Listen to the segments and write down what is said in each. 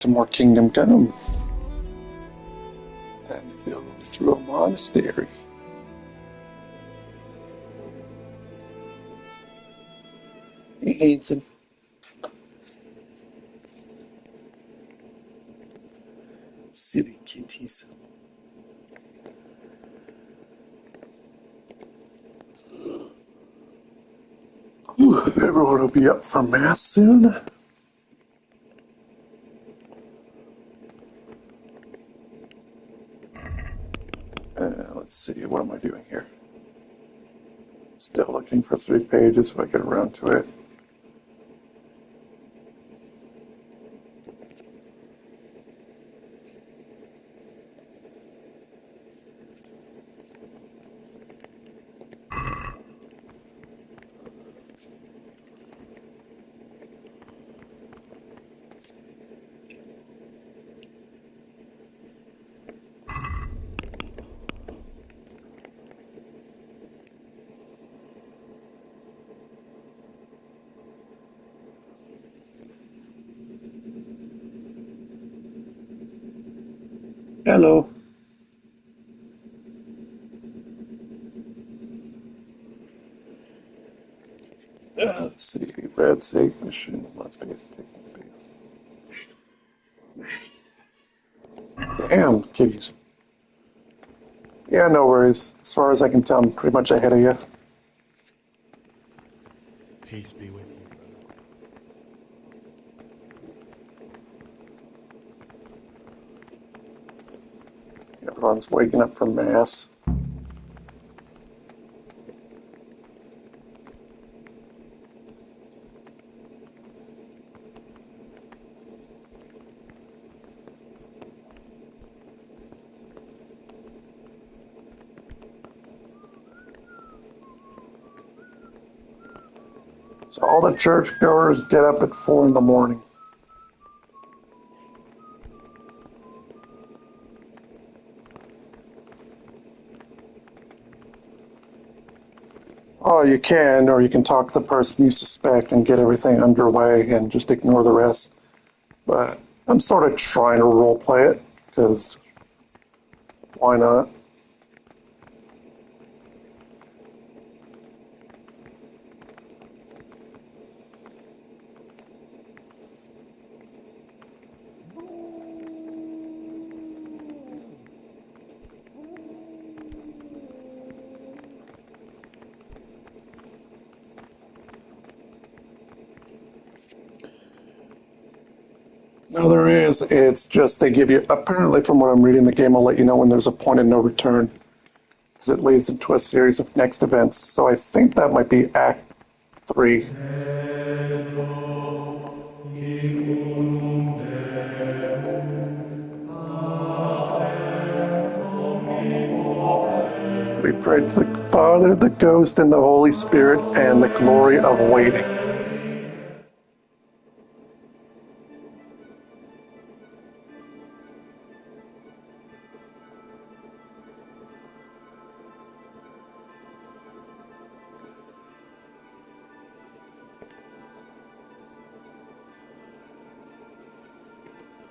Some more Kingdom Come. Time to go through a monastery. Hey, Hanson. Silly kitties. Whew, everyone will be up for Mass soon. Let's see, what am I doing here? Still looking for 3 pages if I get around to it. Hello. Let's see, Red Sake Mission must be taken. Damn, kitties. Yeah, no worries. As far as I can tell, I'm pretty much ahead of you. Peace be with you, brother. Everyone's waking up from Mass. So all the churchgoers get up at 4 in the morning. Oh, you can, or you can talk to the person you suspect and get everything underway and just ignore the rest. But I'm sort of trying to roleplay it, because why not? No, there is. It's just they give you, apparently from what I'm reading, the game will let you know when there's a point of no return, because it leads into a series of next events. So I think that might be Act 3. We pray to the Father, the Ghost, and the Holy Spirit, and the glory of waiting.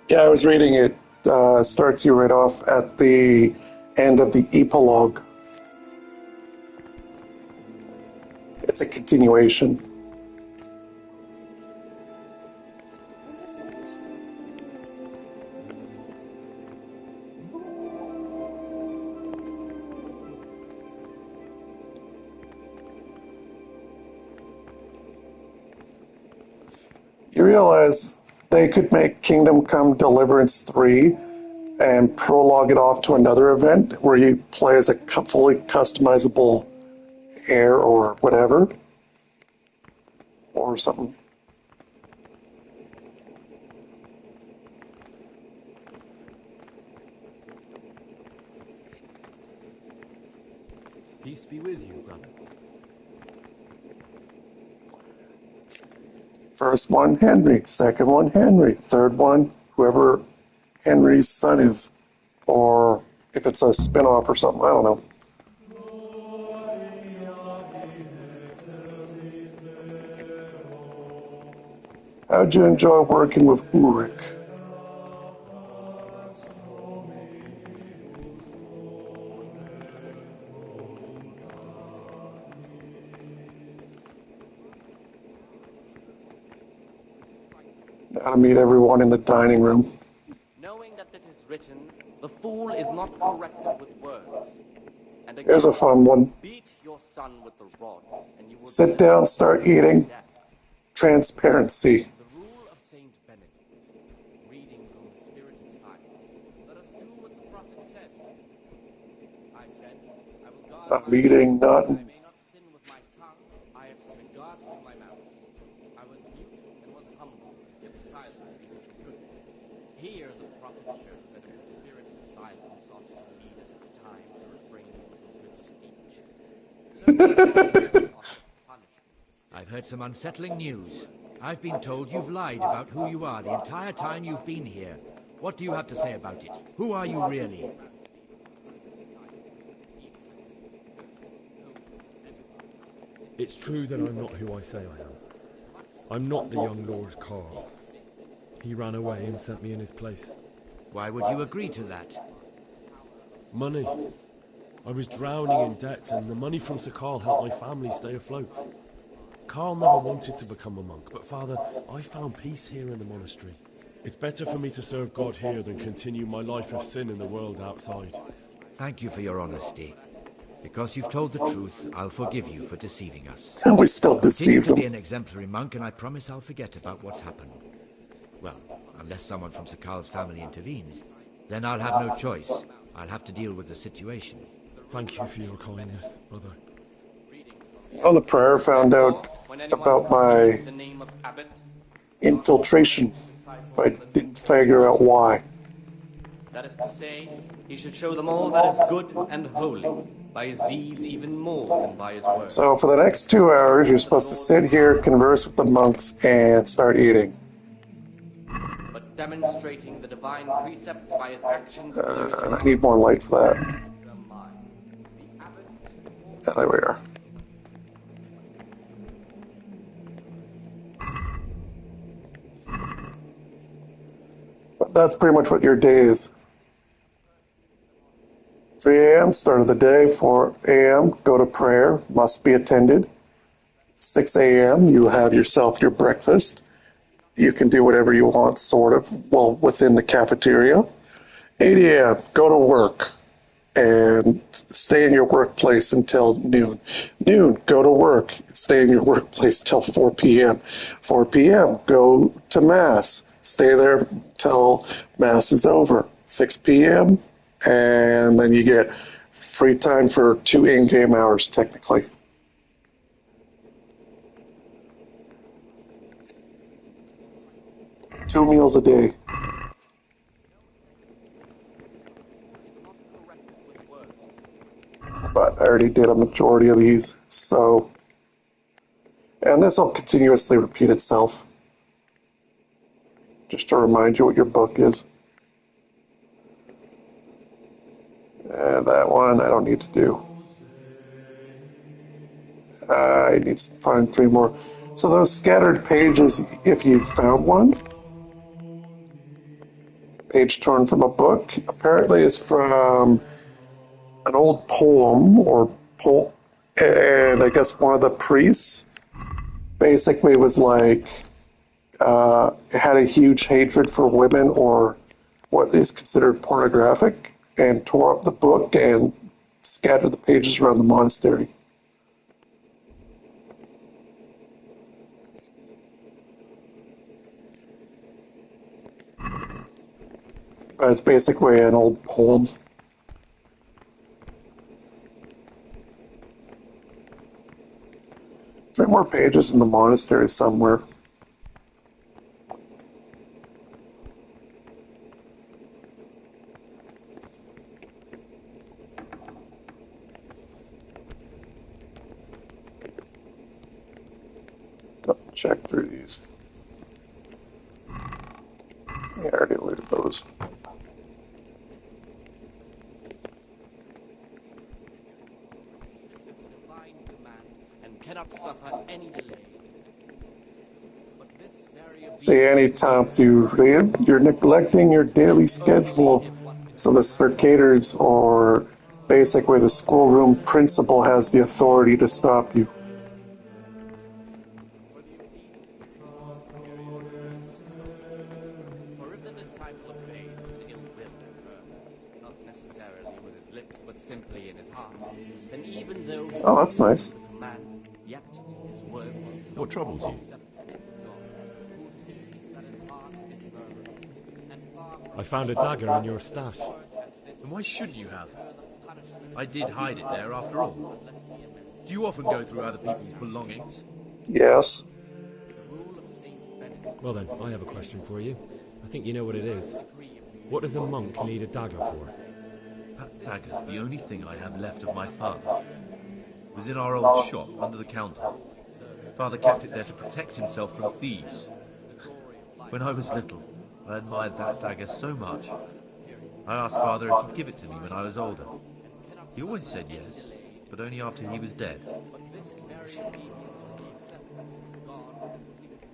Yeah, I was reading it. Starts you right off at the end of the epilogue. It's a continuation. You realize they could make Kingdom Come Deliverance 3 and prologue it off to another event where you play as a fully customizable heir or whatever, or something. Peace be with you, brother. First one, Henry. Second one, Henry. Third one, whoever Henry's son is. Or if it's a spin-off or something, I don't know. How'd you enjoy working with Ulrich? Gotta meet everyone in the dining room. Knowing that it is written, the fool is not corrected with words. And again, Here's a fun one. beat your son with the rod, and you will Sit down, start eating. Transparency. The rule of Saint Benedict, readings on the spirit of silence. Let us do what the prophet says. I said, I will guard I'm my eating mouth, nothing. I may not sin with my tongue. I have set a guard to my mouth. I was mute and was humble, yet silence is a good thing. Here the prophet shows that in the spirit of silence ought to lead us at times to refrain from good speech. So I've heard some unsettling news. I've been told you've lied about who you are the entire time you've been here. What do you have to say about it? Who are you really? It's true that I'm not who I say I am. I'm not the young Lord Carl. He ran away and sent me in his place. Why would you agree to that? Money. I was drowning in debt, and the money from Sir Carl helped my family stay afloat. Carl never wanted to become a monk, but Father, I found peace here in the monastery. It's better for me to serve God here than continue my life of sin in the world outside. Thank you for your honesty. Because you've told the truth, I'll forgive you for deceiving us. And we still Continue deceived to be him. an exemplary monk, and I promise I'll forget about what's happened. Well, unless someone from Sir Carl's family intervenes, then I'll have no choice. I'll have to deal with the situation. Thank you for your kindness, brother. Oh, the prayer found out about my the name of Abbot, infiltration, but I didn't figure out why. that is to say, he should show them all that is good and holy, by his deeds even more than by his words. So for the next 2 hours, you're supposed to sit here, converse with the monks, and start eating. But demonstrating the divine precepts by his actions for those And I need more light for that. their minds. The abbot Yeah, there we are. But that's pretty much what your day is. 3 a.m., start of the day. 4 a.m., go to prayer, must be attended. 6 a.m., you have yourself your breakfast. You can do whatever you want, sort of, well, within the cafeteria. 8 a.m., go to work and stay in your workplace until noon. Noon, go to work, stay in your workplace till 4 p.m. 4 p.m., go to Mass, stay there till Mass is over. 6 p.m., and then you get free time for 2 in-game hours, technically. Two meals a day. But I already did a majority of these, so... And this will continuously repeat itself. Just to remind you what your book is. That one I don't need to do. I need to find 3 more. So those scattered pages, if you found one, page torn from a book, apparently is from an old poem and I guess one of the priests basically was like had a huge hatred for women or what is considered pornographic and tore up the book and scattered the pages around the monastery. But it's basically an old poem. Three more pages in the monastery somewhere. Check through these. I already looted those. divine command and cannot suffer any delay. But this very See, anytime you read, you're neglecting your daily schedule. So the circaders, or basically the schoolroom principal, has the authority to stop you. disciple obeys with an ill will in purpose, not necessarily with his lips, but simply in his heart, then even though he Oh, that's nice. the command, yet his word will not What troubles you? acceptable to God, who sees that his heart is murmuring, and far from I found a dagger in your stash. And why shouldn't you have? I did hide it there after all. Do you often go through other people's belongings? Yes. Well then, I have a question for you. I think you know what it is. What does a monk need a dagger for? That dagger's the only thing I have left of my father. It was in our old shop, under the counter. Father kept it there to protect himself from thieves. When I was little, I admired that dagger so much. I asked Father if he'd give it to me when I was older. He always said yes, but only after he was dead.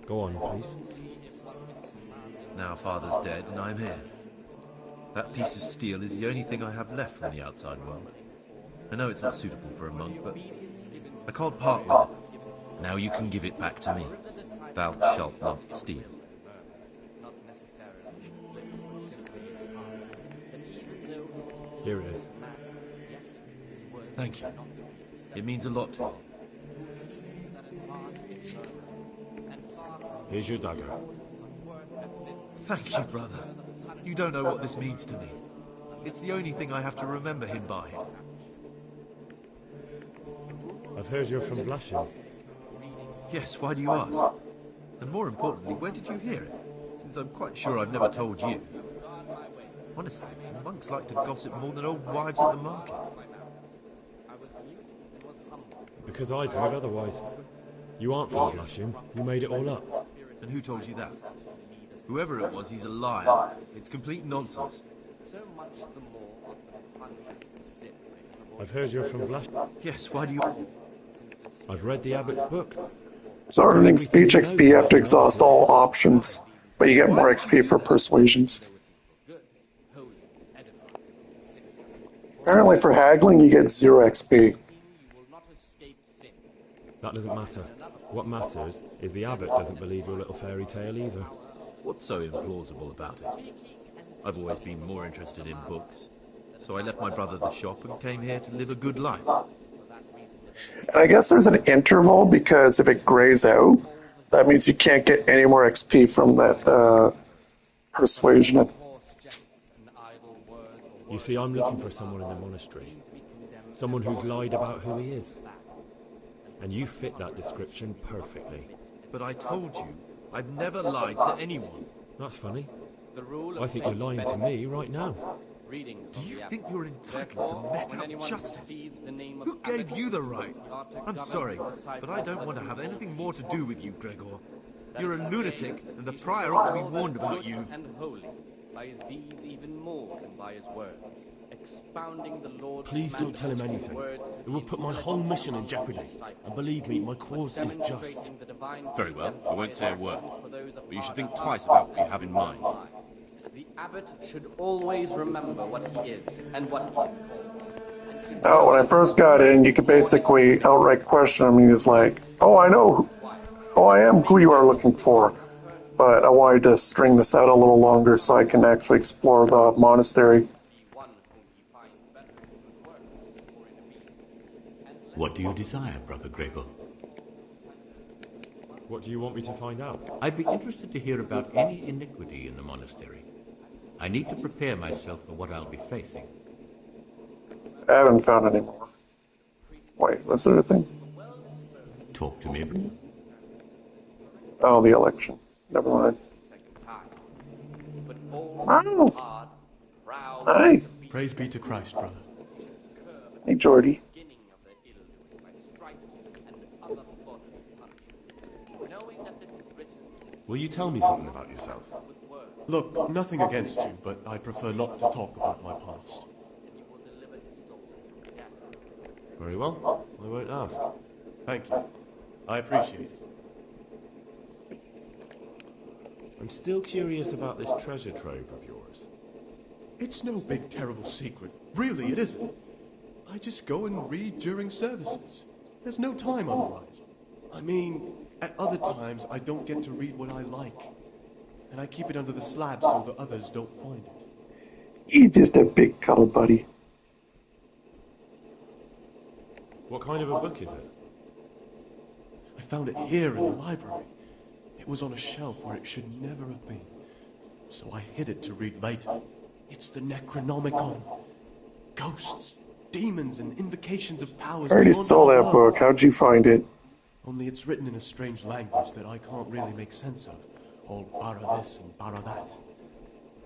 Go on, please. Now Father's dead and I'm here. That piece of steel is the only thing I have left from the outside world. I know it's not suitable for a monk, but I can't part with it. Now you can give it back to me. Thou shalt not steal. Here it is. Thank you. It means a lot to me. Here's your dagger. Thank you, brother. You don't know what this means to me. It's the only thing I have to remember him by. I've heard you're from Vlashim. Yes, why do you ask? And more importantly, where did you hear it? Since I'm quite sure I've never told you. Honestly, monks like to gossip more than old wives at the market. Because I've heard otherwise. You aren't from Vlashim. You made it all up. And who told you that? Whoever it was, he's a liar. It's complete nonsense. I've heard you're from Vlashim. Yes, why do you... I've read the abbot's book. So earning speech XP, you have to exhaust all options, but you get more XP for persuasions. Apparently for haggling, you get 0 XP. That doesn't matter. What matters is the abbot doesn't believe your little fairy tale either. What's so implausible about it? I've always been more interested in books, so I left my brother the shop and came here to live a good life. And I guess there's an interval, because if it grays out, that means you can't get any more XP from that persuasion. You see, I'm looking for someone in the monastery. Someone who's lied about who he is. And you fit that description perfectly. But I told you, I've never lied to anyone. That's funny. I think you're lying to me right now. Do you think you're entitled to met out justice? Who gave you the right? I'm sorry, but I don't want to have anything more to do with you, Gregor. You're a lunatic, and the prior ought to be warned about you. And holy, by his deeds even more than by his words, expounding the Lord's Please don't tell him anything. It will put my whole mission in jeopardy. And believe me, my cause is just. Very well, I won't say a word. But you should think twice about what you have in mind. The abbot should always remember what he is and what he is called. Now, when I first got in, you could basically outright question him. He was like, "Oh, I know. Oh, I am who you are looking for." But I wanted to string this out a little longer so I can actually explore the monastery. What do you desire, Brother Gregor? What do you want me to find out? I'd be interested to hear about any iniquity in the monastery. I need to prepare myself for what I'll be facing. I haven't found any more. Wait, was there a thing? Talk to me. Oh, the election. Never mind. Oh. Hi. Praise be to Christ, brother. Hey, Jordy. Will you tell me something about yourself? Look, nothing against you, but I prefer not to talk about my past. Very well. I won't ask. Thank you. I appreciate it. I'm still curious about this treasure trove of yours. It's no big, terrible secret. Really, it isn't. I just go and read during services. There's no time otherwise. I mean, at other times, I don't get to read what I like. and I keep it under the slab so the others don't find it. He's just a big cuddle buddy. What kind of a book is it? I found it here in the library. It was on a shelf where it should never have been. So I hid it to read later. It's the Necronomicon. Ghosts, demons, and invocations of powers I already beyond stole our that world. book. How'd you find it? Only it's written in a strange language that I can't really make sense of. All bara this and bara that.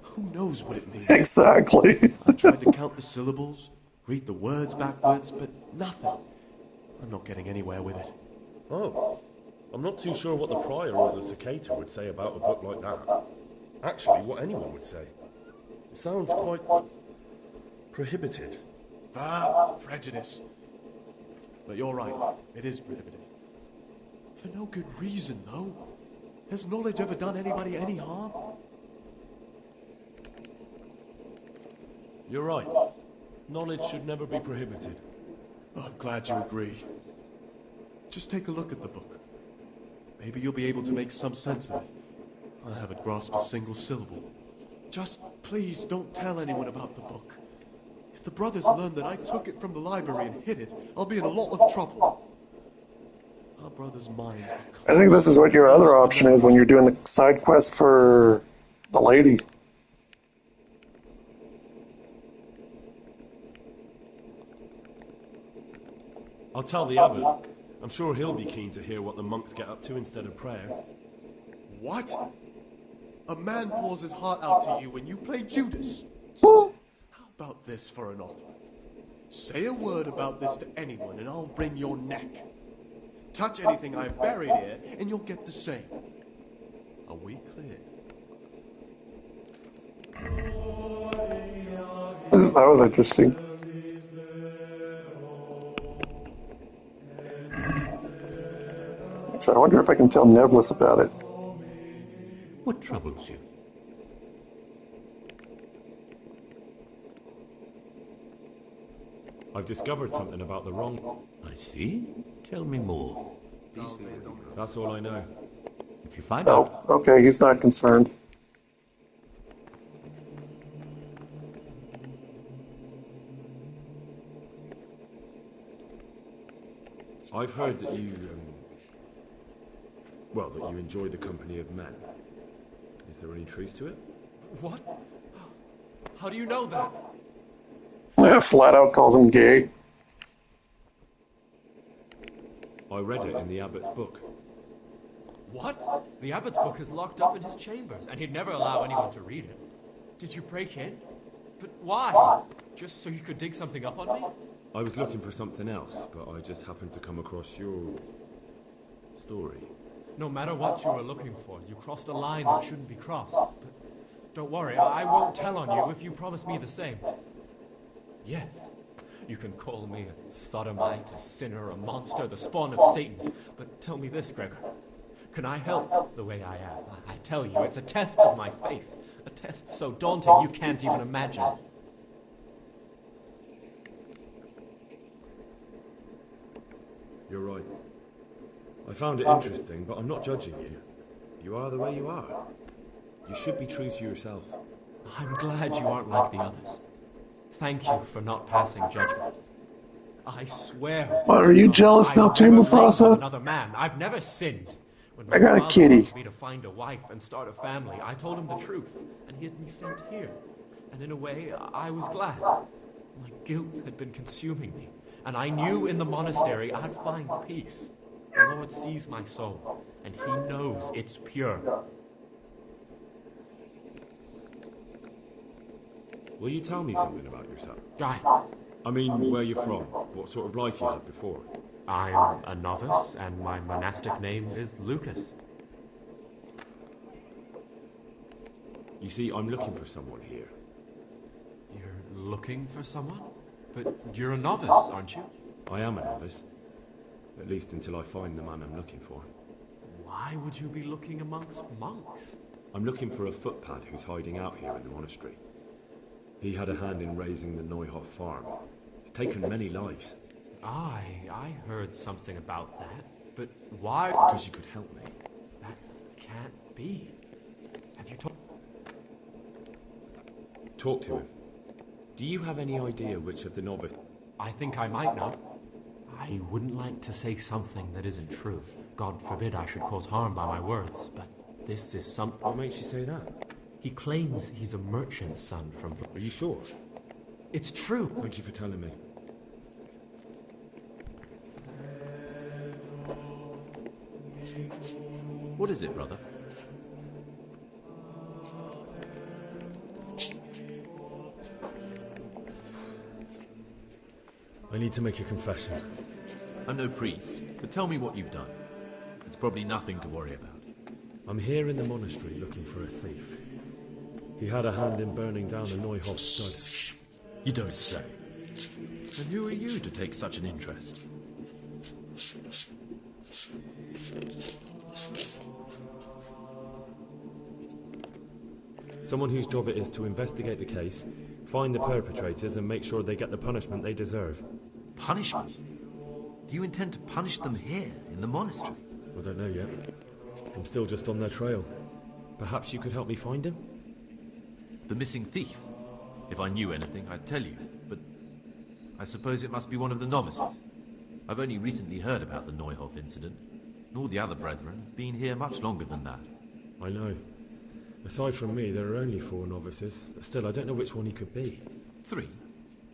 Who knows what it means? Exactly. I tried to count the syllables, read the words backwards, but nothing. I'm not getting anywhere with it. Oh, I'm not too sure what the Prior or the Cicada would say about a book like that. Actually, what anyone would say. It sounds quite prohibited. Prejudice. But you're right, it is prohibited. For no good reason, though. Has knowledge ever done anybody any harm? You're right. Knowledge should never be prohibited. Oh, I'm glad you agree. Just take a look at the book. Maybe you'll be able to make some sense of it. I haven't grasped a single syllable. Just please don't tell anyone about the book. If the brothers learn that I took it from the library and hid it, I'll be in a lot of trouble. Our brothers' minds are I think this is what your other option is when you're doing the side quest for the lady. I'll tell the abbot. I'm sure he'll be keen to hear what the monks get up to instead of prayer. What? A man pours his heart out to you when you play Judas? How about this for an offer? Say a word about this to anyone and I'll wring your neck. Touch anything I've buried here and you'll get the same. Are we clear? That was interesting. So I wonder if I can tell Nebulous about it. What troubles you? I've discovered something about the wrong. I see. Tell me more. That's all I know. If you find out, Oh, okay, he's not concerned. I've heard that you, well, that you enjoy the company of men. Is there any truth to it? What? How do you know that? Flat out calls him gay. I read it in the abbot's book. What? The abbot's book is locked up in his chambers, and he'd never allow anyone to read it. Did you break in? But why? Just so you could dig something up on me? I was looking for something else, but I just happened to come across your story. No matter what you were looking for, you crossed a line that shouldn't be crossed. But don't worry, I won't tell on you if you promise me the same. Yes, you can call me a sodomite, a sinner, a monster, the spawn of Satan. But tell me this, Gregor. Can I help the way I am? I tell you, it's a test of my faith. A test so daunting you can't even imagine. You're right. I found it interesting, but I'm not judging you. You are the way you are. You should be true to yourself. I'm glad you aren't like the others. Thank you for not passing judgment. I swear. What, are you jealous now I've too, never lain with Mufasa? another man. I've never sinned. When I my got a father kitty. wanted me to find a wife and start a family, I told him the truth, and he had me sent here. And in a way, I was glad. My guilt had been consuming me, and I knew in the monastery I'd find peace. The Lord sees my soul, and He knows it's pure. Will you tell me something about yourself? I I mean, where you're from, what sort of life you had before. I'm a novice, and my monastic name is Lucas. You see, I'm looking for someone here. You're looking for someone? But you're a novice, aren't you? I am a novice. At least until I find the man I'm looking for. Why would you be looking amongst monks? I'm looking for a footpad who's hiding out here in the monastery. He had a hand in raising the Neuhoff farm. He's taken many lives. I heard something about that. But why? Because you could help me. That can't be. Have you talk to him. Do you have any idea which of the novices... I think I might know. I wouldn't like to say something that isn't true. God forbid I should cause harm by my words, but this is something... What makes you say that? He claims he's a merchant's son from... Are you sure? It's true. Thank you for telling me. What is it, brother? I need to make a confession. I'm no priest, but tell me what you've done. It's probably nothing to worry about. I'm here in the monastery looking for a thief. He had a hand in burning down the Neuhof stud. You don't say. And who are you to take such an interest? Someone whose job it is to investigate the case, find the perpetrators and make sure they get the punishment they deserve. Punishment? Do you intend to punish them here, in the monastery? I don't know yet. I'm still just on their trail. Perhaps you could help me find him? The missing thief? If I knew anything, I'd tell you, but I suppose it must be one of the novices. I've only recently heard about the Neuhof incident, and all the other brethren have been here much longer than that. I know. Aside from me, there are only 4 novices, but still, I don't know which one he could be. 3?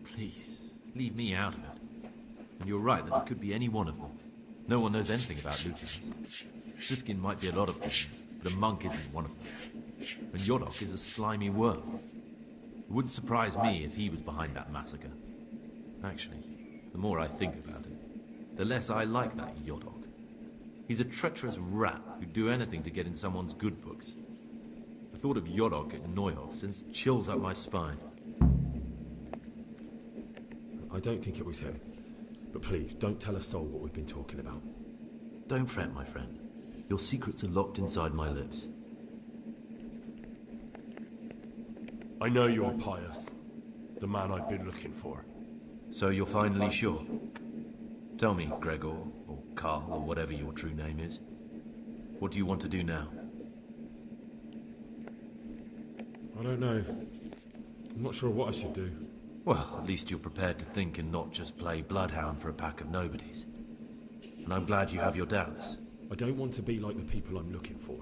Please, leave me out of it. And you're right that it could be any one of them. No one knows anything about Lutherans. Siskin might be a lot of things, but a monk isn't one of them. And Yodok is a slimy worm. It wouldn't surprise me if he was behind that massacre. Actually, the more I think about it, the less I like that Yodok. He's a treacherous rat who'd do anything to get in someone's good books. The thought of Yodok at Neuhof sends chills up my spine. I don't think it was him. But please, don't tell a soul what we've been talking about. Don't fret, my friend. Your secrets are locked inside my lips. I know you're Pius, the man I've been looking for. So you're finally sure? Tell me, Gregor, or Karl, or whatever your true name is. What do you want to do now? I don't know. I'm not sure what I should do. Well, at least you're prepared to think and not just play bloodhound for a pack of nobodies. And I'm glad you have your doubts. I don't want to be like the people I'm looking for.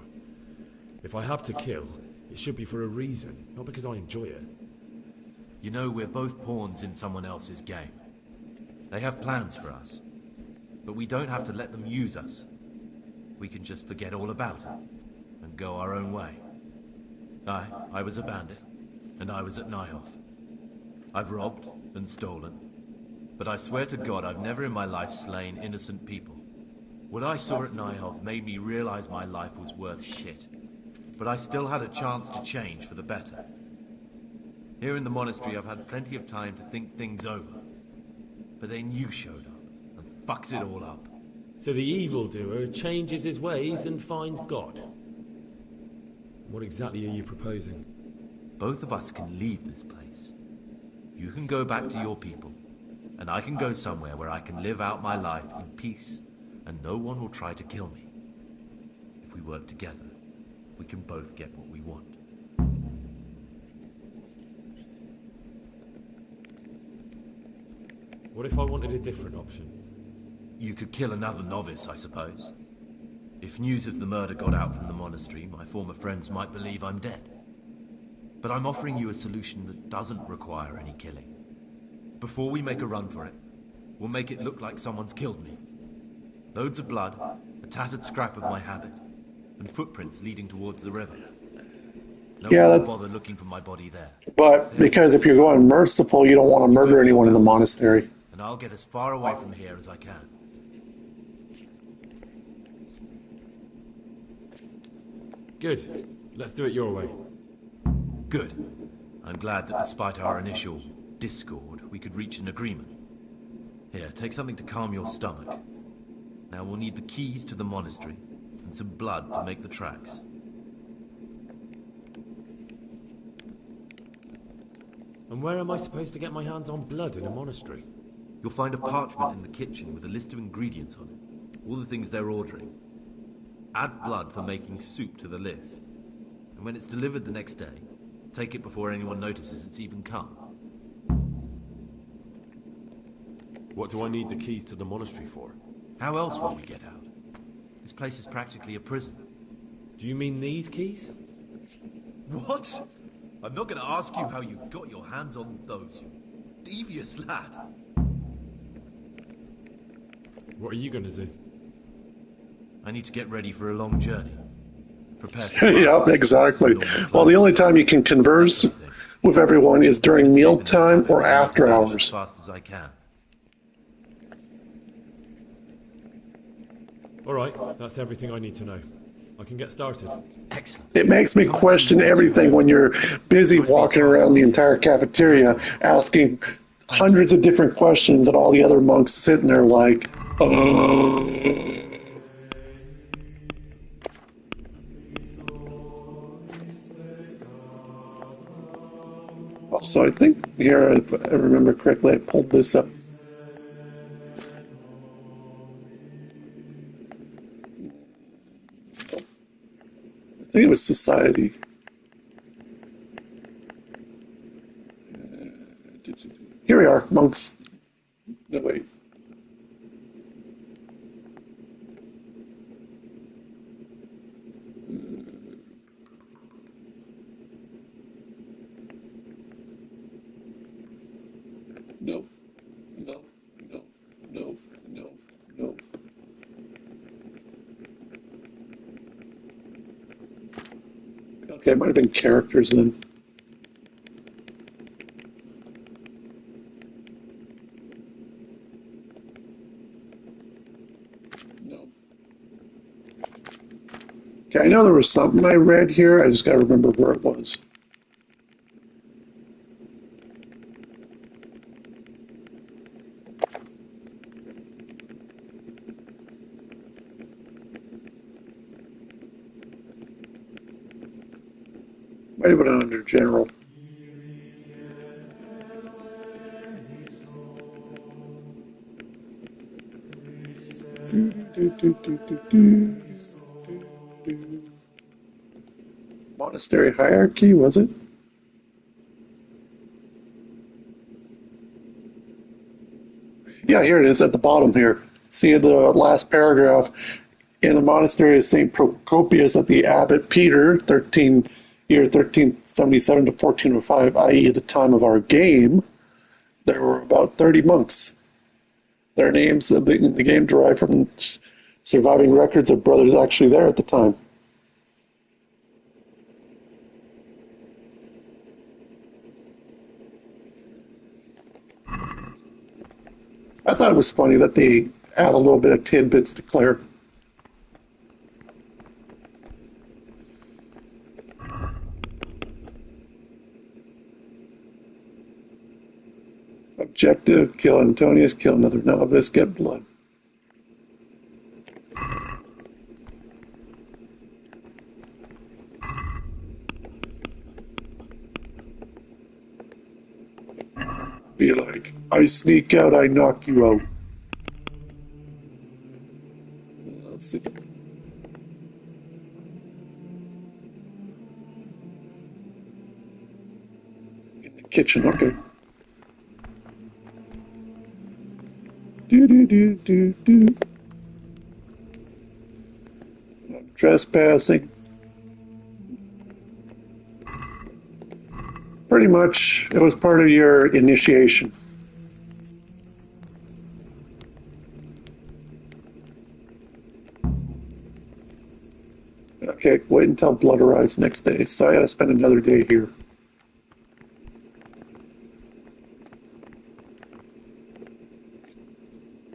If I have to kill, it should be for a reason, not because I enjoy it. You know, we're both pawns in someone else's game. They have plans for us. But we don't have to let them use us. We can just forget all about it and go our own way. I was a bandit, and I was at Neuhof. I've robbed and stolen, but I swear to God I've never in my life slain innocent people. What I saw at Neuhof made me realize my life was worth shit, but I still had a chance to change for the better. Here in the monastery I've had plenty of time to think things over, but then you showed up and fucked it all up. So the evildoer changes his ways and finds God. What exactly are you proposing? Both of us can leave this place. You can go back to your people, and I can go somewhere where I can live out my life in peace, and no one will try to kill me. If we work together, we can both get what we want. What if I wanted a different option? You could kill another novice, I suppose. If news of the murder got out from the monastery, my former friends might believe I'm dead. But I'm offering you a solution that doesn't require any killing. Before we make a run for it, we'll make it look like someone's killed me. Loads of blood, a tattered scrap of my habit, and footprints leading towards the river. No one will bother looking for my body there. But because if you're going merciful, you don't want to murder anyone in the monastery. And I'll get as far away from here as I can. Good. Let's do it your way. Good. I'm glad that despite our initial discord, we could reach an agreement. Here, take something to calm your stomach. Now we'll need the keys to the monastery and some blood to make the tracks. And where am I supposed to get my hands on blood in a monastery? You'll find a parchment in the kitchen with a list of ingredients on it. All the things they're ordering. Add blood for making soup to the list. And when it's delivered the next day, Take it before anyone notices it's even come. What do I need the keys to the monastery for? How else will we get out? This place is practically a prison. Do you mean these keys? What? I'm not going to ask you how you got your hands on those, you devious lad. What are you going to do? I need to get ready for a long journey. Prepare Yep, exactly. Well, the only time you can converse with everyone is during mealtime or after hours. As fast as I can. All right, that's everything I need to know. I can get started. Excellent. It makes me question everything when you're busy walking around the entire cafeteria asking hundreds of different questions and all the other monks sitting there like, Also, I think here, if I remember correctly, I pulled this up. I think it was Society. Here we are, monks. No, wait. No, no, no, no, no, no. Okay, it might have been characters then. No. Okay, I know there was something I read here. I just got to remember where it was. Might have been under general. Monastery hierarchy, was it? Yeah, here it is at the bottom here. See the last paragraph. In the monastery of St. Procopius at the abbot Peter, year 1377 to 1405, i.e. the time of our game, there were about 30 monks. Their names in the game derived from surviving records of brothers actually there at the time. I thought it was funny that they add a little bit of tidbits to Claire. Objective, kill Antonius, kill another novice, get blood. Be like, I sneak out, I knock you out. Let's see. In the kitchen, okay. Do. Trespassing. Pretty much, it was part of your initiation. Okay, wait until blood arrives next day, so I gotta spend another day here.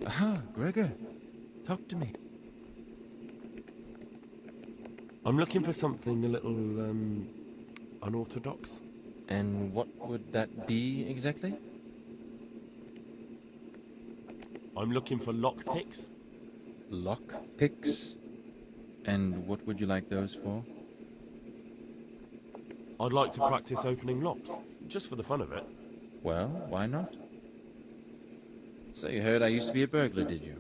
Aha, Gregor. Talk to me. I'm looking for something a little, unorthodox. And what would that be exactly? I'm looking for lockpicks. Lockpicks? And what would you like those for? I'd like to practice opening locks, just for the fun of it. Well, why not? So you heard I used to be a burglar, did you?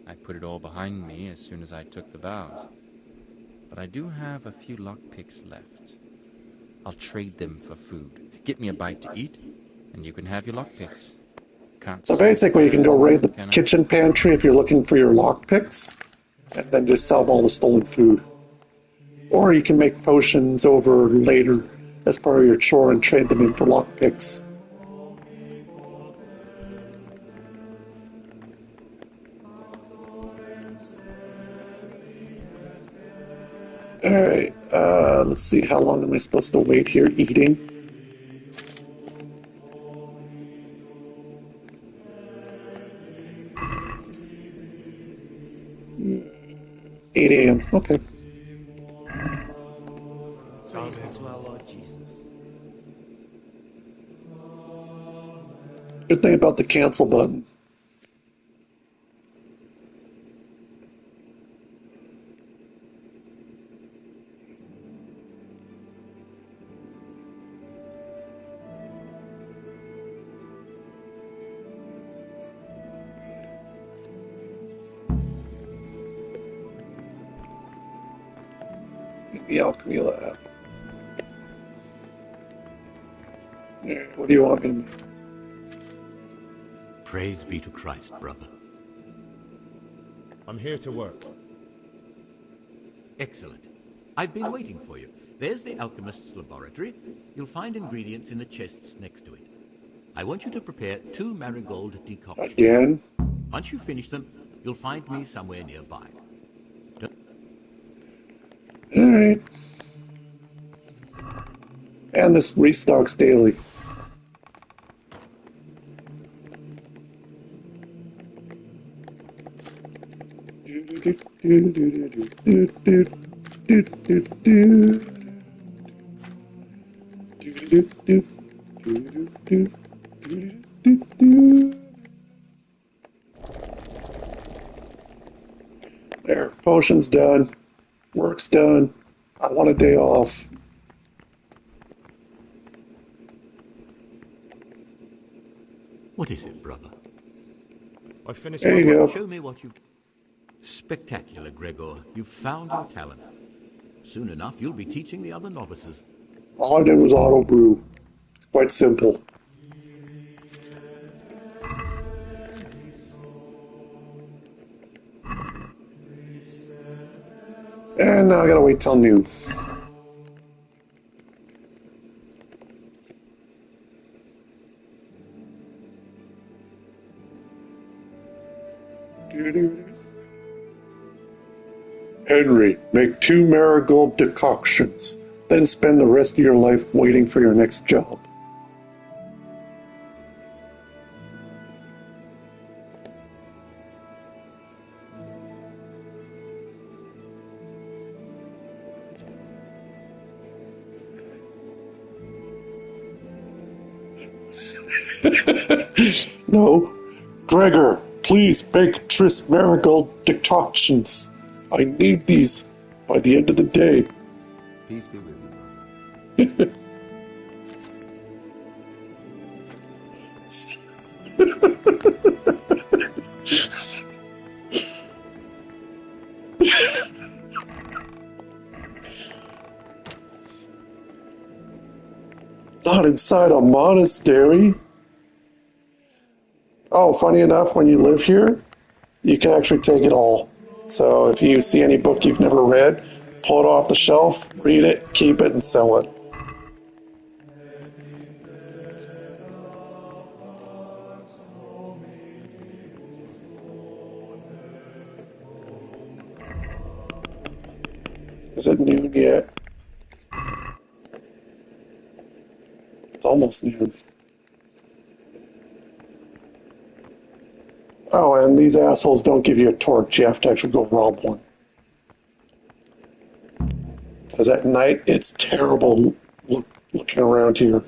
I put it all behind me as soon as I took the vows. But I do have a few lockpicks left. I'll trade them for food. Get me a bite to eat, and you can have your lockpicks. Can't So sell basically, you can go fire, raid the can I? kitchen pantry if you're looking for your lockpicks, and then just sell all the stolen food. Or you can make potions over later as part of your chore and trade them in for lockpicks. Alright, let's see, how long am I supposed to wait here eating? 8 a.m. Okay. Praise be to our Lord Jesus. Good thing about the cancel button. The Alchemila app. Alright, what do you want me to do? Praise be to Christ, brother. I'm here to work. Excellent. I've been waiting for you. There's the alchemist's laboratory. You'll find ingredients in the chests next to it. I want you to prepare 2 marigold decoctions. Again? Once you finish them, you'll find me somewhere nearby. Alright. And this restocks daily. There, potion's done. Work's done. I want a day off. What is it, brother? I finished There my you work. go. Show me what you've... Spectacular, Gregor. You've found your talent. Soon enough, you'll be teaching the other novices. All I did was auto brew. It's quite simple. And now I gotta wait till noon. Henry, make 2 marigold decoctions. Then spend the rest of your life waiting for your next job. No. Gregor, please make Tris marigold decoctions. I need these by the end of the day. Peace be with you, brother. Not inside a monastery. Oh, funny enough, when you live here, you can actually take it all. So if you see any book you've never read, pull it off the shelf, read it, keep it, and sell it. Is it noon yet? It's almost noon. Oh, and these assholes don't give you a torch. You have to actually go rob one. Because at night, it's terrible looking around here.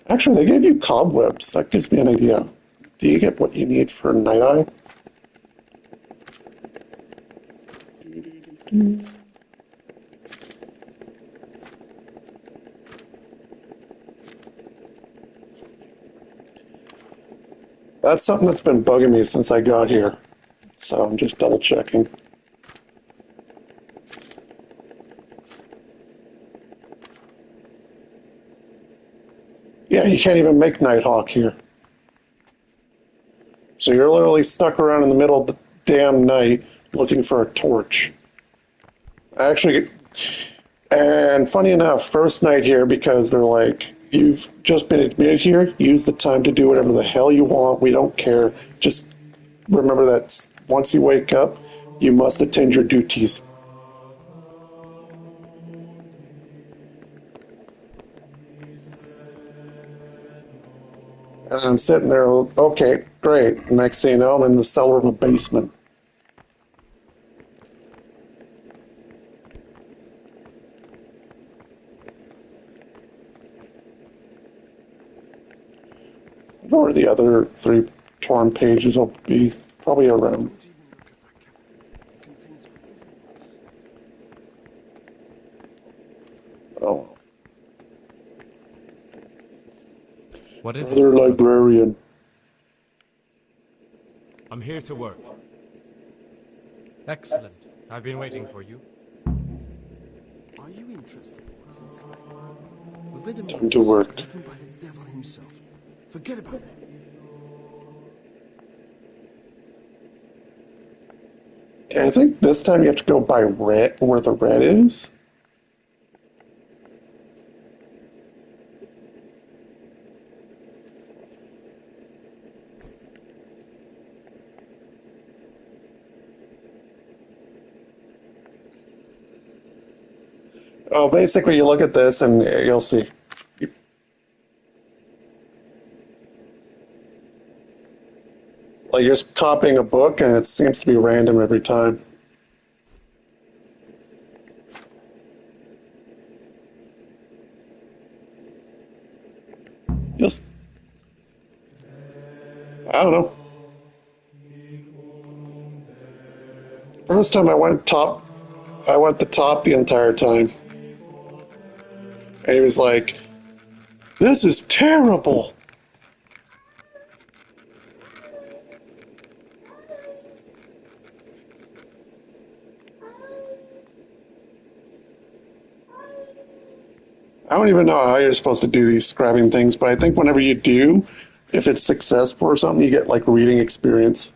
Actually, they gave you cobwebs. That gives me an idea. Do you get what you need for Night Eye? That's something that's been bugging me since I got here. So I'm just double checking. Yeah, you can't even make Nighthawk here. So you're literally stuck around in the middle of the damn night looking for a torch. Actually, and funny enough, first night here, because they're like, you've just been admitted here, use the time to do whatever the hell you want. We don't care. Just remember that once you wake up, you must attend your duties. And I'm sitting there, okay, great. Next thing you know, I'm in the cellar of a basement. Or the other 3 torn pages will be probably around. Oh, What is it? brother librarian. I'm here to work. Excellent. I've been waiting for you. Are you interested in what's inside? Forbidden Come to books work. opened by the devil himself. Forget about them. Yeah, I think this time you have to go by red, where the red is. Oh, basically, you look at this and you'll see. Like you're just copying a book, and it seems to be random every time. Just, I don't know. First time I went the top the entire time. And he was like, "This is terrible." I don't even know how you're supposed to do these scribing things, but I think whenever you do, if it's successful or something, you get like reading experience.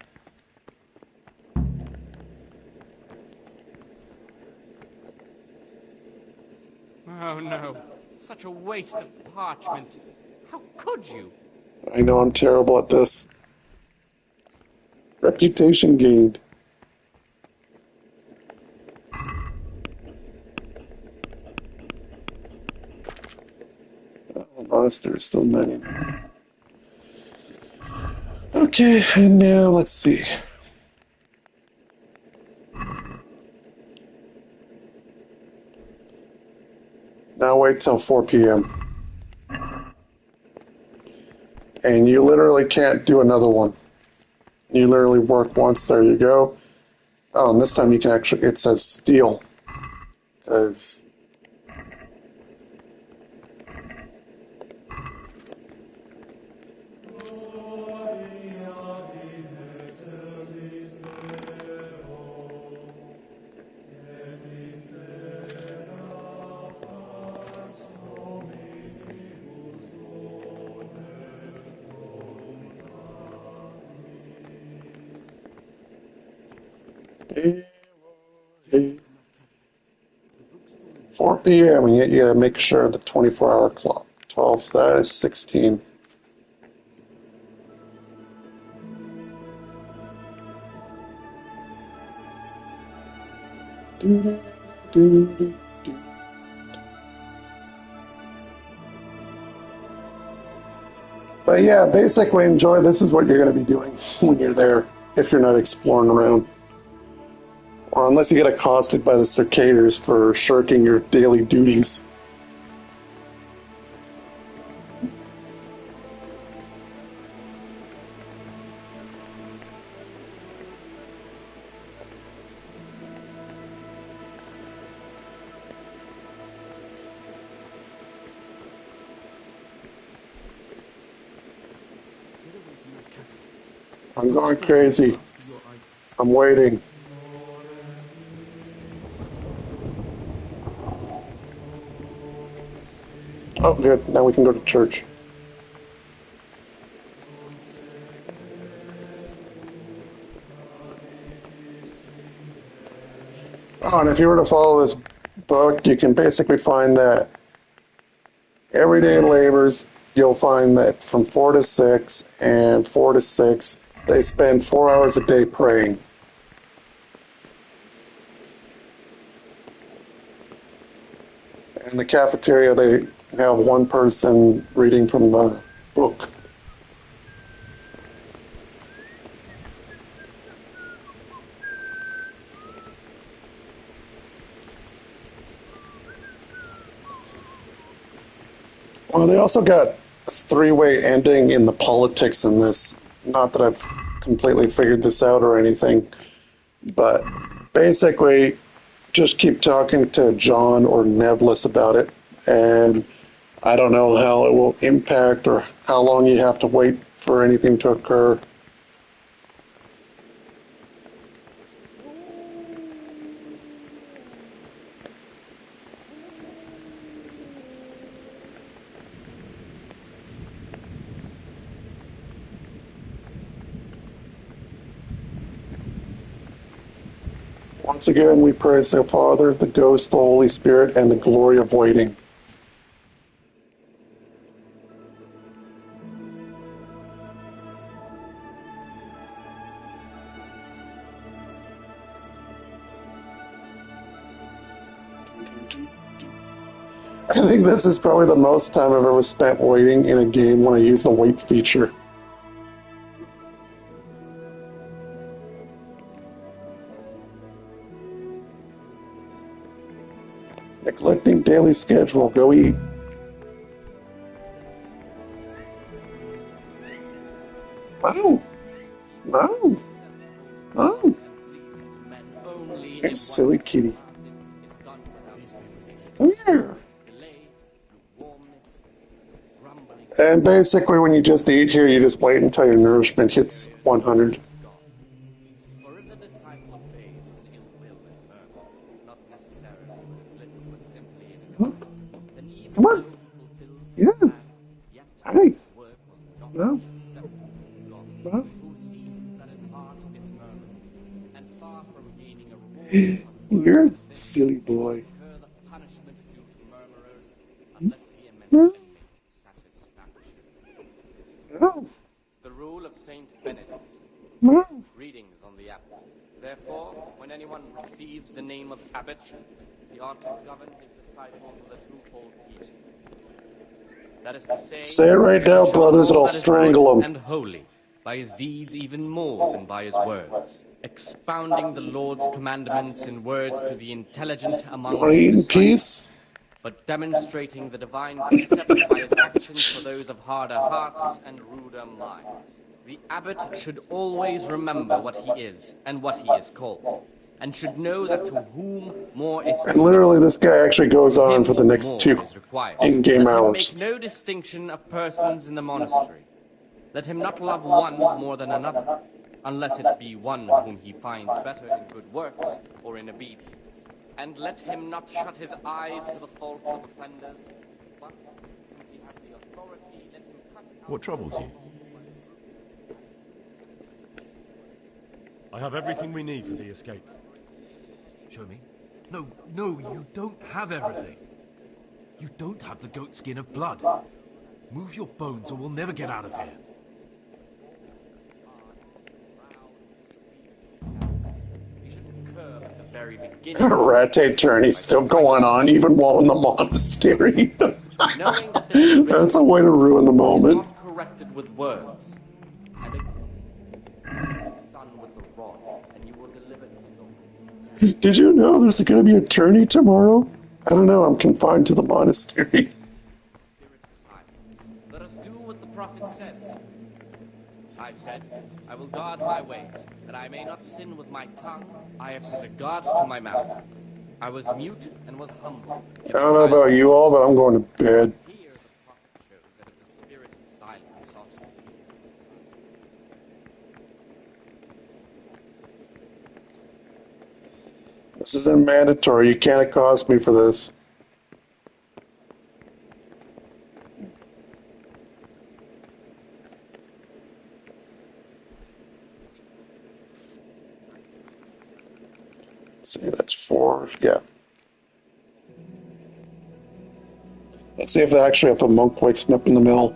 Oh no, such a waste of parchment. How could you? I know I'm terrible at this. Reputation gained. Oh, honest, there's still many. Okay, and now let's see. Now wait till 4 p.m. And you literally can't do another one. You literally work once, there you go. Oh, and this time you can actually, it says steal. Because Hey, 4 p.m. and yet you gotta make sure the 24-hour clock. 12, that is 16. But yeah, basically enjoy. This is what you're going to be doing when you're there, if you're not exploring around. Or unless you get accosted by the cicaders for shirking your daily duties. I'm going crazy. I'm waiting. Oh, good. Now we can go to church. Oh, and if you were to follow this book, you can basically find that everyday labors, you'll find that from 4 to 6 and 4 to 6, they spend 4 hours a day praying. In the cafeteria, they have one person reading from the book. Well, they also got a three-way ending in the politics in this. Not that I've completely figured this out or anything, but basically, just keep talking to John or Nevlis about it, and I don't know how it will impact or how long you have to wait for anything to occur. Once again, we praise the Father, the Ghost, the Holy Spirit, and the glory of waiting. I think this is probably the most time I've ever spent waiting in a game when I use the wait feature. Neglecting daily schedule. Go eat. Wow. Wow. Wow. You silly kitty. Come here. And basically, when you just eat here, you just wait until your nourishment hits 100. For if the disciple obeys with ill will and murmurs, not necessarily with his lips, but simply in his heart, then even Come on. though he fulfills his Yeah. plan, yet Hey. his work will not No. be acceptable to God, No. who sees that his heart is murmuring, and far from gaining a reward for such You're work a as this, silly he will boy. incur the punishment due to murmurers, unless he amends and makes satisfaction. No. The rule of Saint Benedict. No. Readings on the abbot. Therefore, when anyone receives the name of abbot, he ought to govern his disciples with a twofold teaching. That is to say, Say it right he now, should show brothers, all and I'll that is strangle good him. and holy, by his deeds even more than by his words, expounding the Lord's commandments in words to the intelligent among Want to his eat in disciples, peace? but demonstrating the divine precepts by his actions for those of harder hearts and ruder minds. The abbot should always remember what he is and what he is called, and should know that to whom more is And literally, committed, this guy actually goes from on him for the next more 2 is required. in-game Let him hours. make no distinction of persons in the monastery. Let him not love one more than another, unless it be one whom he finds better in good works or in obedience. And let him not shut his eyes to the faults of offenders, but, since he has the authority, let him cut out... What troubles you? I have everything we need for the escape. Show me. No, you don't have everything. You don't have the goat skin of blood. Move your bones or we'll never get out of here. He should curb at the very beginning. Rat tourney still going on even while in the monastery. Knowing that this is That's a way to ruin the is moment. not corrected with words. And a son with the rod, and you will deliver his soul. Did you know there's going to be a tourney tomorrow? I don't know. I'm confined to the monastery. The spirit of silence. Let us do what the prophet says. I said, I will guard my ways, that I may not sin with my tongue. I have set a guard to my mouth. I was mute and was humble. I don't know about you all, but I'm going to bed. Here the prophet shows that if the spirit of silence ought to be. This isn't mandatory. You can't accost me for this. see, that's 4. Yeah. Let's see if they actually have a monk wakes me up in the middle.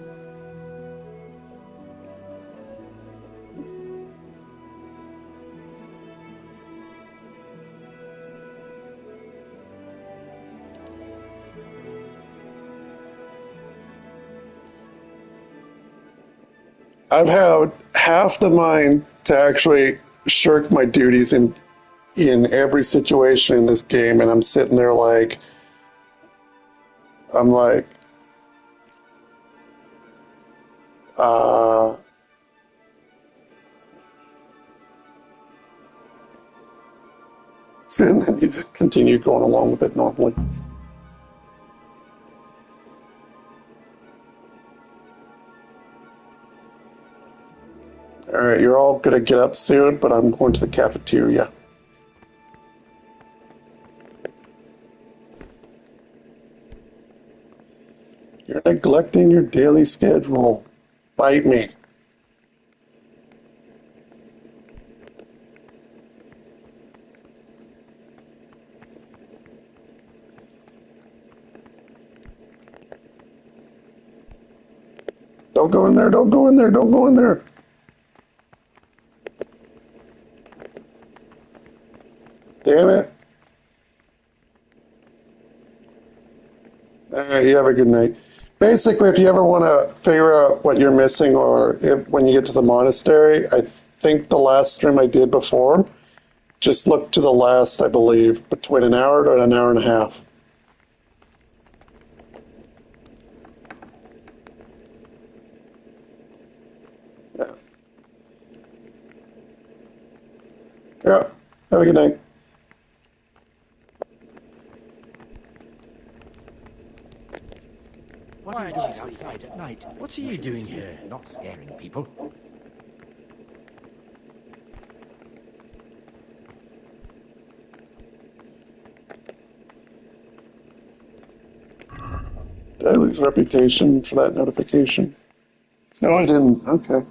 I've had half the mind to actually shirk my duties in every situation in this game, and I'm sitting there like, I'm like, uh, and then you just continue going along with it normally. All right, you're all gonna get up soon, but I'm going to the cafeteria. You're neglecting your daily schedule. Bite me. Don't go in there, don't go in there, don't go in there. Damn it. All right, you have a good night. Basically, if you ever want to figure out what you're missing or when you get to the monastery, I think the last stream I did before, just look to the last, I believe, between an hour to an hour and a half. Yeah. Yeah. Have a good night. What are you doing outside at night? What are you doing here? Not scaring people. Did I lose reputation for that notification? No, I didn't. Okay.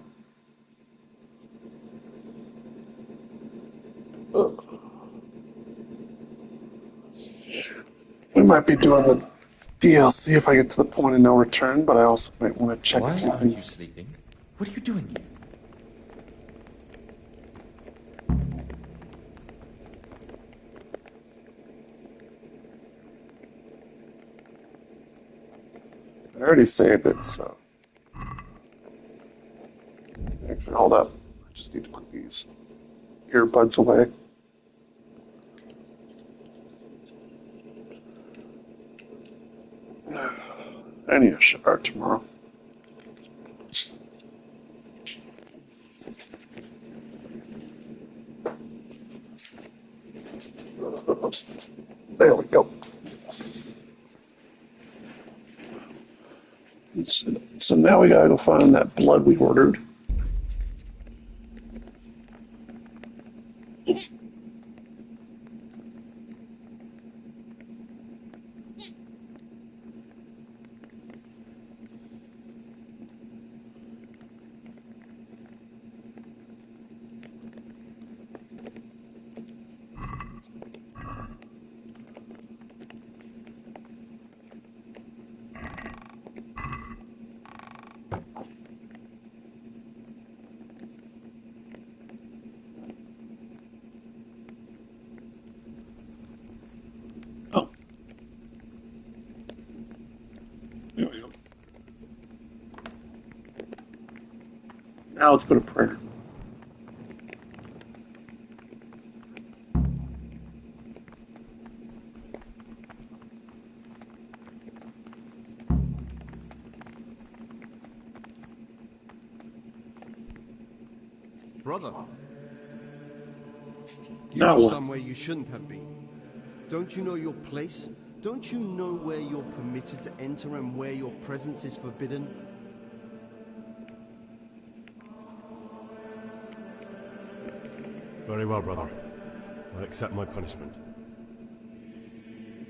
Ugh. We might be doing the DLC if I get to the point of no return, but I also might want to check a few Why aren't you things. sleeping? What are you doing here? I already saved it, so. Actually, hold up. I just need to put these earbuds away. I need a shower tomorrow. There we go. So now we gotta go find that blood we ordered. Oh. There we go. Now let's go to prayer. Brother, Now you're what? somewhere you shouldn't have been. Don't you know your place? Don't you know where you're permitted to enter and where your presence is forbidden? Very well, brother. I accept my punishment.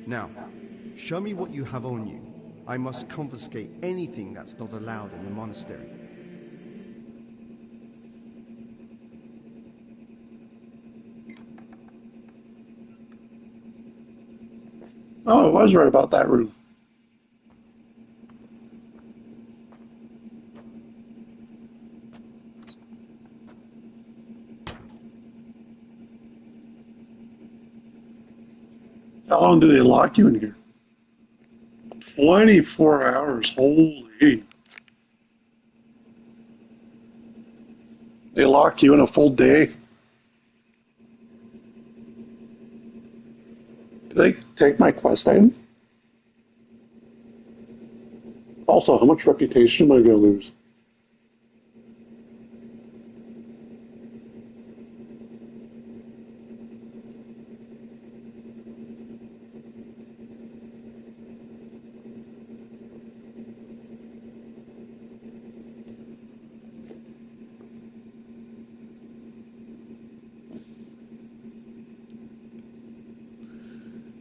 Now, show me what you have on you. I must confiscate anything that's not allowed in the monastery. Oh, I was right about that room. How long do they lock you in here? 24 hours. Holy. They lock you in a full day. Do they take my quest item? Also, how much reputation am I going to lose?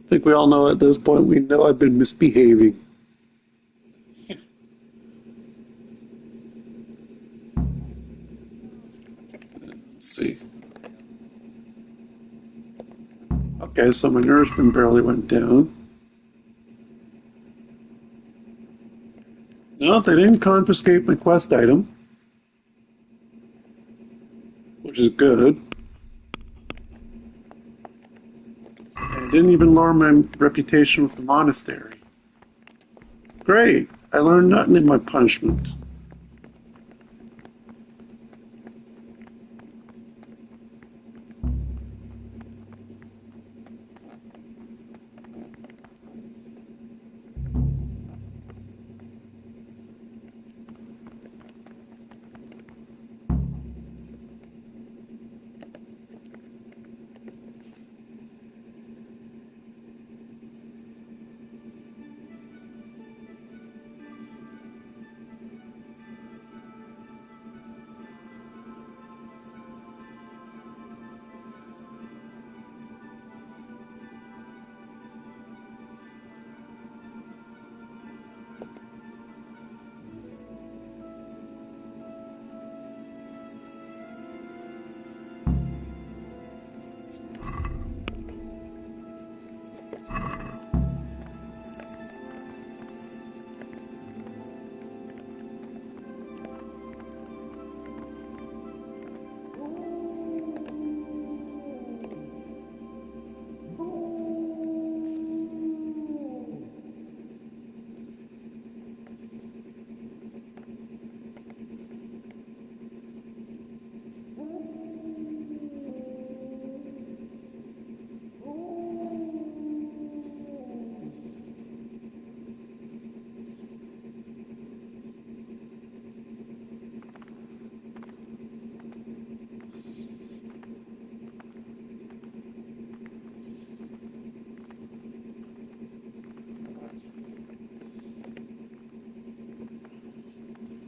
I think we all know at this point, we know I've been misbehaving. Let's see. Okay, so my nourishment barely went down. No, they didn't confiscate my quest item, which is good. And didn't even lower my reputation with the monastery. Great. I learned nothing in my punishment.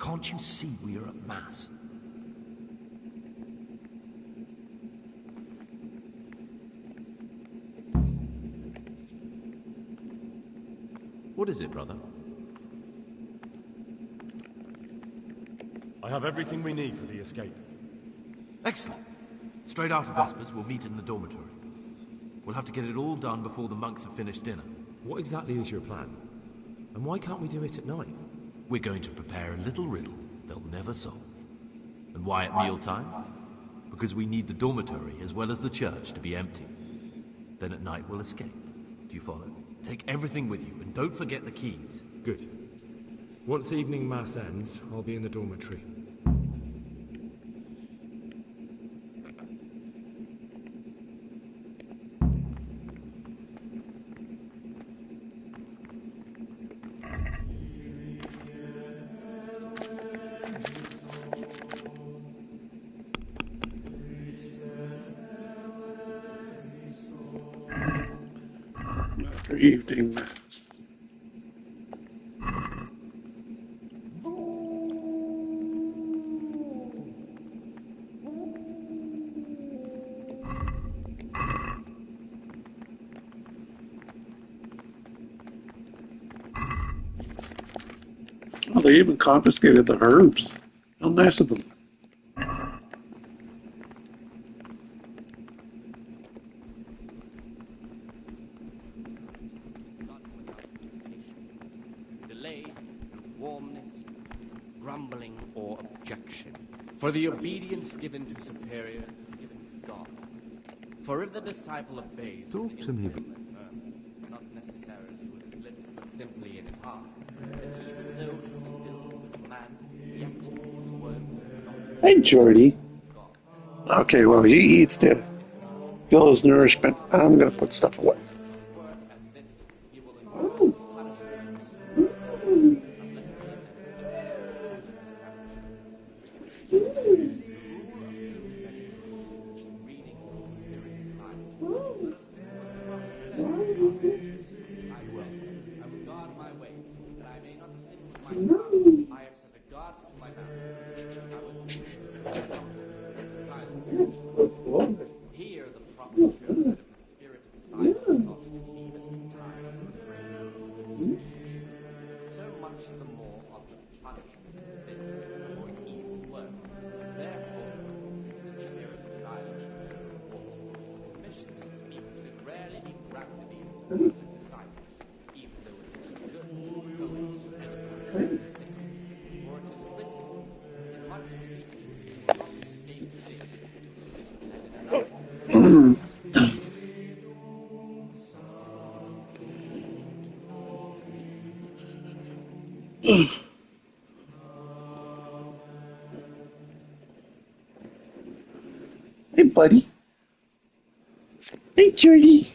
Can't you see we are at Mass? What is it, brother? I have everything we need for the escape. Excellent. Straight after Vespers, we'll meet in the dormitory. We'll have to get it all done before the monks have finished dinner. What exactly is your plan? And why can't we do it at night? We're going to prepare a little riddle they'll never solve. And why at mealtime? Because we need the dormitory as well as the church to be empty. Then at night we'll escape. Do you follow? Take everything with you, and don't forget the keys. Good. Once evening mass ends, I'll be in the dormitory. After evening mass. Oh, they even confiscated the herbs. How nice of them. warning or objection. For the obedience given to superiors is given to God. For if the disciple obeys, Talk to me. not necessarily with his lips, but simply in his heart, then even though he fulfills the command, yet his word will not Hey, Jordy. Okay, well, he eats to fill his nourishment. I'm going to put stuff away. work as this, he will incur punishment unless he amend the sentence. The rule of self-meditation. Reading from the spirit of silence. Let us do what the prophet says. I say, I will guard my ways, that I may not sin with my tongue. I have set a guard to my mouth. I was mute and humble, yet silent. Here the prophet shows that if the spirit of silence ought to lead us in times to refrain from speech, so much the more ought the punishment of sin is a more evil work. Therefore, since the spirit of silence is so important, permission to speak should rarely be granted even to perfect disciples, even though it is good, holy, edifying, and safe. For it is written, in much speaking you will not escape sin, and in another Hey, buddy. Hey, Jordy.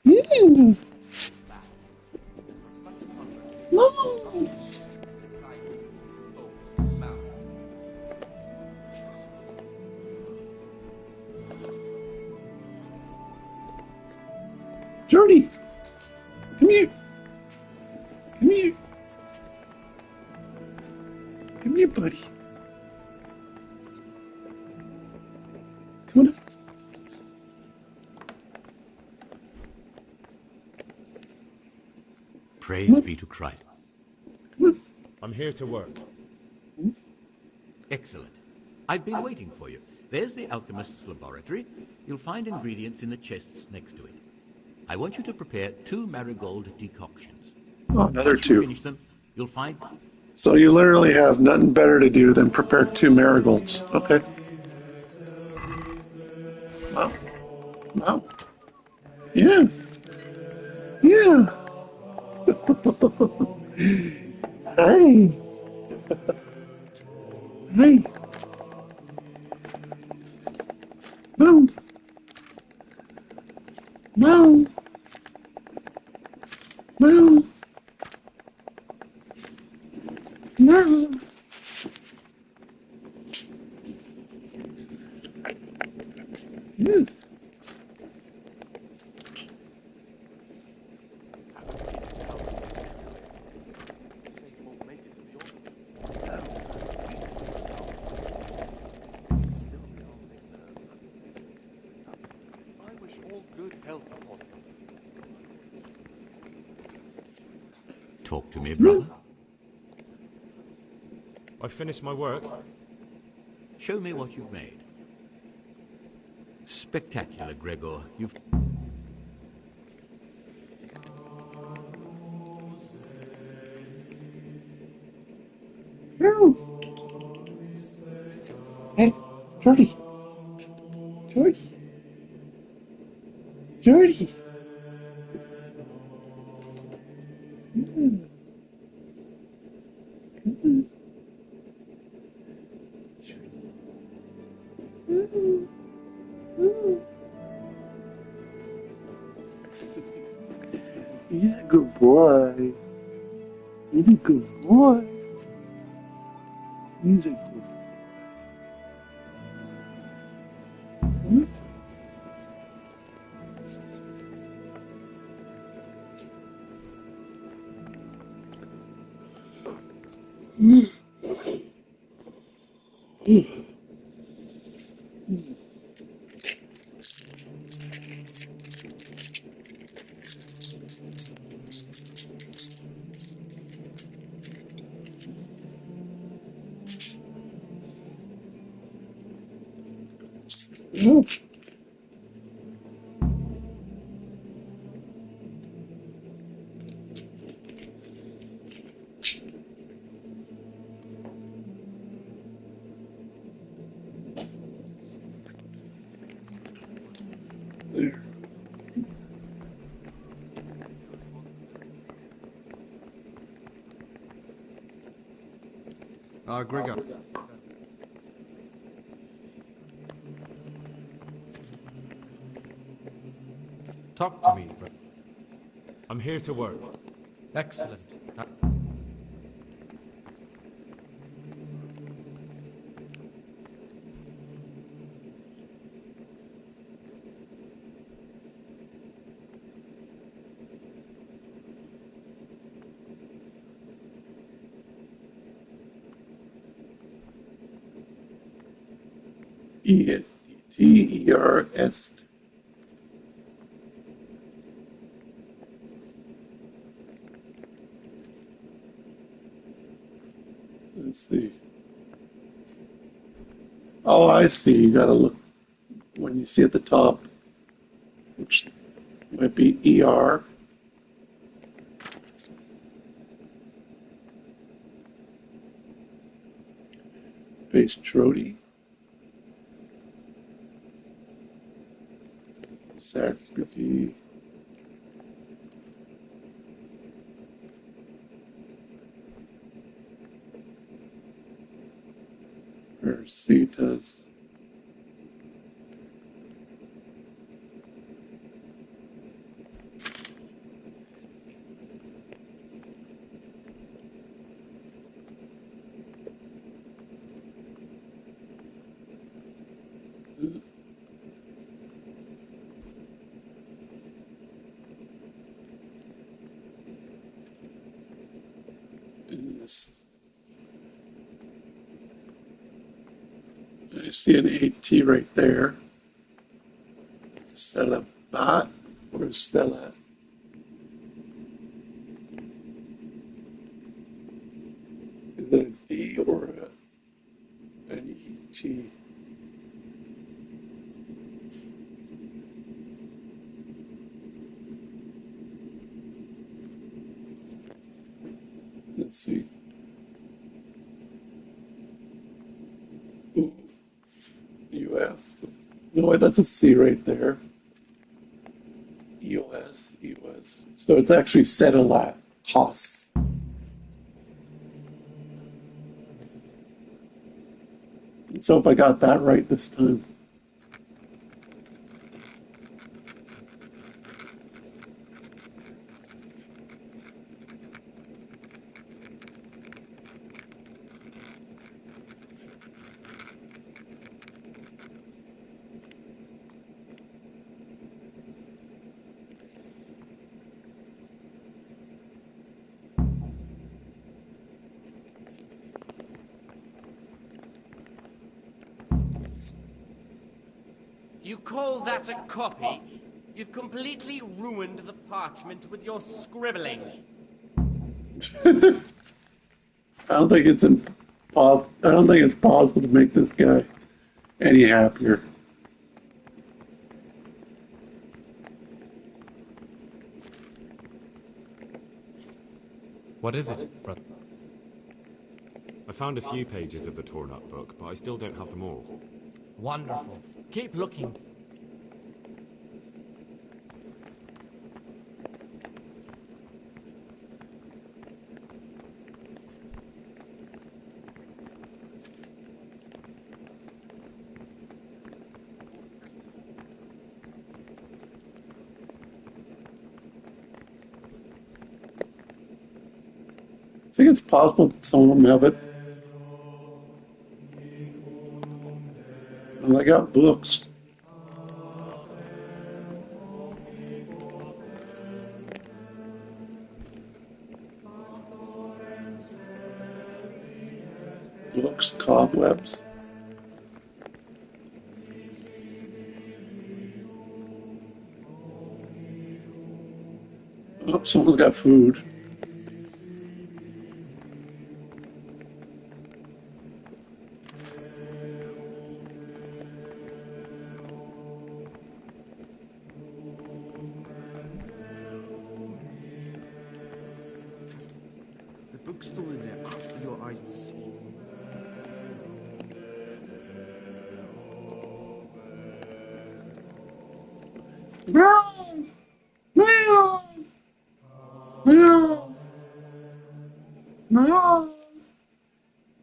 Mm. No. Jordy, come here. Come here. Come here, buddy. Come on up. Praise be to Christ. I'm here to work. Excellent. I've been waiting for you. There's the alchemist's laboratory. You'll find ingredients in the chests next to it. I want you to prepare 2 marigold decoctions. Oh, another Once you 2. finish them, you'll find... So you literally have nothing better to do than prepare 2 marigolds. Okay. Wow. Wow. Yeah. Yeah. Hey. Hey. No. No. No. No. Yeah. I wish all good health upon him. Talk to me, brother. I finished my work. Show me what you've made. Spectacular, Gregor. You've... No. Hey, Jordy. Jordy. Jordy. Mm. Mm. Mm. Mm. He's a good boy. He's a good boy. He's a good boy. Mm. Mm. Mm. Mm. Gregor. Talk to me. I'm here to work. Excellent. Ters. Let's see. Oh, I see. You got to look when you see at the top, which might be ER. Base Trody. Sacrity. Persitas. I see an AT right there. Celabat or Cela. Is it a D or an ET? Let's see. Ooh. UF. No, that's a C right there. EOS, EOS. So it's actually Cedilat costs. Let's hope I got that right this time. You call that a copy? You've completely ruined the parchment with your scribbling. I don't think it's possible to make this guy any happier. What is it, brother? I found a few pages of the torn up book, but I still don't have them all. Wonderful. Keep looking. I think it's possible some of them have it. Well, I got books. Books, cobwebs. Oh, someone's got food. The book's still in there, out for your eyes to see. Meow! Meow! Meow! Meow!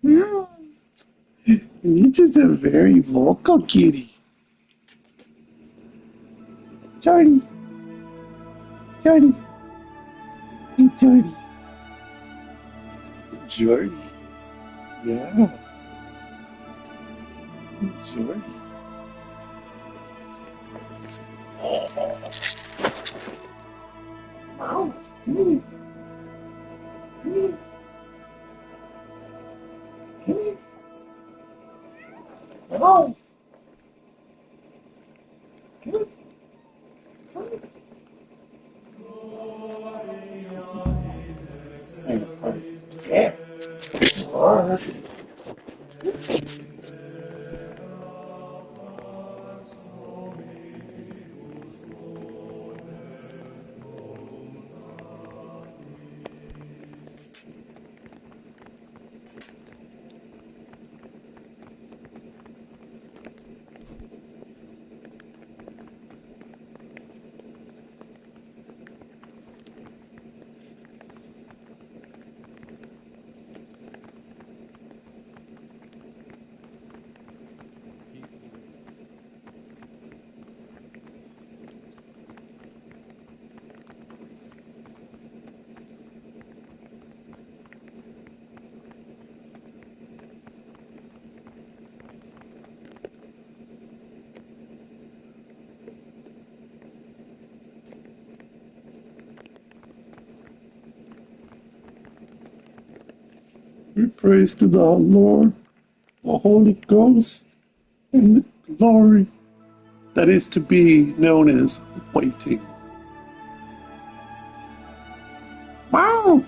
Meow! You're just a very vocal kitty. Jordy. Jordy. Hey, Jordy. Jordy. Yeah. Jordy. Wow. Oh. Yeah. Peace be with you. We praise to the Lord, the Holy Ghost, and the glory that is to be known as waiting. Wow!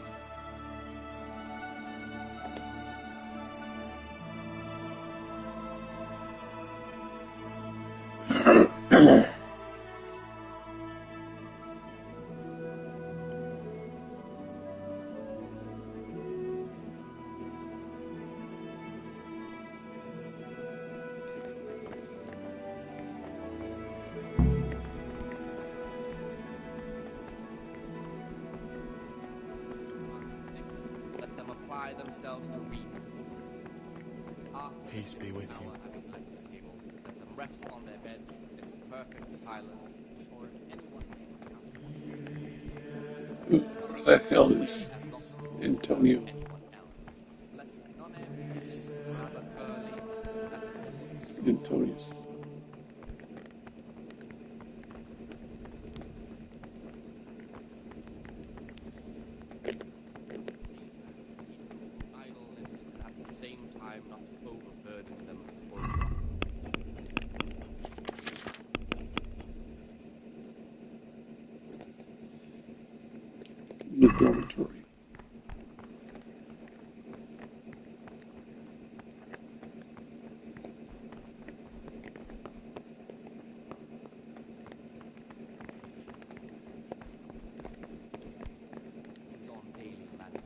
Let them apply themselves to reading. After Peace be with you. having left the table, let them rest on their beds in perfect silence, or if anyone Who the hell is as not to Antonio? anyone else. Let none rather early and Antonius. idleness, and at the same time not to overburden them or The dormitory. is on daily manner.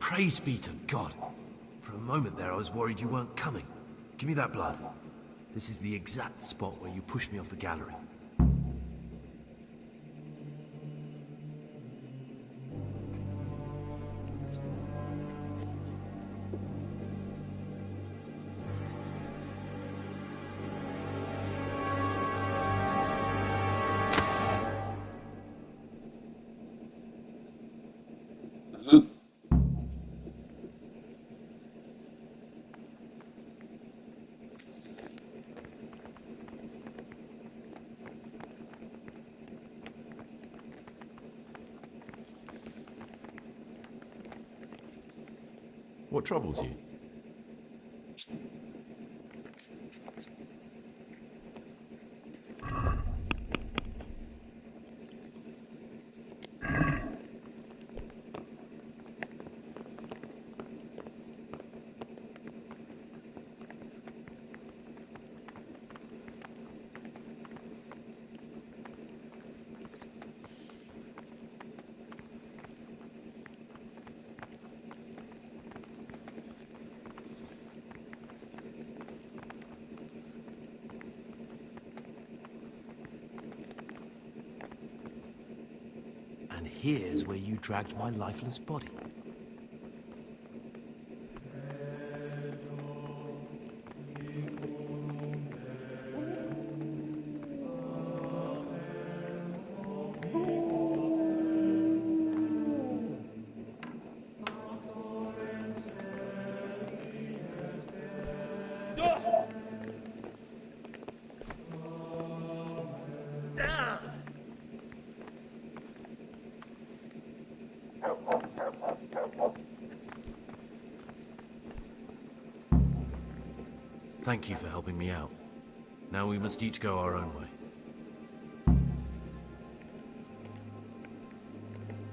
Praise be to God. For a moment there, I was worried you weren't coming. Give me that blood. This is the exact spot where you pushed me off the gallery. What troubles you? here's where you dragged my lifeless body. Thank you for helping me out. Now we must each go our own way.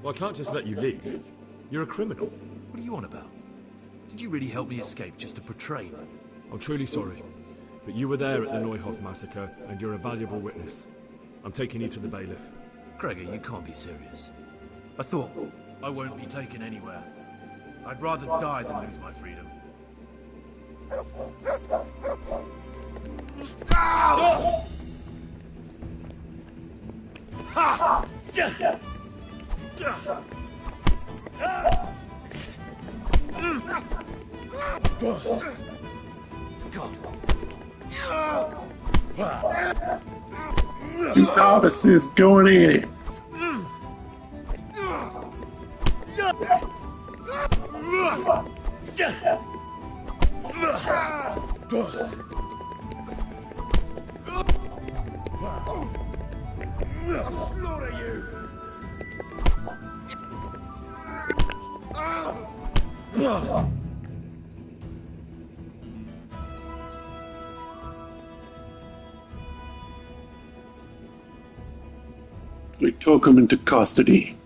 Well, I can't just let you leave. You're a criminal. What are you on about? Did you really help me escape just to betray me? I'm truly sorry, but you were there at the Neuhoff massacre, and you're a valuable witness. I'm taking you to the bailiff. Gregor, you can't be serious. I thought I won't be taken anywhere. I'd rather die than lose my freedom. You novices going in it. I'll slaughter you! We took him into custody.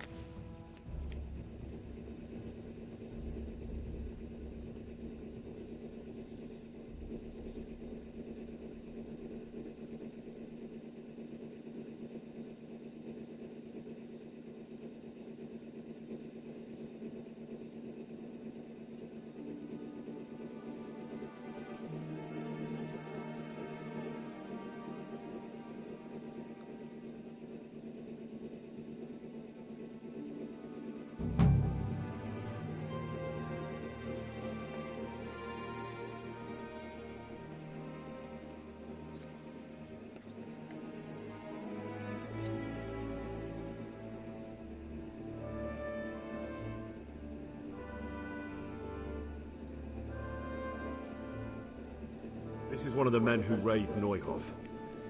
This is one of the men who raised Neuhoff.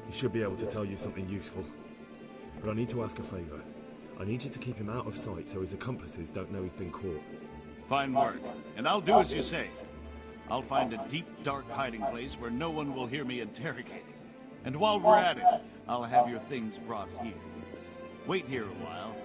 He should be able to tell you something useful. But I need to ask a favor. I need you to keep him out of sight so his accomplices don't know he's been caught. Fine work, and I'll do as you say. I'll find a deep, dark hiding place where no one will hear me interrogating. And while we're at it, I'll have your things brought here. Wait here a while.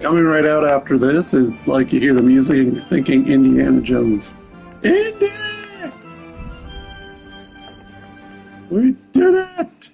Coming right out after this is like you hear the music and you're thinking Indiana Jones. Indy! We did it!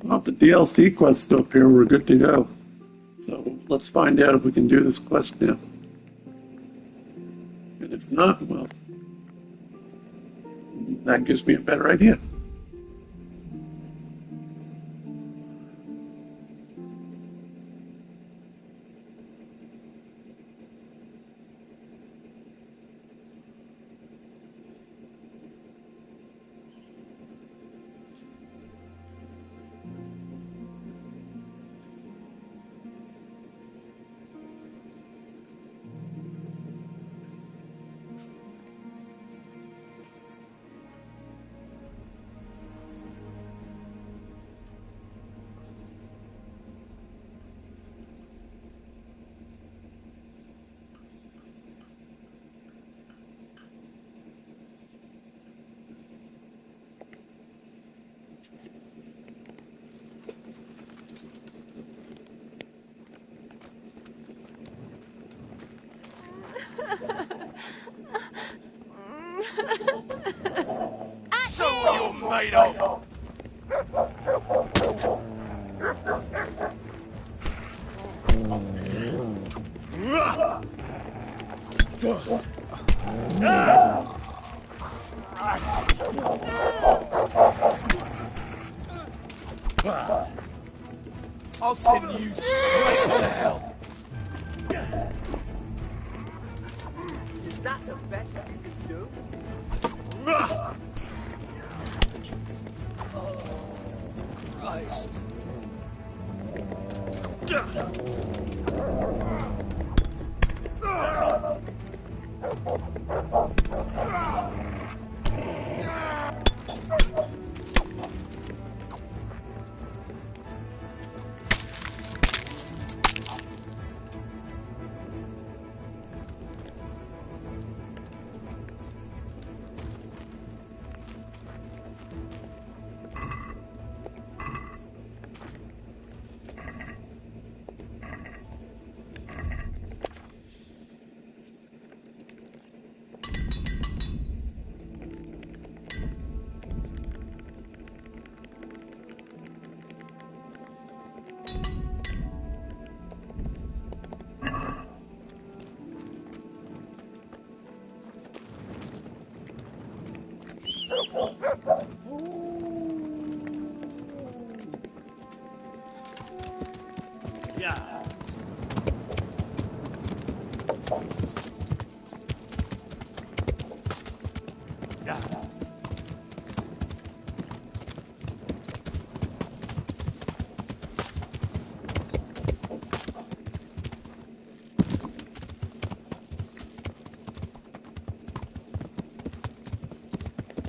Well, if the DLC quest is up here, we're good to go. So let's find out if we can do this quest now. And if not, well, that gives me a better idea. So what you made of? I'll send you straight to hell. Is that the best you can do? Christ. Yeah. Yeah.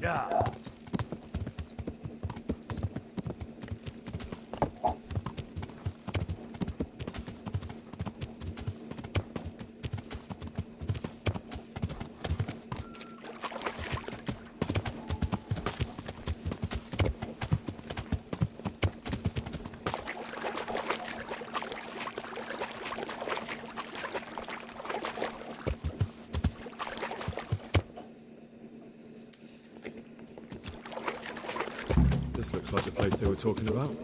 Yeah. Looks like the place they were talking about.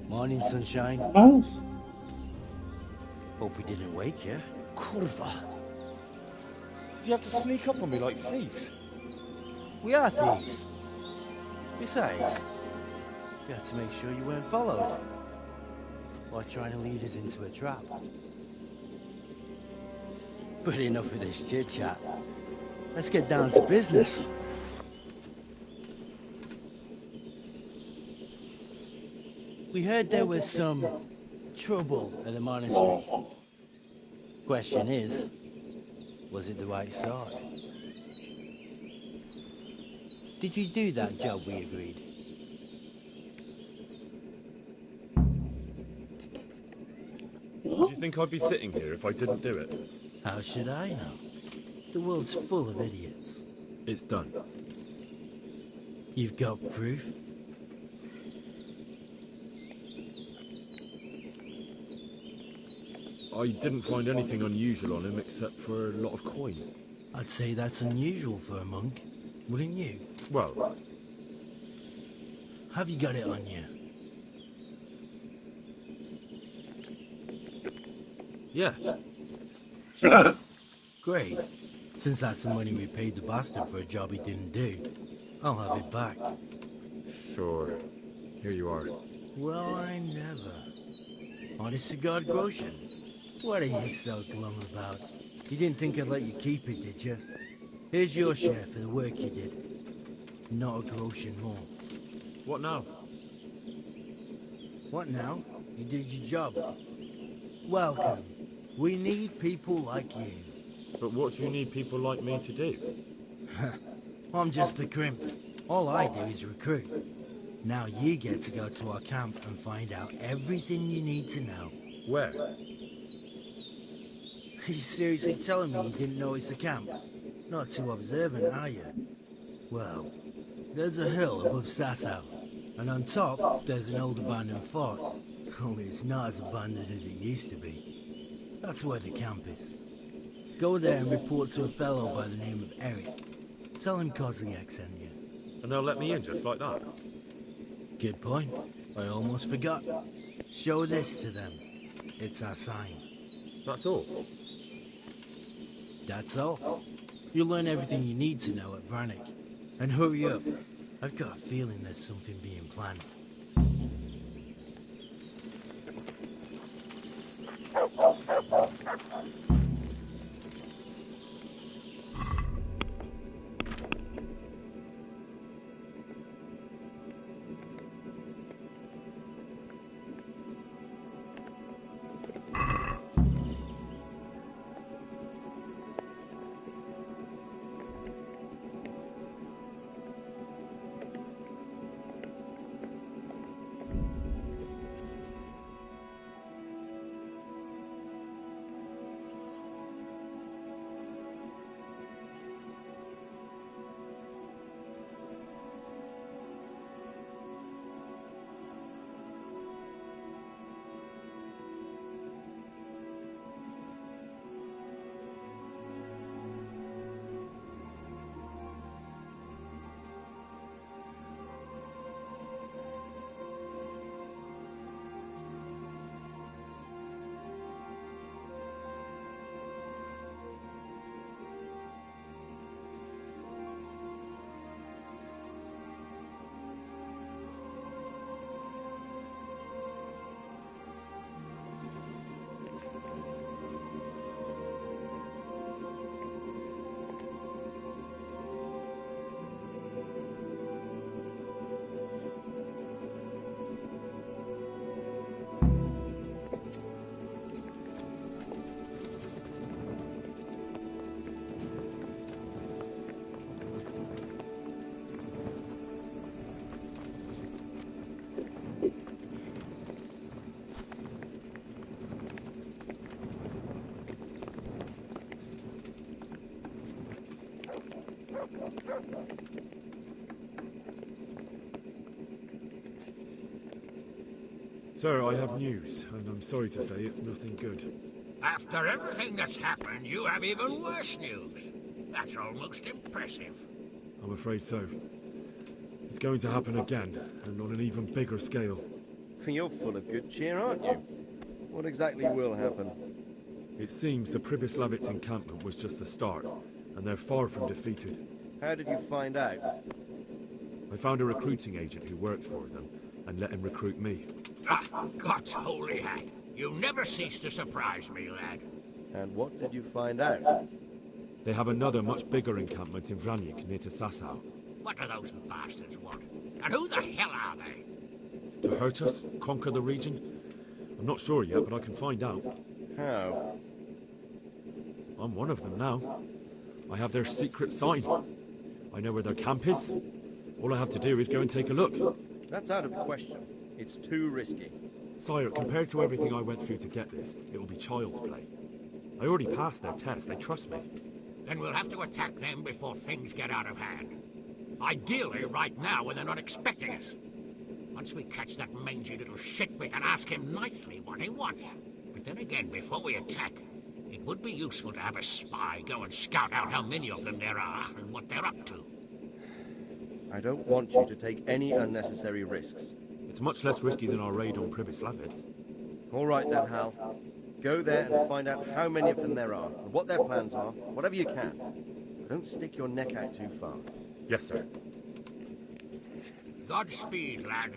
Morning, sunshine. Oh. Hope we didn't wake you. Kurva. Did you have to sneak up on me like thieves? We are thieves. Besides, we had to make sure you weren't followed. Or trying to lead us into a trap. But enough of this chit-chat. Let's get down to business. We heard there was some trouble at the monastery. Question is, was it the right sort? Did you do that job we agreed? Do you think I'd be sitting here if I didn't do it? How should I know? The world's full of idiots. It's done. You've got proof? I didn't find anything unusual on him except for a lot of coin. I'd say that's unusual for a monk, wouldn't you? Well... Have you got it on you? Yeah. Great. Since that's the money we paid the bastard for a job he didn't do, I'll have it back. Sure. Here you are. Well, I never. Honest to God, Groshen. What are you so glum about? You didn't think I'd let you keep it, did you? Here's your share for the work you did. Not a groschen more. What now? What now? You did your job. Welcome. We need people like you. But what do you need people like me to do? I'm just a crimp. All I do is recruit. Now you get to go to our camp and find out everything you need to know. Where? Are you seriously telling me you didn't notice the camp? Not too observant, are you? Well, there's a hill above Sasau, and on top there's an old abandoned fort. Only it's not as abandoned as it used to be. That's where the camp is. Go there and report to a fellow by the name of Eric. Tell him Kozliak sent you. And they'll let me in just like that? Good point. I almost forgot. Show this to them. It's our sign. That's all? That's all. You'll learn everything you need to know at Vranik. And hurry up. I've got a feeling there's something being planned. Sir, I have news, and I'm sorry to say it's nothing good. After everything that's happened, you have even worse news. That's almost impressive. I'm afraid so. It's going to happen again, and on an even bigger scale. You're full of good cheer, aren't you? What exactly will happen? It seems the Pribyslavitz encampment was just the start, and they're far from defeated. How did you find out? I found a recruiting agent who works for them, and let him recruit me. Ah, God's holy hat. You never cease to surprise me, lad. And what did you find out? They have another much bigger encampment in Vranyk near to Sasau. What do those bastards want? And who the hell are they? To hurt us? Conquer the region? I'm not sure yet, but I can find out. How? I'm one of them now. I have their secret sign. I know where their camp is. All I have to do is go and take a look. That's out of the question. It's too risky. Sire, compared to everything I went through to get this, it will be child's play. I already passed their test. They trust me. Then we'll have to attack them before things get out of hand. Ideally, right now, when they're not expecting us. Once we catch that mangy little shit, we can ask him nicely what he wants. But then again, before we attack, it would be useful to have a spy go and scout out how many of them there are and what they're up to. I don't want you to take any unnecessary risks. It's much less risky than our raid on Pribyslavitz. All right then, Hal. Go there and find out how many of them there are, and what their plans are, whatever you can. But don't stick your neck out too far. Yes, sir. Godspeed, lad.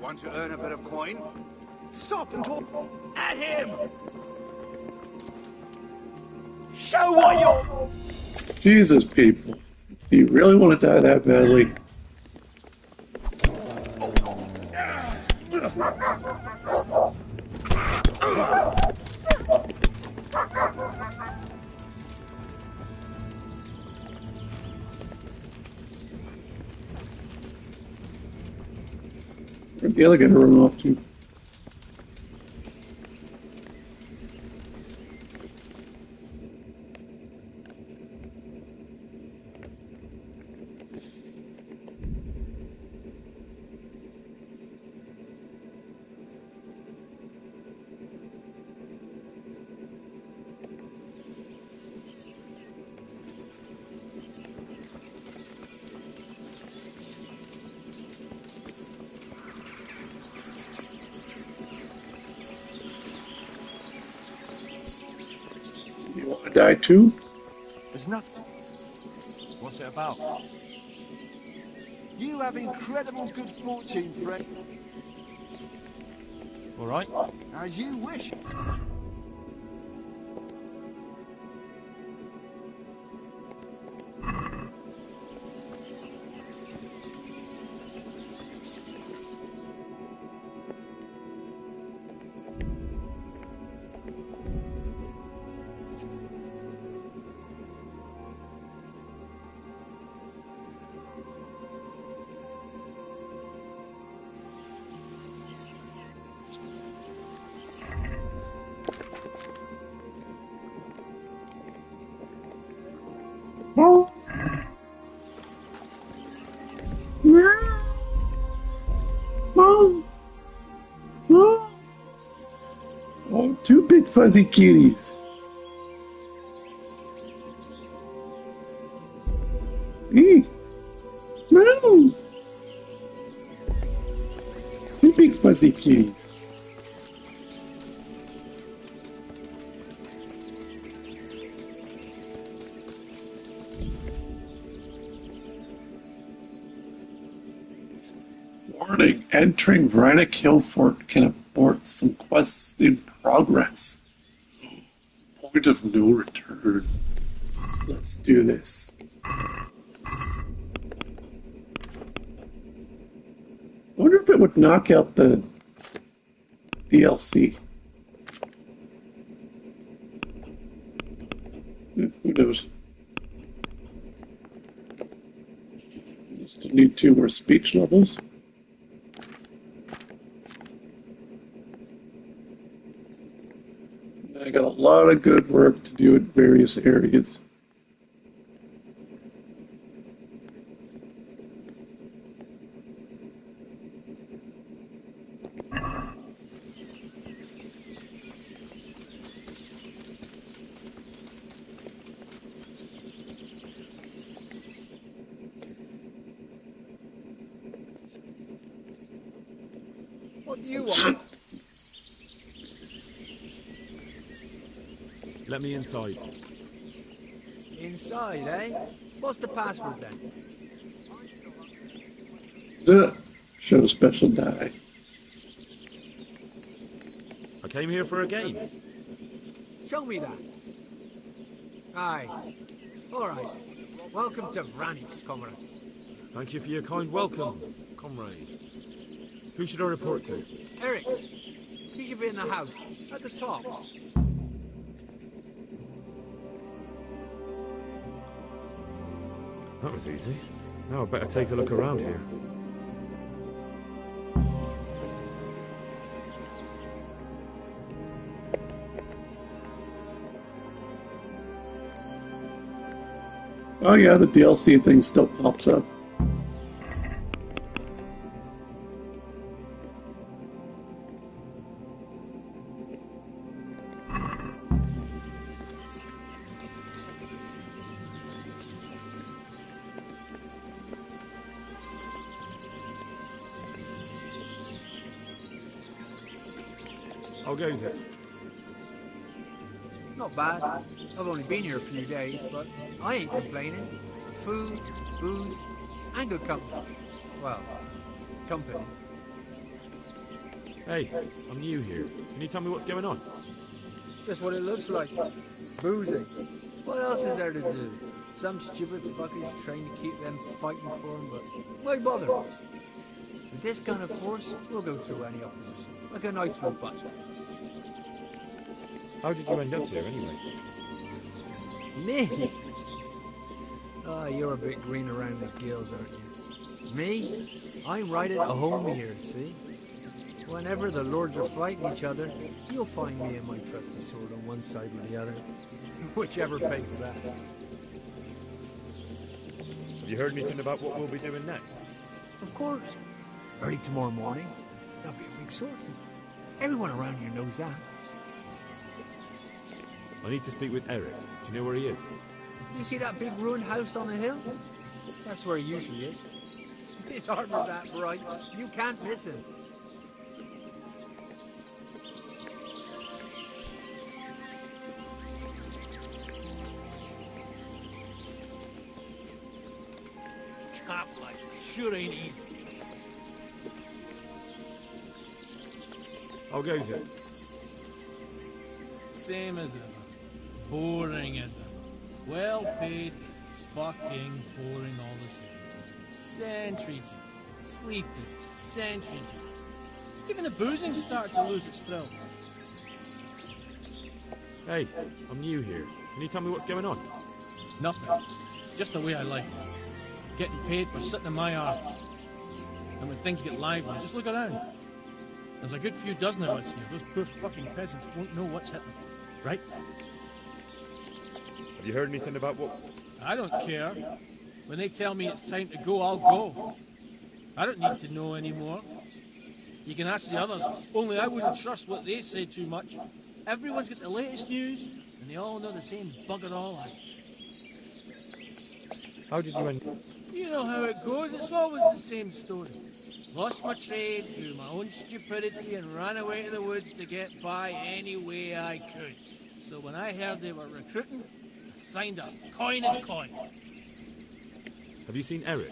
Want to earn a bit of coin? Stop and talk at him! Show what you're... Jesus, people. Do you really want to die that badly? Where'd the other guy run off to? You want to die too? There's nothing. What's it about? You have incredible good fortune, friend. All right. As you wish. Two big fuzzy cuties. Eee. No! Two big fuzzy cuties. Warning, entering Vranic Hill Fort can abort some quests in progress. Point of no return. Let's do this. I wonder if it would knock out the DLC. Who knows? Still need 2 more speech levels. I got a lot of good work to do in various areas. What do you want? Let me inside. Inside, eh? What's the password then? Show special die. I came here for a game. Show me that. Aye. All right. Welcome to Vranic, comrade. Thank you for your kind welcome, comrade. Who should I report to? Eric, he should be in the house, at the top. That was easy. Now I'd better take a look around here. Oh yeah, the DLC thing still pops up. How goes it? Not bad. I've only been here a few days, but I ain't complaining. Food, booze, and good company. Well, company. Hey, I'm new here. Can you tell me what's going on? Just what it looks like. Boozing. What else is there to do? Some stupid fuckers trying to keep them fighting for him, but why bother? With this kind of force, we'll go through any opposition, like a knife through butter. How did you end up here, anyway? Me? Oh, you're a bit green around the gills, aren't you? Me? I'm right at home here, see? Whenever the lords are fighting each other, you'll find me and my trusty sword on one side or the other. Whichever pays best. Have you heard anything about what we'll be doing next? Of course. Early tomorrow morning, there'll be a big sortie. Everyone around here knows that. I need to speak with Eric. Do you know where he is? You see that big ruined house on the hill? That's where he usually is. His armor's that bright, you can't miss him. Cop life sure ain't easy. How goes it? Same as ever. Boring as ever. Well paid, fucking boring all the same. Sentry duty, sleeping, sentry duty. Even the boozing's starting to lose its thrill. Hey, I'm new here. Can you tell me what's going on? Nothing. Just the way I like it. Getting paid for sitting in my arse. And when things get lively, just look around. There's a good few dozen of us here. Those poor fucking peasants won't know what's hit them. Right? Have you heard anything about what... I don't care. When they tell me it's time to go, I'll go. I don't need to know anymore. You can ask the others, only I wouldn't trust what they say too much. Everyone's got the latest news, and they all know the same bugger all I. How did you end? You know how it goes, it's always the same story. Lost my trade through my own stupidity and ran away to the woods to get by any way I could. So when I heard they were recruiting, I signed up. Coin is coin. Have you seen Eric?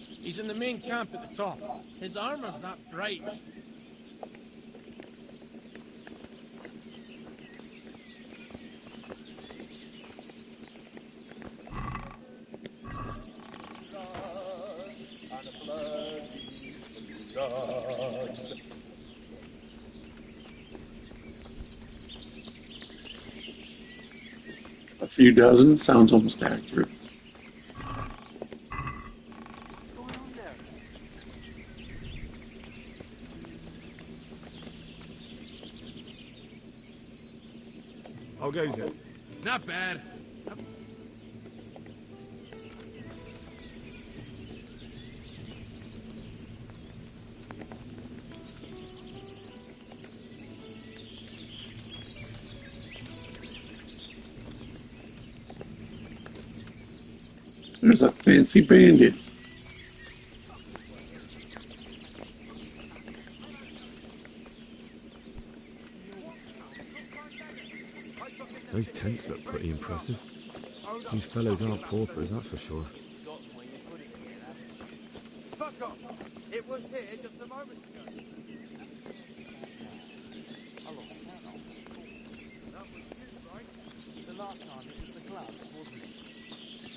He's in the main camp at the top. His armor's that bright. A few dozen sounds almost accurate. How goes it? Not bad. There's a fancy bandit. Those tents look pretty impressive. These fellows aren't paupers, that's for sure. Fuck off! It was here just a moment ago. I lost count. That was you, right? The last time it was the gloves, wasn't it?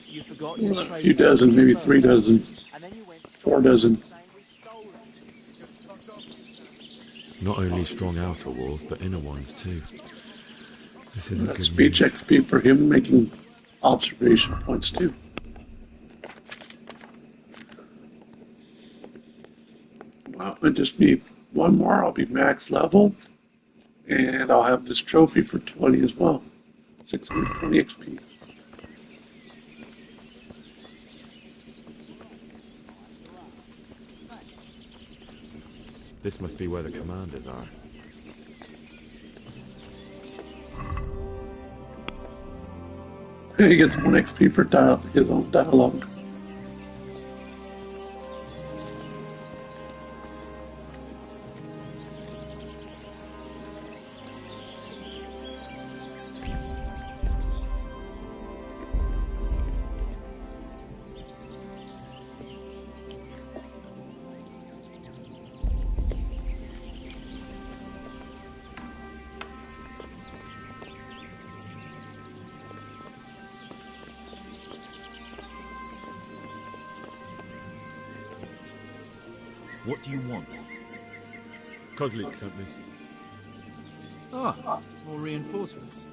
You forgot Well, a few dozen, maybe 3 dozen, 4 dozen. Not only strong outer walls, but inner ones too. This isn't That's good news. speech XP for him making observation points too. Well, I just need one more. I'll be max level, and I'll have this trophy for 20 as well. 620 XP. This must be where the commanders are. He gets 1 XP for his own dialogue. What do you want? Kozlik sent me. Ah, more reinforcements.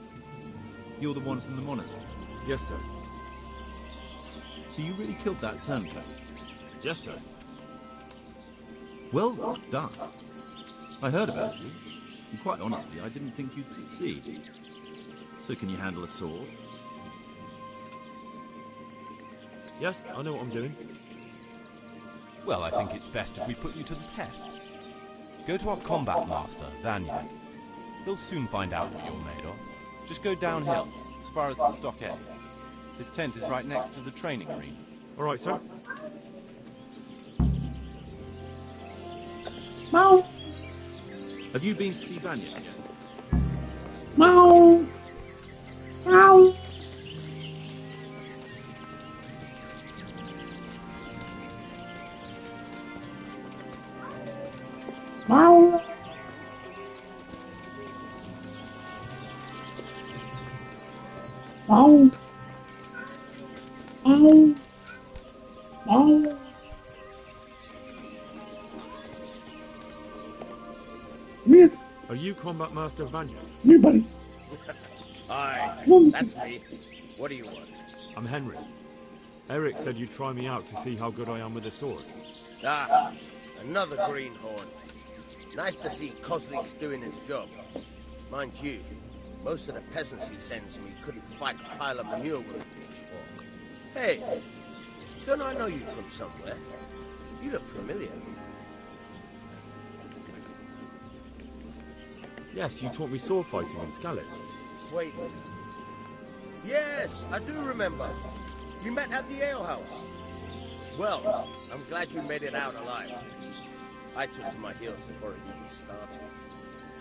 You're the one from the monastery? Yes, sir. So you really killed that turncoat? Yes, sir. Well done. I heard about you, and quite honestly, I didn't think you'd succeed. So can you handle a sword? Yes, I know what I'm doing. Well, I think it's best if we put you to the test. Go to our combat master, Vanya. He'll soon find out what you're made of. Just go downhill, as far as the stockade. His tent is right next to the training arena. All right, sir. Meow. Have you been to see Vanya yet? Meow. Meow. Meow. Meow. Meow. Meow. Come here. Are you Combat Master Vanya? Come here, buddy. Aye, that's me. What do you want? I'm Henry. Eric said you'd try me out to see how good I am with a sword. Ah, another greenhorn. Nice to see Kozlik's doing his job. Mind you, most of the peasants he sends me couldn't fight to pile up manure with a pitchfork. Hey, don't I know you from somewhere? You look familiar. Yes, you taught me sword fighting in Skalitz. Wait. Yes, I do remember. We met at the alehouse. Well, I'm glad you made it out alive. I took to my heels before it even started.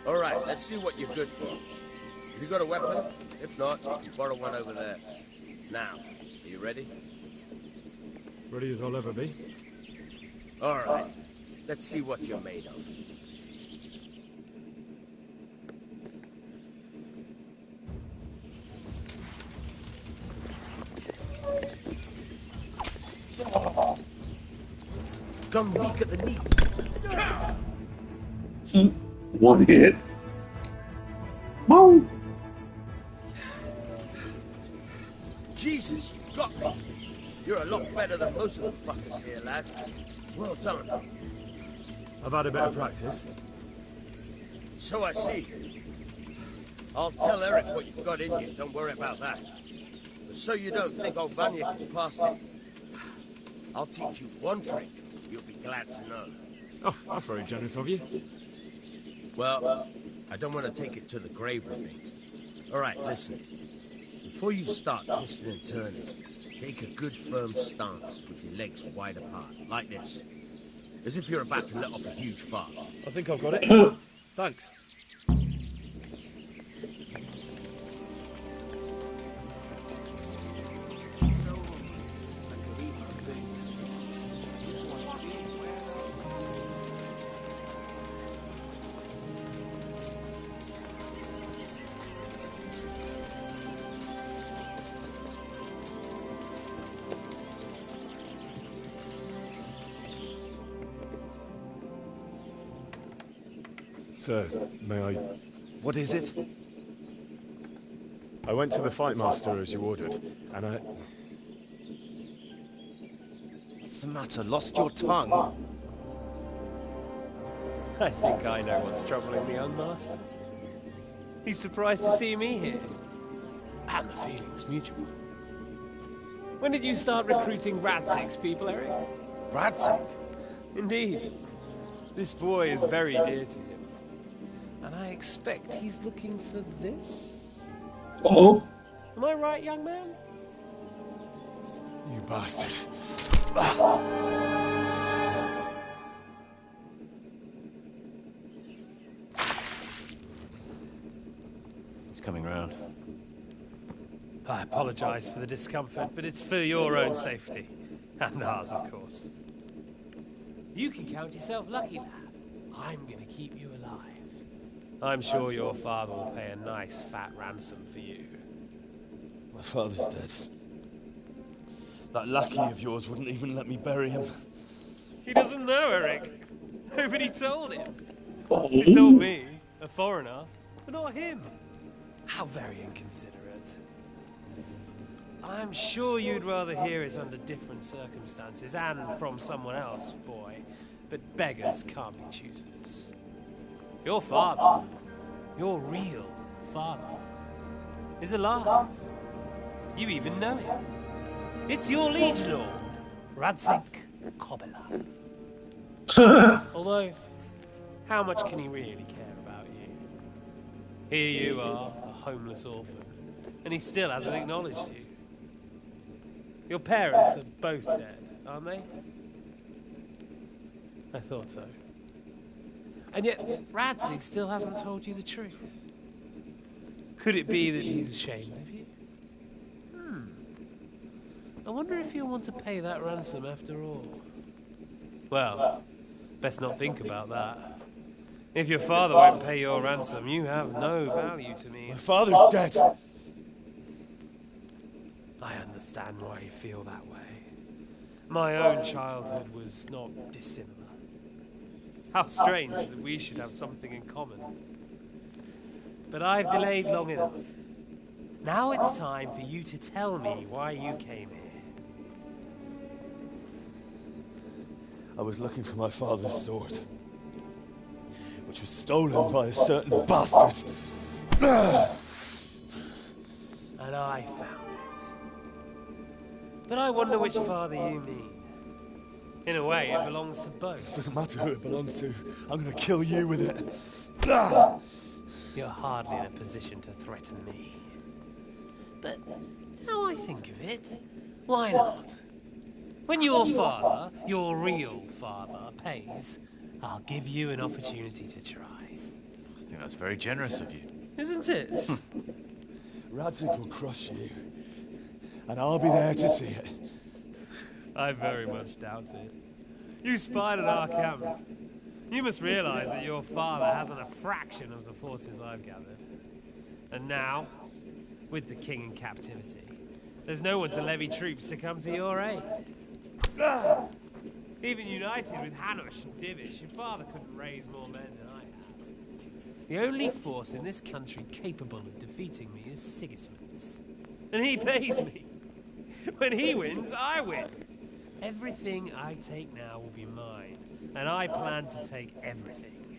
All right, let's see what you're good for. Have you got a weapon? If not, you can borrow one over there. Now, are you ready? Ready as I'll ever be. All right, let's see what you're made of. Come weak at the knee. One hit. Whoa. Jesus, you got me. You're a lot better than most of the fuckers here, lad. Well done. I've had a bit of practice. So I see. I'll tell Eric what you've got in you. Don't worry about that. But so you don't think old Vanya is past it, I'll teach you one trick you'll be glad to know. Oh, that's very generous of you. Well, I don't want to take it to the grave with me. All right, listen. Before you start twisting and turning, take a good firm stance with your legs wide apart, like this. As if you're about to let off a huge fart. I think I've got it. Thanks. Sir, may I... What is it? I went to the fight master as you ordered, and I... What's the matter? Lost your tongue? I think I know what's troubling the young master. He's surprised to see me here. And the feeling's mutual. When did you start recruiting Radzig's people, Eric? Radzig? Indeed. This boy is very dear to him. And I expect he's looking for this? Uh-oh. Am I right, young man? You bastard. He's coming round. I apologize for the discomfort, but it's for your own safety. And ours, of course. You can count yourself lucky, lad. I'm gonna keep you alive. I'm sure your father will pay a nice fat ransom for you. My father's dead. That lackey of yours wouldn't even let me bury him. He doesn't know, Eric. Nobody told him. He told me, a foreigner, but not him. How very inconsiderate. I'm sure you'd rather hear it under different circumstances and from someone else, boy. But beggars can't be choosers. Your father, your real father, is alive. You even know him. It's your liege lord, Radzig Kobyla. Although, how much can he really care about you? Here you are, a homeless orphan, and he still hasn't acknowledged you. Your parents are both dead, aren't they? I thought so. And yet, Radzig still hasn't told you the truth. Could it be that he's ashamed of you? I wonder if you'll want to pay that ransom after all. Well, best not think about that. If your father won't pay your ransom, you have no value to me. My father's dead. I understand why you feel that way. My own childhood was not dissimilar. How strange that we should have something in common. But I've delayed long enough. Now it's time for you to tell me why you came here. I was looking for my father's sword, which was stolen by a certain bastard. And I found it. But I wonder which father you mean. In a way, it belongs to both. Doesn't matter who it belongs to. I'm gonna kill you with it. you're hardly in a position to threaten me. But now I think of it, why not? When your father, your real father, pays, I'll give you an opportunity to try. I think that's very generous of you. Isn't it? Radzig will crush you, and I'll be there to see it. I very much doubt it. You spied at our camp. You must realize that your father hasn't a fraction of the forces I've gathered. And now, with the king in captivity, there's no one to levy troops to come to your aid. Even united with Hanush and Divish, your father couldn't raise more men than I have. The only force in this country capable of defeating me is Sigismund's. And he pays me. When he wins, I win. Everything I take now will be mine, and I plan to take everything.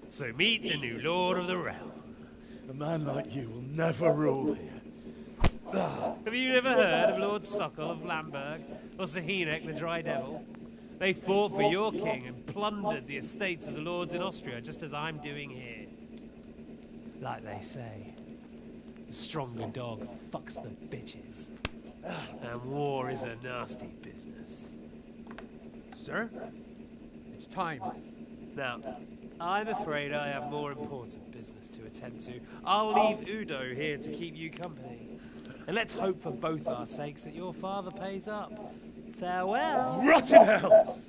So meet the new Lord of the Realm. A man like you will never rule here. Have you never heard of Lord Sokol of Lamberg, or Sahinek the Dry Devil? They fought for your king and plundered the estates of the lords in Austria, just as I'm doing here. Like they say, the stronger dog fucks the bitches. And war is a nasty business. Sir, it's time. Now, I'm afraid I have more important business to attend to. I'll leave Udo here to keep you company. And let's hope for both our sakes that your father pays up. Farewell. Rotten hell!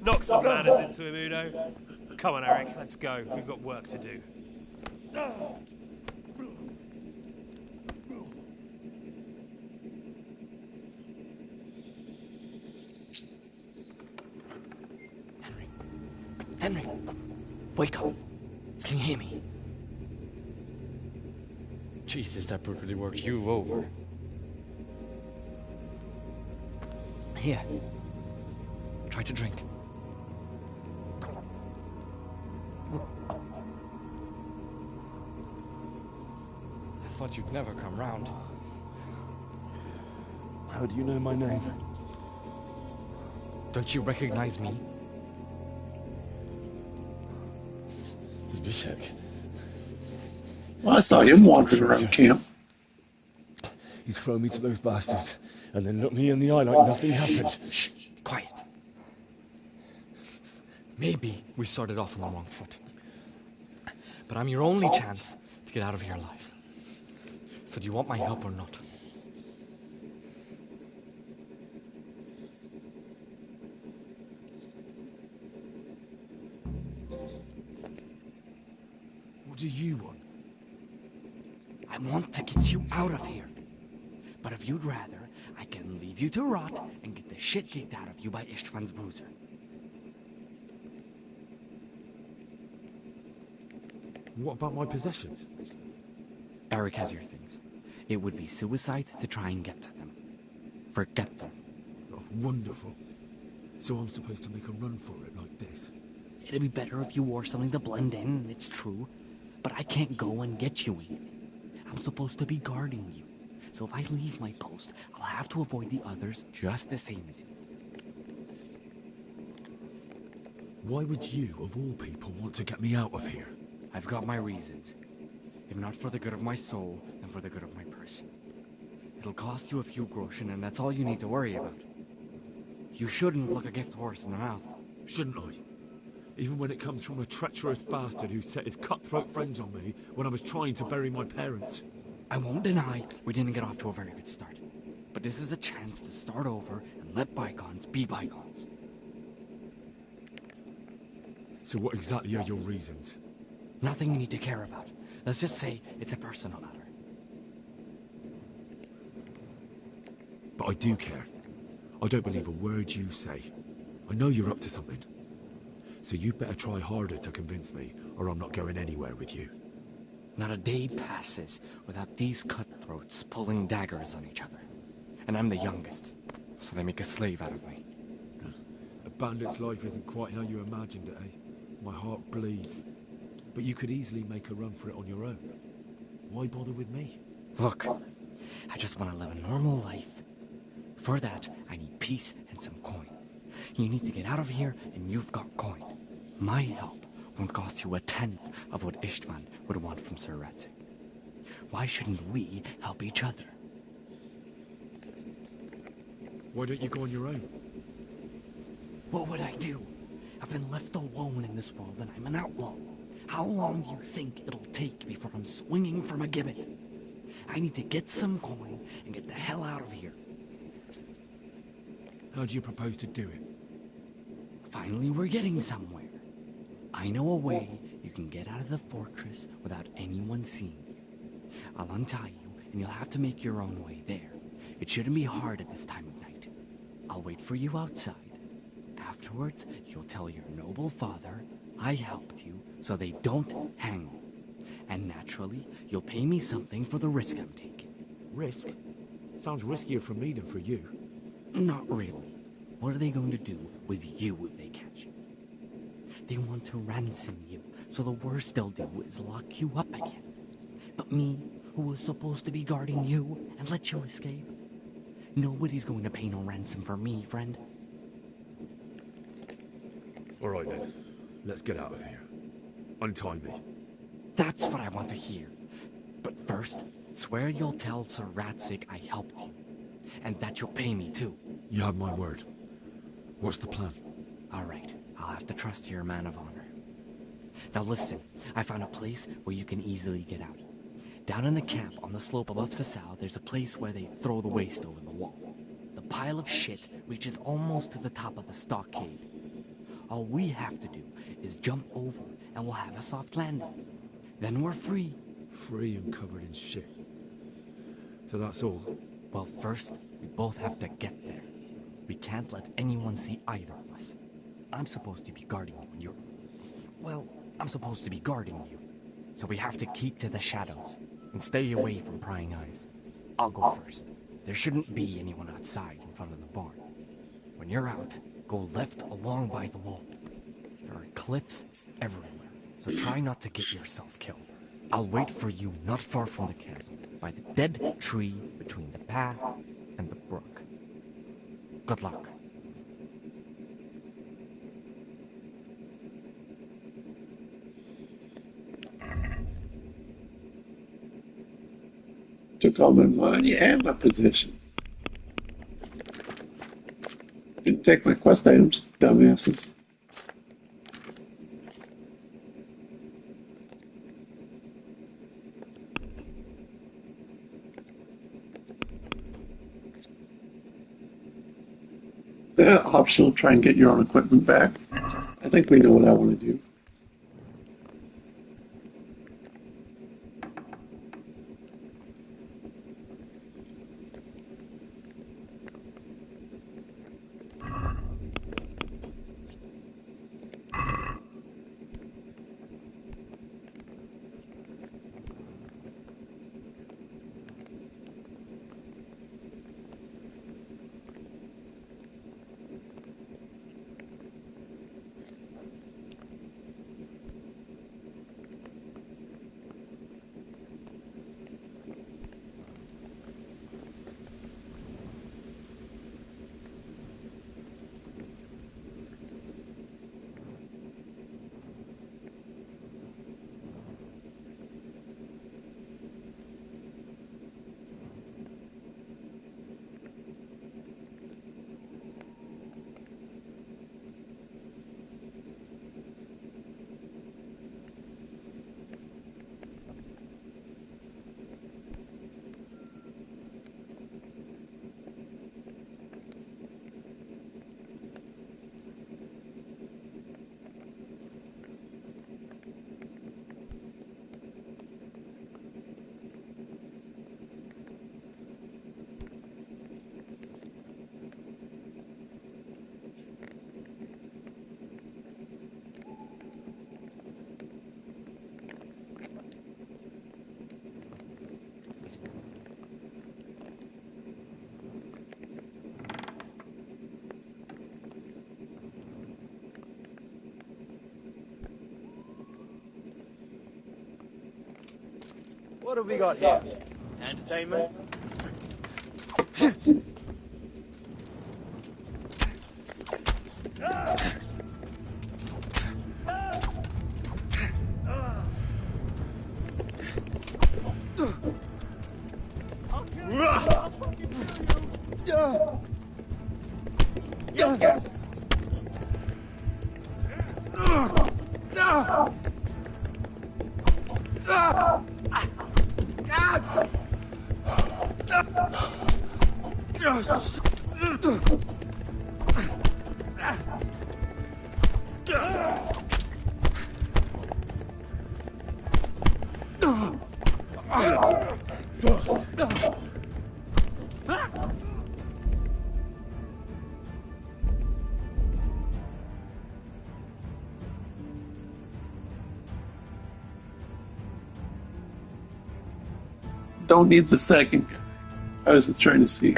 Knock some manners into him, Udo. Come on, Eric, let's go. We've got work to do. Henry, wake up. Can you hear me? Jesus, that brutally worked you over. Here. Try to drink. I thought you'd never come round. How do you know my name? Don't you recognize me? Zbyszek. Well, I saw him wandering around camp. You throw me to those bastards, and then look me in the eye like nothing happened. Shh, quiet. Maybe we started off on the wrong foot. But I'm your only chance to get out of here alive. So do you want my help or not? What do you want? I want to get you out of here. But if you'd rather, I can leave you to rot and get the shit kicked out of you by Ishtvan's bruiser. What about my possessions? Eric has your things. It would be suicide to try and get to them. Forget them. Oh, wonderful. So I'm supposed to make a run for it like this? It'd be better if you wore something to blend in, it's true. But I can't go and get you anything. I'm supposed to be guarding you. So if I leave my post, I'll have to avoid the others just the same as you. Why would you, of all people, want to get me out of here? I've got my reasons. If not for the good of my soul, then for the good of my purse. It'll cost you a few groschen, and that's all you need to worry about. You shouldn't look a gift horse in the mouth. Shouldn't I? Even when it comes from a treacherous bastard who set his cutthroat friends on me when I was trying to bury my parents. I won't deny we didn't get off to a very good start. But this is a chance to start over and let bygones be bygones. So what exactly are your reasons? Nothing you need to care about. Let's just say it's a personal matter. But I do care. I don't believe a word you say. I know you're up to something. So you'd better try harder to convince me, or I'm not going anywhere with you. Not a day passes without these cutthroats pulling daggers on each other. And I'm the youngest, so they make a slave out of me. A bandit's life isn't quite how you imagined it, eh? My heart bleeds. But you could easily make a run for it on your own. Why bother with me? Look, I just want to live a normal life. For that, I need peace and some coin. You need to get out of here, and you've got coin. My help won't cost you a tenth of what Istvan would want from Sir Ratzik. Why shouldn't we help each other? Why don't you go on your own? What would I do? I've been left alone in this world and I'm an outlaw. How long do you think it'll take before I'm swinging from a gibbet? I need to get some coin and get the hell out of here. How do you propose to do it? Finally, we're getting somewhere. I know a way you can get out of the fortress without anyone seeing you. I'll untie you, and you'll have to make your own way there. It shouldn't be hard at this time of night. I'll wait for you outside. Afterwards, you'll tell your noble father I helped you so they don't hang me. And naturally, you'll pay me something for the risk I'm taking. Risk? Sounds riskier for me than for you. Not really. What are they going to do with you if they catch you? They want to ransom you, so the worst they'll do is lock you up again. But me, who was supposed to be guarding you and let you escape? Nobody's going to pay no ransom for me, friend. All right then, let's get out of here. Untie me. That's what I want to hear. But first, swear you'll tell Sir Ratzik I helped you. And that you'll pay me too. You have my word. What's the plan? All right, I'll have to trust your man of honor. Now listen, I found a place where you can easily get out. Down in the camp on the slope above Sasau, there's a place where they throw the waste over the wall. The pile of shit reaches almost to the top of the stockade. All we have to do is jump over and we'll have a soft landing. Then we're free. Free and covered in shit. So that's all? Well, first, we both have to get there. We can't let anyone see either of us. I'm supposed to be guarding you and you're... Well, I'm supposed to be guarding you. So we have to keep to the shadows and stay away from prying eyes. I'll go first. There shouldn't be anyone outside in front of the barn. When you're out, go left along by the wall. There are cliffs everywhere, so try not to get yourself killed. I'll wait for you not far from the camp, by the dead tree between the path and the brook. Good luck. Took all my money and my possessions. Didn't take my quest items, dumbasses. Optional, try and get your own equipment back. I think we know what I want to do. What have we got here? Entertainment? Don't need the second. I was just trying to see.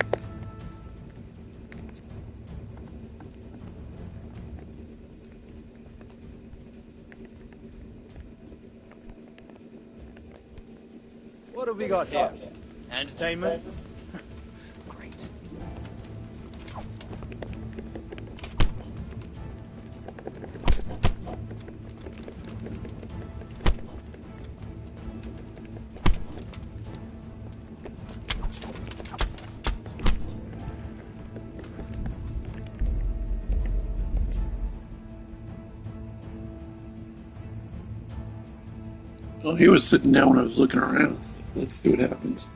What have we got here? Entertainment? Great. Well, he was sitting down when I was looking around. So let's see what happens.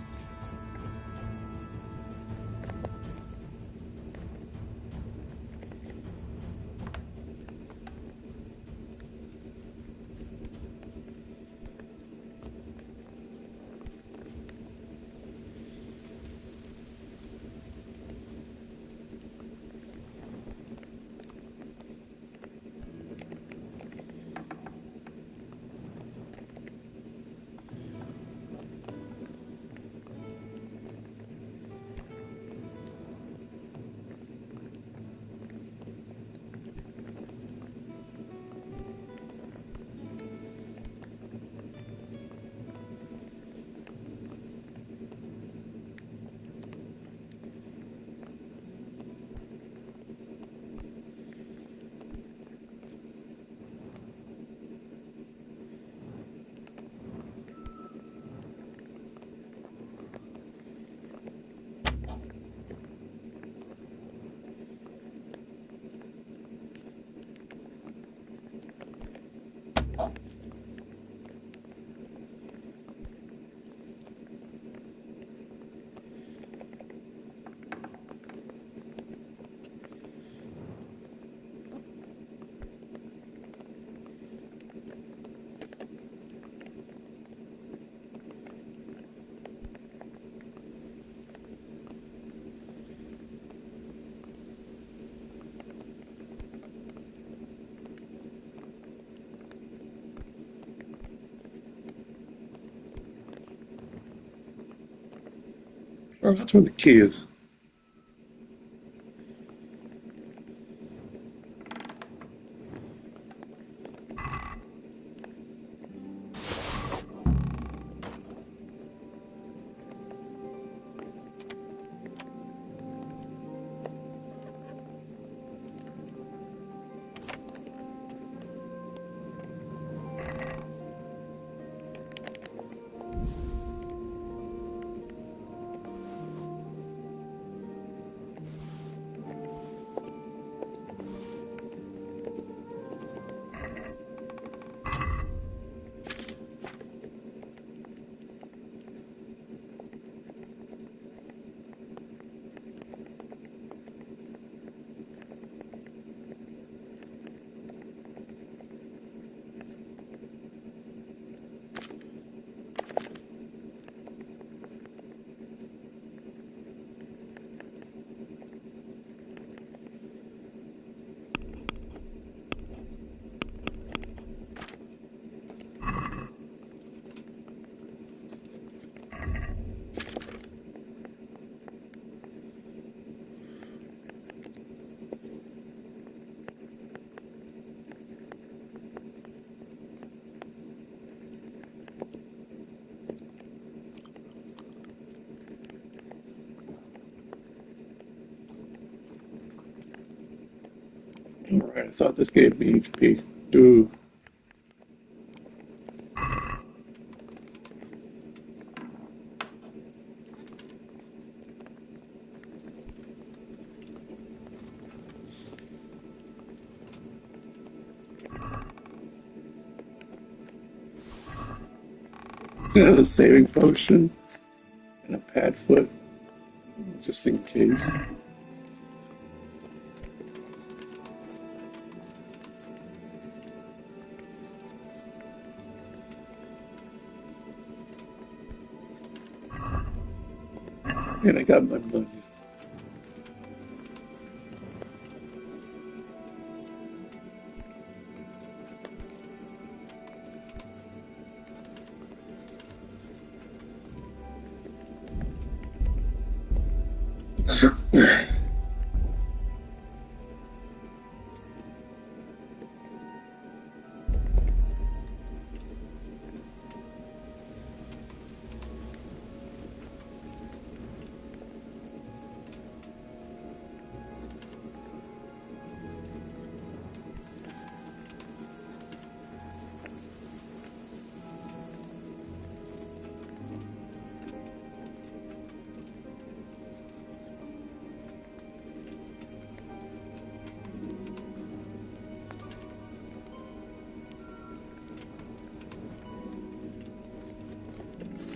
Oh, that's where the key is. Alright, I thought this gave me HP. Ooh. The saving potion and a pad foot, just in case. And I got my money.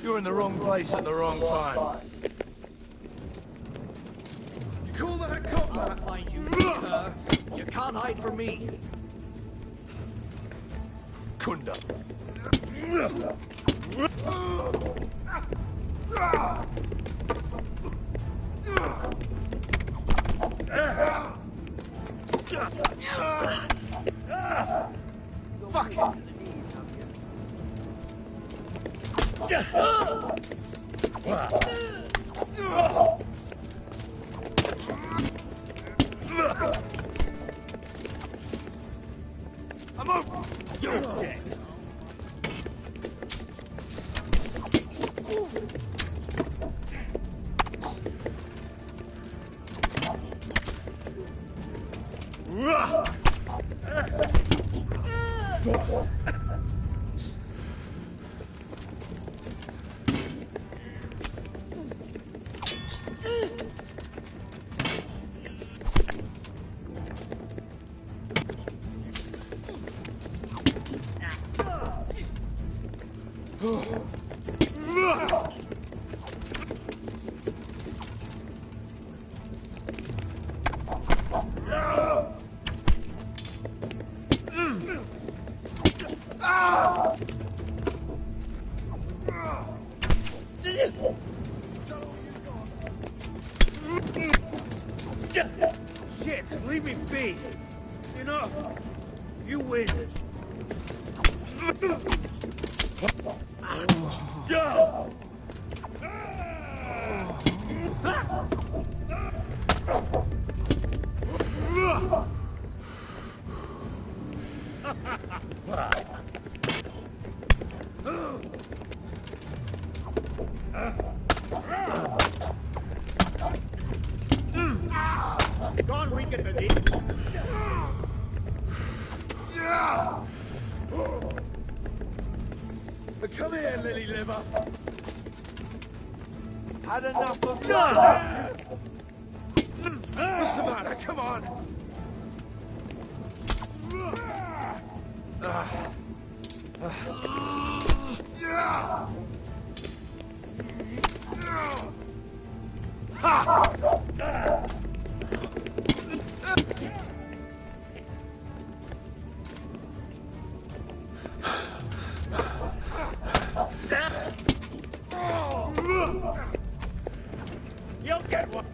You're in the wrong place at the wrong time. You call that combat? I'll find you, you can't hide from me. Kunda. Fuck it. I'm over. You're dead. Shit, leave me be. Enough. You win. Go! Gone weaken the knee. Come here, lily liver. Had enough of that. What's the matter? Come on. You'll get one.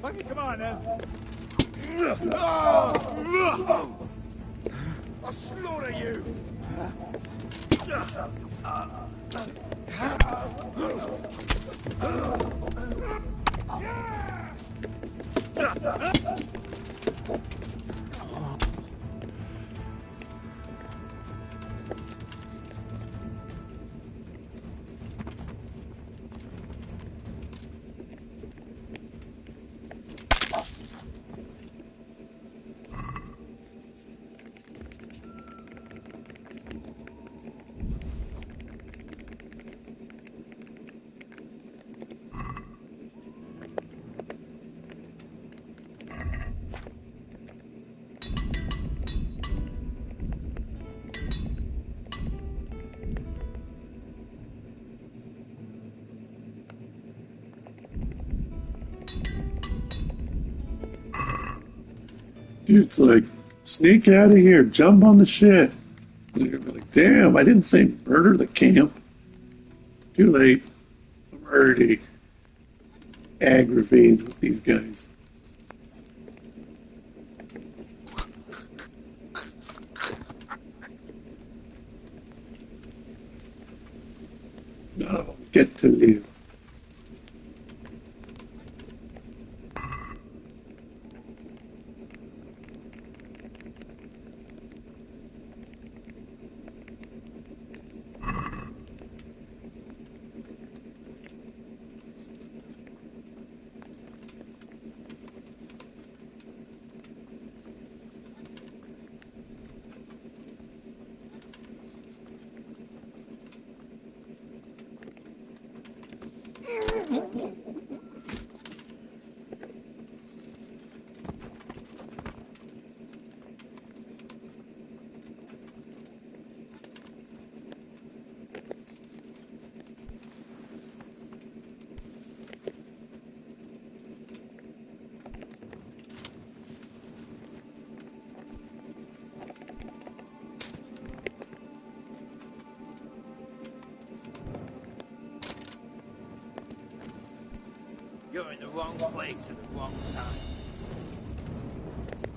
Fucking come on now. I'll slaughter you. Dude's like, sneak out of here, jump on the shit. And you're like, damn, I didn't say murder the camp. Too late. I'm already aggravated with these guys. None of them get to live. You're in the wrong place at the wrong time.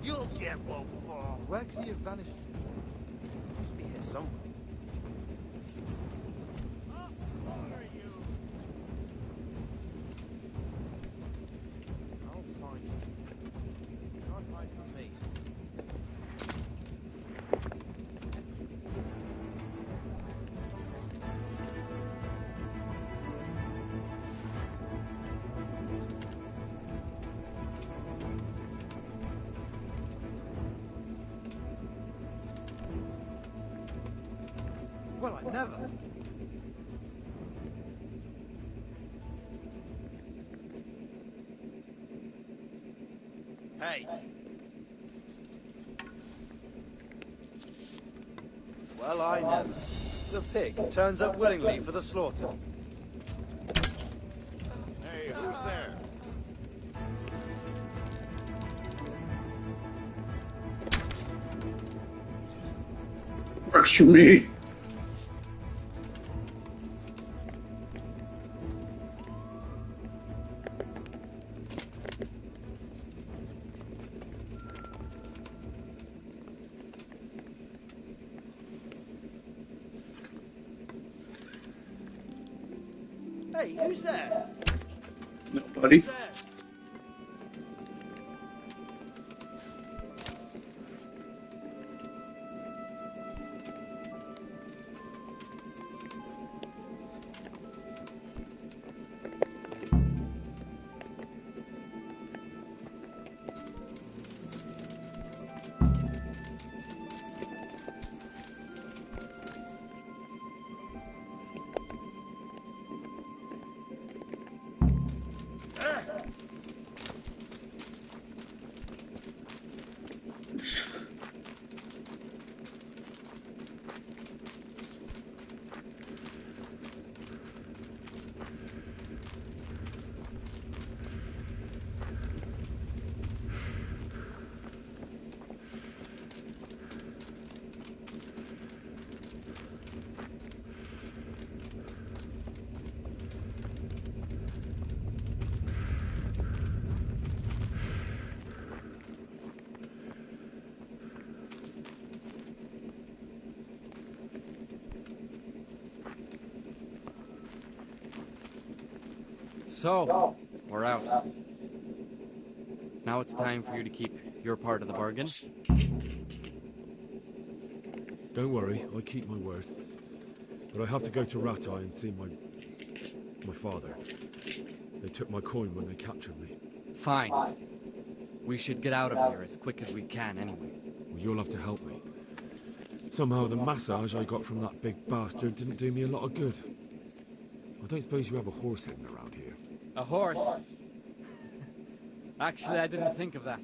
You'll get what for. Where can he have vanished to? Must be here somewhere. I'll find you. Can't hide from me. Well, I never. Hey. Well, I never. The pig turns up willingly for the slaughter. Hey, who's there? Works for me. Hey, who's there? Nobody. Who's there? So, we're out. Now it's time for you to keep your part of the bargain. Don't worry, I keep my word. But I have to go to Rat Eye and see my father. They took my coin when they captured me. Fine. We should get out of here as quick as we can anyway. Well, you'll have to help me. Somehow the massage I got from that big bastard didn't do me a lot of good. I don't suppose you have a horse hidden around here. A horse? Actually, I didn't think of that.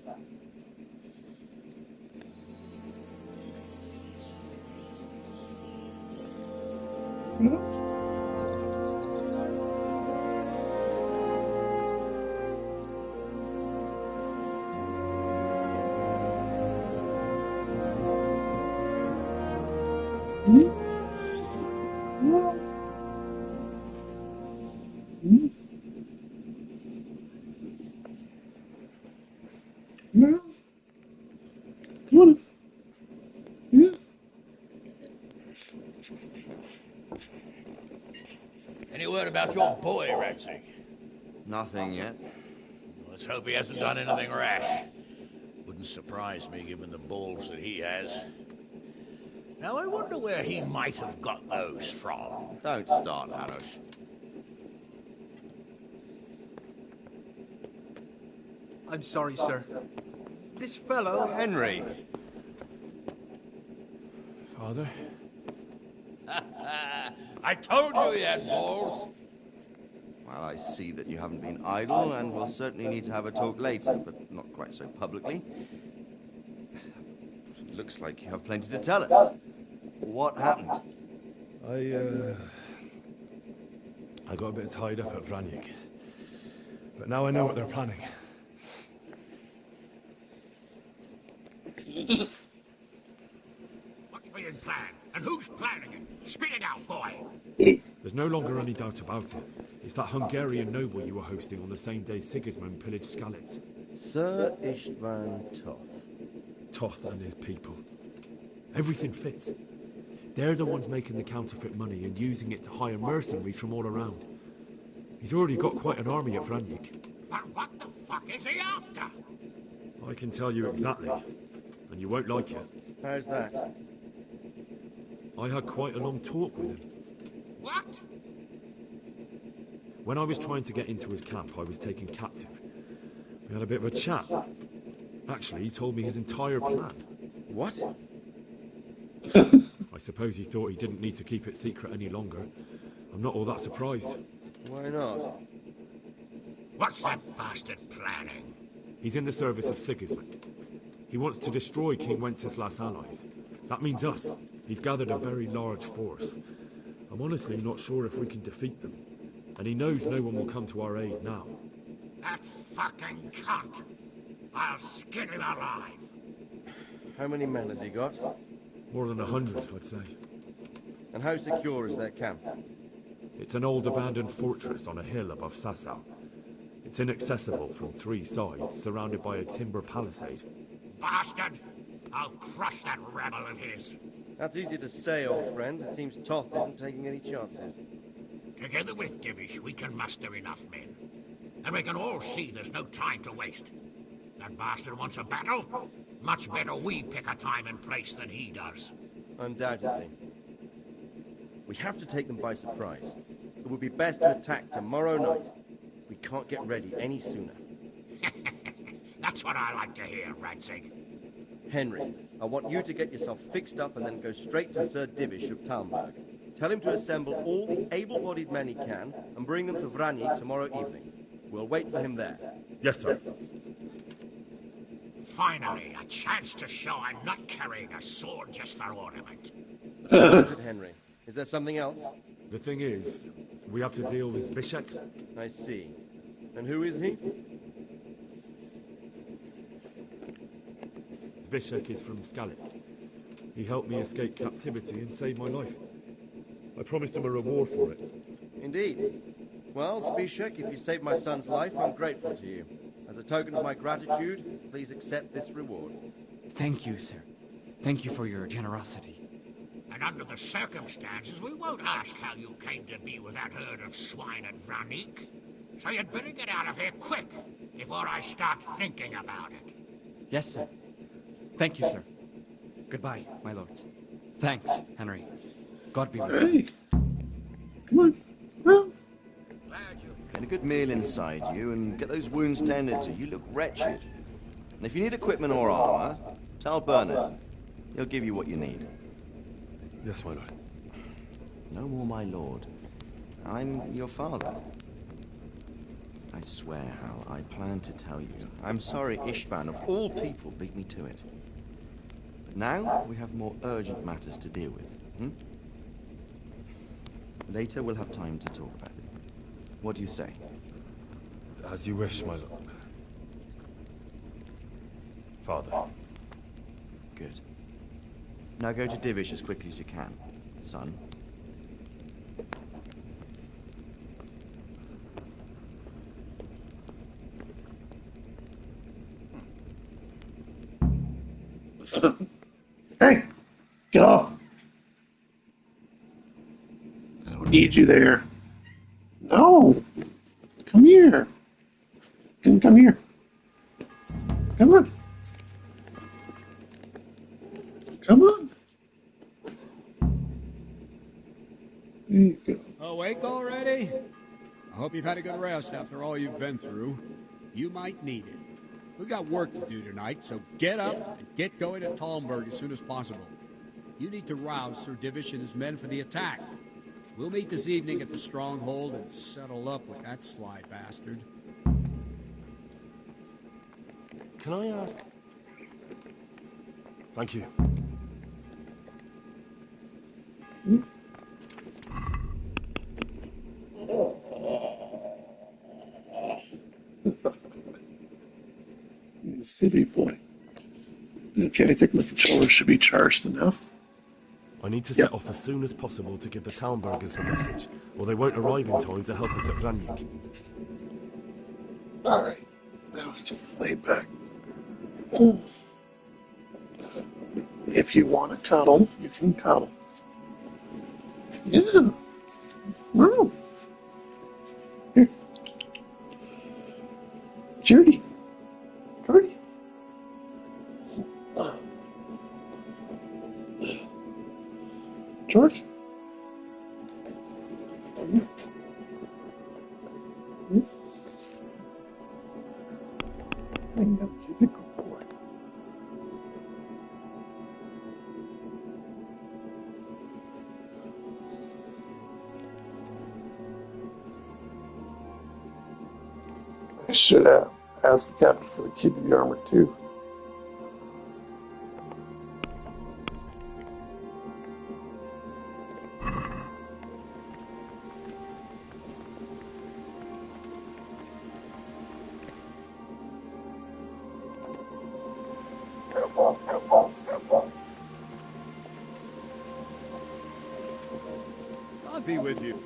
Any word about your boy, Radzig? Nothing yet. Let's hope he hasn't done anything rash. Wouldn't surprise me given the balls that he has. Now I wonder where he might have got those from. Don't start, Harosh. I'm sorry, sir. This fellow... Henry! Father? I told you he had balls. Well, I see that you haven't been idle, and we'll certainly need to have a talk later, but not quite so publicly. It looks like you have plenty to tell us. What happened? I got a bit tied up at Vranyik. But now I know what they're planning. What's being planned? And who's planning it? Spit it out, boy! There's no longer any doubt about it. It's that Hungarian noble you were hosting on the same day Sigismund pillaged Skalitz. Sir Istvan Toth. Toth and his people. Everything fits. They're the ones making the counterfeit money and using it to hire mercenaries from all around. He's already got quite an army at Vranyik. But what the fuck is he after? I can tell you exactly, and you won't like it. How's that? I had quite a long talk with him. What? When I was trying to get into his camp, I was taken captive. We had a bit of a chat. Actually, he told me his entire plan. What? I suppose he thought he didn't need to keep it secret any longer. I'm not all that surprised. Why not? What's that bastard planning? He's in the service of Sigismund. He wants to destroy King Wenceslas' allies. That means us. He's gathered a very large force. I'm honestly not sure if we can defeat them. And he knows no one will come to our aid now. That fucking cunt! I'll skin him alive! How many men has he got? More than 100, I'd say. And how secure is their camp? It's an old abandoned fortress on a hill above Sasau. It's inaccessible from 3 sides, surrounded by a timber palisade. Bastard! I'll crush that rebel of his! That's easy to say, old friend. It seems Toth isn't taking any chances. Together with Divish, we can muster enough men. And we can all see there's no time to waste. That bastard wants a battle? Much better we pick a time and place than he does. Undoubtedly. We have to take them by surprise. It would be best to attack tomorrow night. We can't get ready any sooner. That's what I like to hear, Radzig. Henry, I want you to get yourself fixed up and then go straight to Sir Divish of Talmberg. Tell him to assemble all the able-bodied men he can and bring them to Vranyik tomorrow evening. We'll wait for him there. Yes, sir. Finally, a chance to show I'm not carrying a sword just for ornament. What is it, Henry? Is there something else? The thing is, we have to deal with Zbyszek. I see. And who is he? Zbyszek is from Skalitz. He helped me escape captivity and saved my life. I promised him a reward for it. Indeed. Well, Zbyszek, if you saved my son's life, I'm grateful to you. As a token of my gratitude, please accept this reward. Thank you, sir. Thank you for your generosity. And under the circumstances, we won't ask how you came to be with that herd of swine at Vranyik. So you'd better get out of here quick, before I start thinking about it. Yes, sir. Thank you, sir. Goodbye, my lords. Thanks, Henry. God be with you. Come on. Well. Get a good meal inside you and get those wounds tended to. You look wretched. And if you need equipment or armor, tell Bernard. He'll give you what you need. Yes, my lord. No more, my lord. I'm your father. I swear, Hal, I plan to tell you. I'm sorry Istvan, of all people, beat me to it. But now, we have more urgent matters to deal with. Later, we'll have time to talk about it. What do you say? As you wish, my lord. Father. Good. Now go to Divish as quickly as you can, son. Hey, get off. I don't need you there. No. Come here. Come here. Come on. Come on. There you go. Awake already? I hope you've had a good rest after all you've been through. You might need it. We've got work to do tonight, so get up and get going to Talmberg as soon as possible. You need to rouse Sir Divish and his men for the attack. We'll meet this evening at the stronghold and settle up with that sly bastard. Can I ask? Thank you. You silly boy. Okay, I think my controller should be charged enough. I need to set off as soon as possible to give the Talmbergers the message, or they won't arrive in time to help us at Vranyuk. Alright, now we can lay back. If you want to cuddle, you can cuddle. Yeah. No. Here. Judy. Judy. George. I know she's a good boy. I should have asked the captain for the key to the armor too. I'll be with you.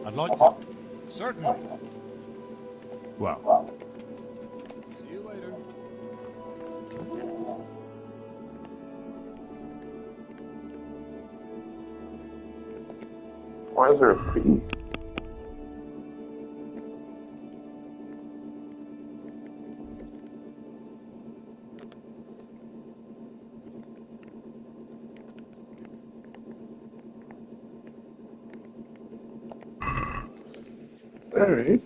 I'd like to. Certainly. Well. See you later. Why is there a bee? Alright.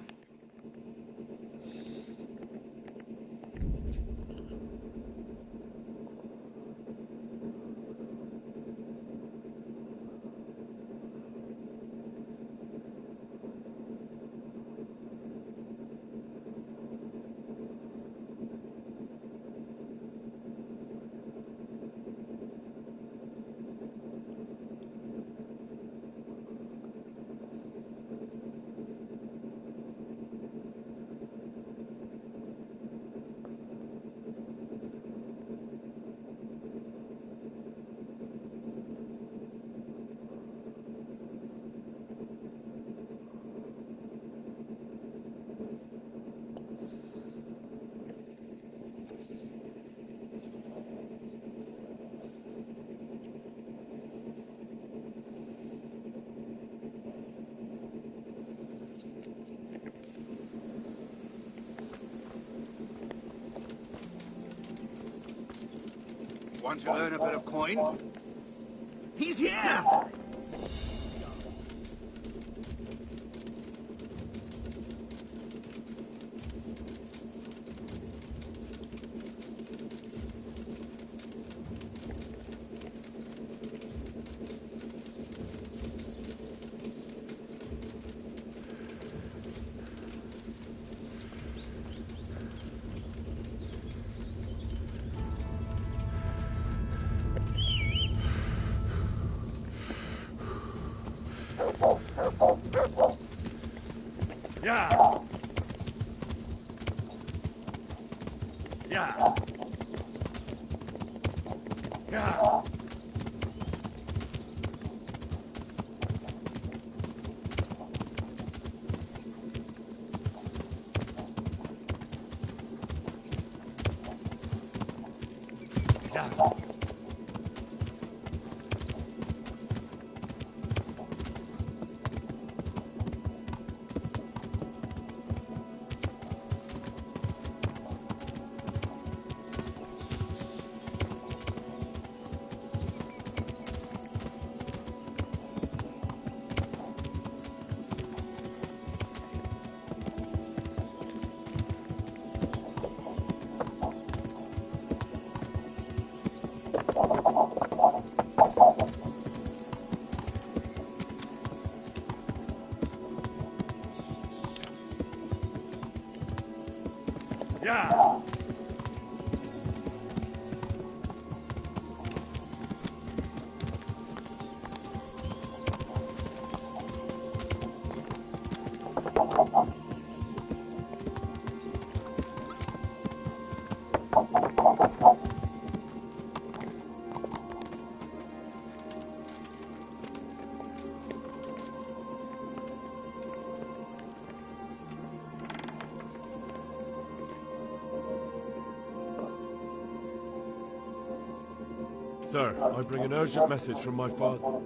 Want to earn a bit of coin? He's here! Yeah. Yeah. Yeah. Yeah. Yeah! Sir, I bring an urgent message from my father.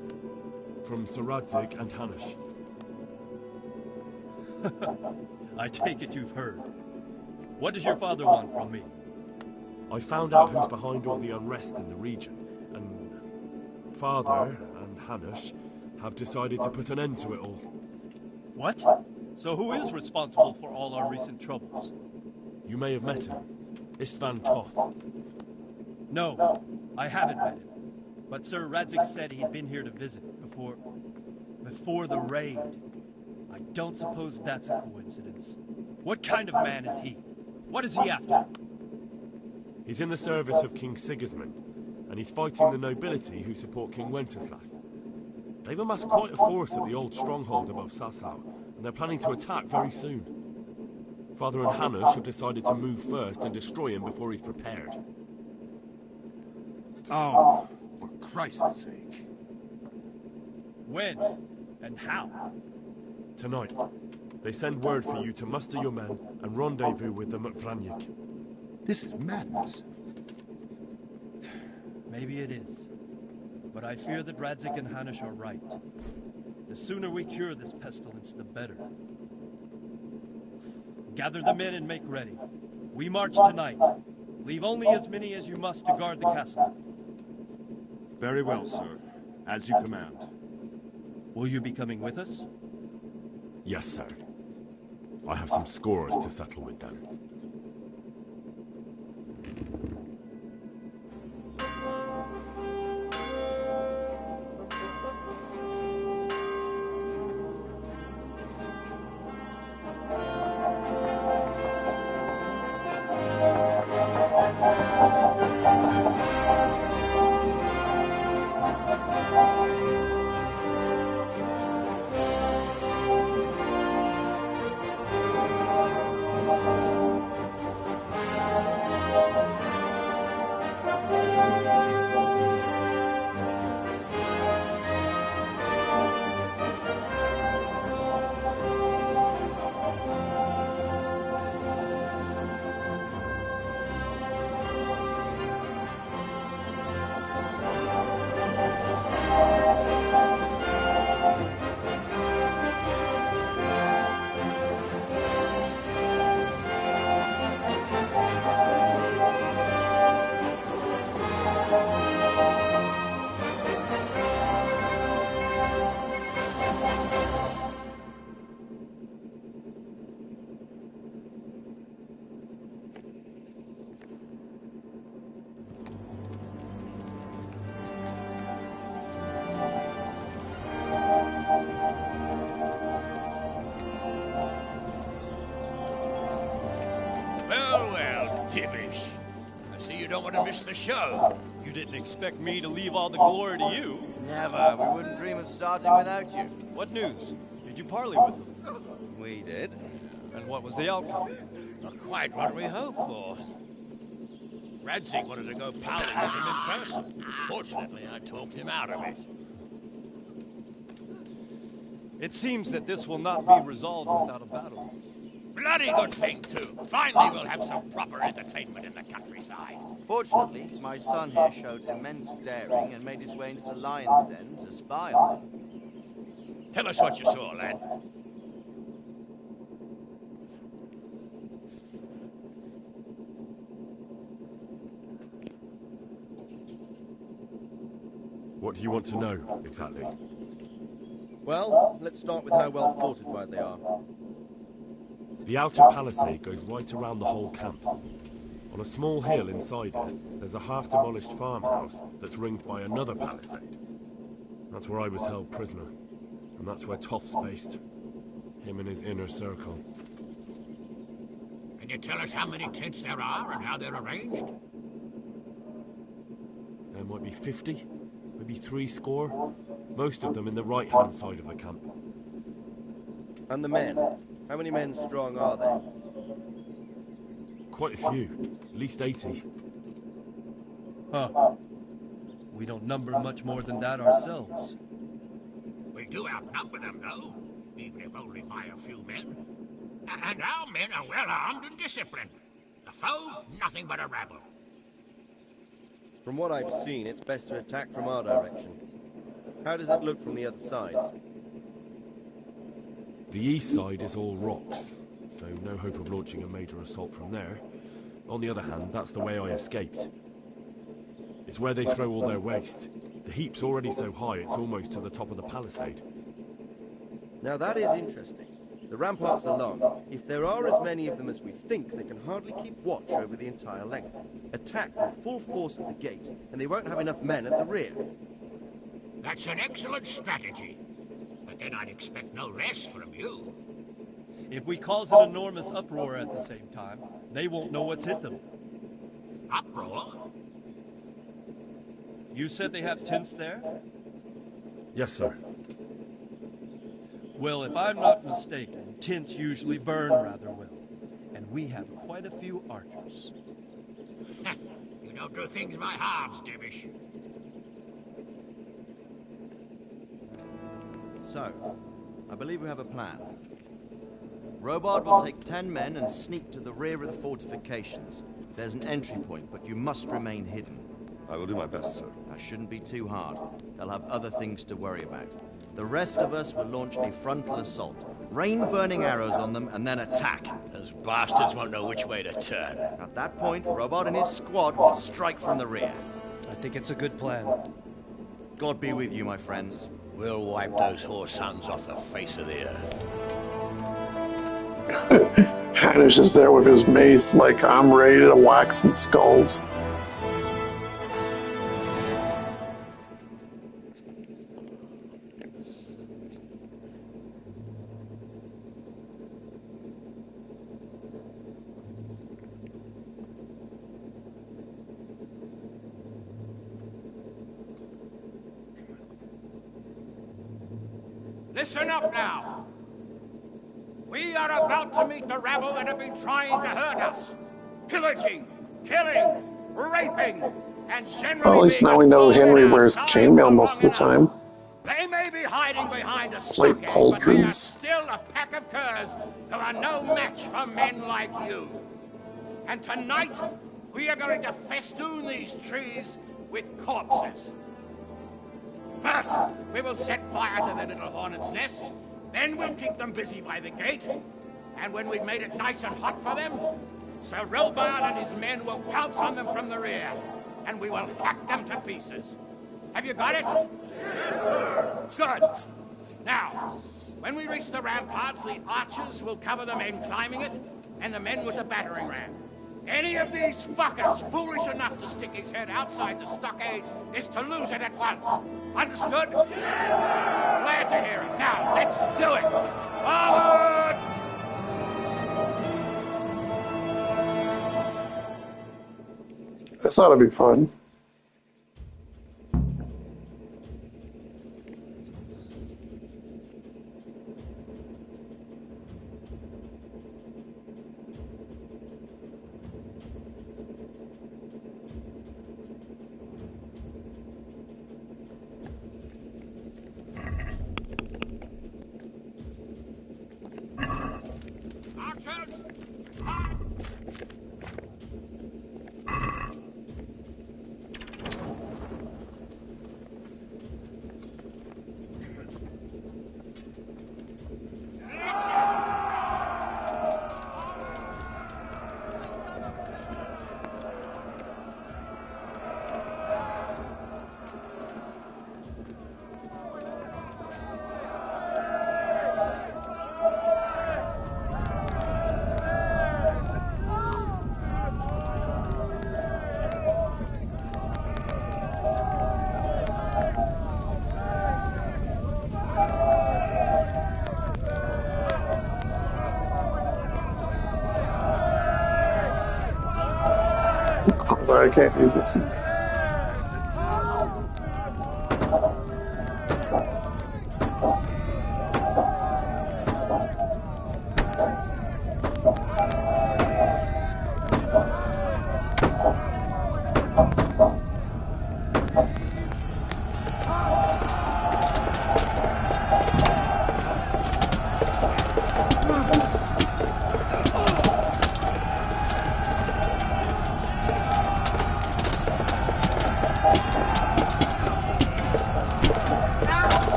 From Sir Radzig and Hanush. I take it you've heard. What does your father want from me? I found out who's behind all the unrest in the region, and Father and Hanush have decided to put an end to it all. What? So who is responsible for all our recent troubles? You may have met him. Istvan Toth. No, I haven't met him. But Sir Radzig said he'd been here to visit before the raid. I don't suppose that's a coincidence. What kind of man is he? What is he after? He's in the service of King Sigismund, and he's fighting the nobility who support King Wenceslas. They've amassed quite a force at the old stronghold above Sasau, and they're planning to attack very soon. Father and Hanush have decided to move first and destroy him before he's prepared. Oh, for Christ's sake. When? And how? Tonight. They send word for you to muster your men and rendezvous with them at Vranyik. This is madness. Maybe it is. But I fear that Radzig and Hanush are right. The sooner we cure this pestilence, the better. Gather the men and make ready. We march tonight. Leave only as many as you must to guard the castle. Very well, sir. As you command. Will you be coming with us? Yes, sir. I have some scores to settle with them. Divish. I see you don't want to miss the show. You didn't expect me to leave all the glory to you. Never. We wouldn't dream of starting without you. What news? Did you parley with them? We did. And what was the outcome? Not quite what we hoped for. Radzig wanted to go pally with him in person. Fortunately, I talked him out of it. It seems that this will not be resolved without a battle. Bloody good thing, too. Finally, we'll have some proper entertainment in the countryside. Fortunately, my son here showed immense daring and made his way into the lion's den to spy on them. Tell us what you saw, lad. What do you want to know, exactly? Well, let's start with how well fortified they are. The outer palisade goes right around the whole camp. On a small hill inside it, there's a half-demolished farmhouse that's ringed by another palisade. That's where I was held prisoner, and that's where Toth's based. Him and his inner circle. And Can you tell us how many tents there are and how they're arranged? There might be 50, maybe 70. Most of them in the right-hand side of the camp. And the men? How many men strong are they? Quite a few, at least 80. Huh. We don't number much more than that ourselves. We do outnumber them, though, even if only by a few men. And our men are well armed and disciplined. The foe, nothing but a rabble. From what I've seen, it's best to attack from our direction. How does it look from the other sides? The east side is all rocks, so no hope of launching a major assault from there. On the other hand, that's the way I escaped. It's where they throw all their waste. The heap's already so high it's almost to the top of the palisade. Now that is interesting. The ramparts are long. If there are as many of them as we think, they can hardly keep watch over the entire length. Attack with full force at the gate, and they won't have enough men at the rear. That's an excellent strategy. But then I'd expect no less from you. If we cause an enormous uproar at the same time, they won't know what's hit them. Uproar? You said they have tents there? Yes, sir. Well, if I'm not mistaken, tents usually burn rather well. And we have quite a few archers. You don't do things by halves, Divish. So, I believe we have a plan. Robard will take 10 men and sneak to the rear of the fortifications. There's an entry point, but you must remain hidden. I will do my best, sir. That shouldn't be too hard. They'll have other things to worry about. The rest of us will launch a frontal assault. Rain burning arrows on them and then attack. Those bastards won't know which way to turn. At that point, Robard and his squad will strike from the rear. I think it's a good plan. God be with you, my friends. We'll wipe those whore sons off the face of the earth. Hanish is there with his mace, like, I'm ready to whack some skulls. Listen up now. We are about to meet the rabble that have been trying to hurt us. Pillaging, killing, raping, and generally Well, at least now we know Henry wears chainmail most of the time. They may be hiding behind a Plate stockade, but they are pauldrons. still a pack of curs who are no match for men like you. And tonight, we are going to festoon these trees with corpses. First, we will set fire to the little hornet's nest. Then we'll keep them busy by the gate. And when we've made it nice and hot for them, Sir Robard and his men will pounce on them from the rear. And we will hack them to pieces. Have you got it? Good. Now, when we reach the ramparts, the archers will cover the men climbing it, and the men with the battering ram. Any of these fuckers foolish enough to stick his head outside the stockade is to lose it at once. Understood? Glad to hear it. Now, let's do it. Forward! This ought to be fun. Sorry, I can't do this.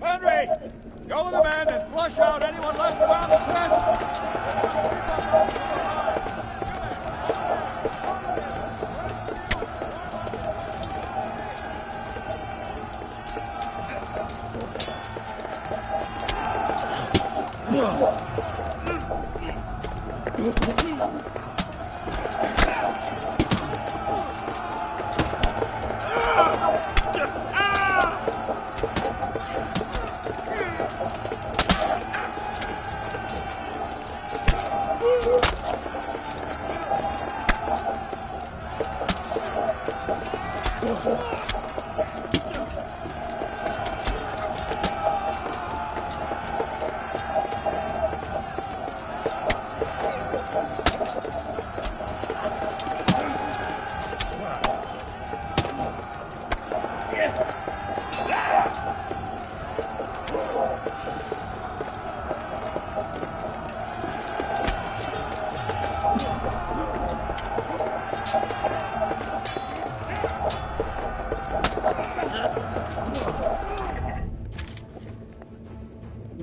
Henry! Go with the men and flush out anyone left around the tents!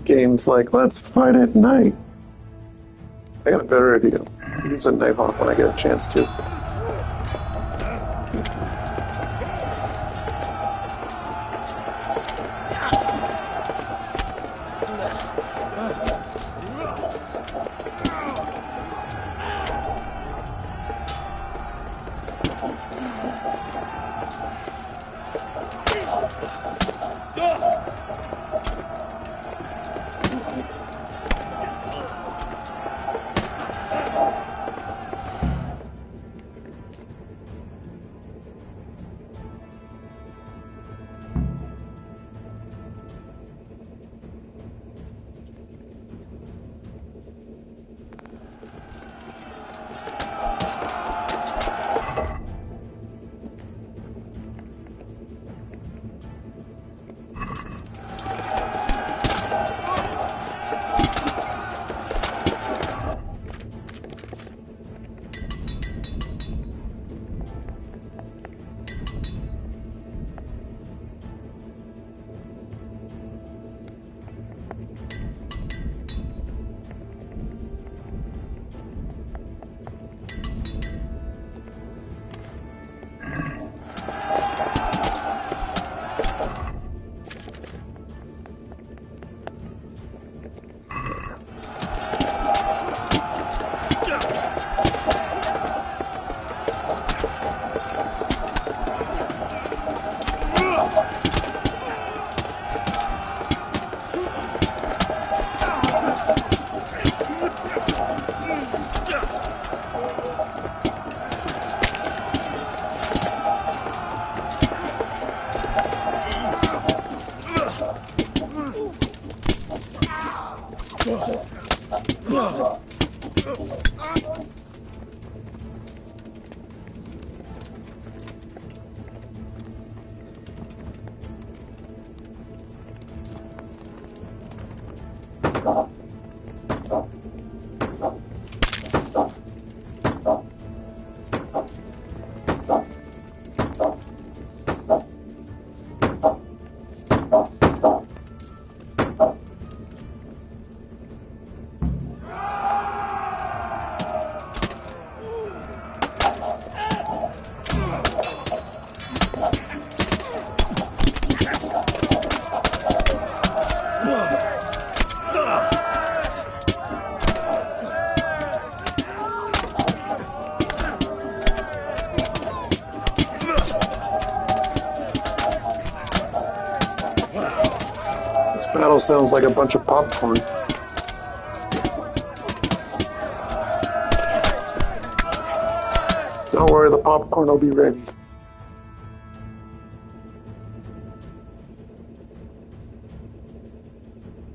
Games like, let's fight at night. I got a better idea. Use a Nighthawk when I get a chance to. battle sounds like a bunch of popcorn. Don't worry, the popcorn will be ready.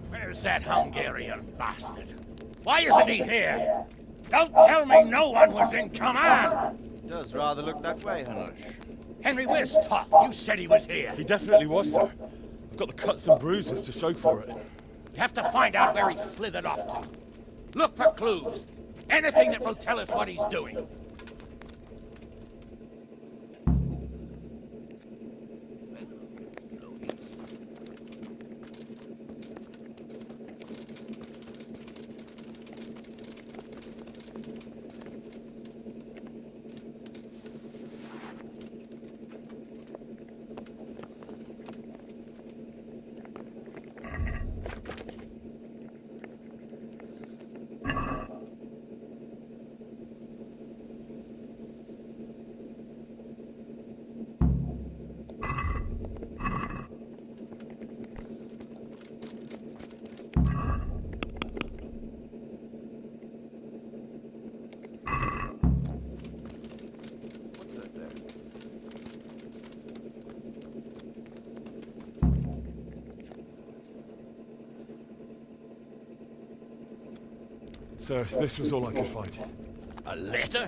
Where's that Hungarian bastard? Why isn't he here? Don't tell me no one was in command! Does rather look that way, Hanush. Henry, where's Toth? You said he was here. He definitely was, sir. I've got the cuts and bruises to show for it. You have to find out where he slithered off to. Look for clues. Anything that will tell us what he's doing. Sir, this was all I could find. A letter?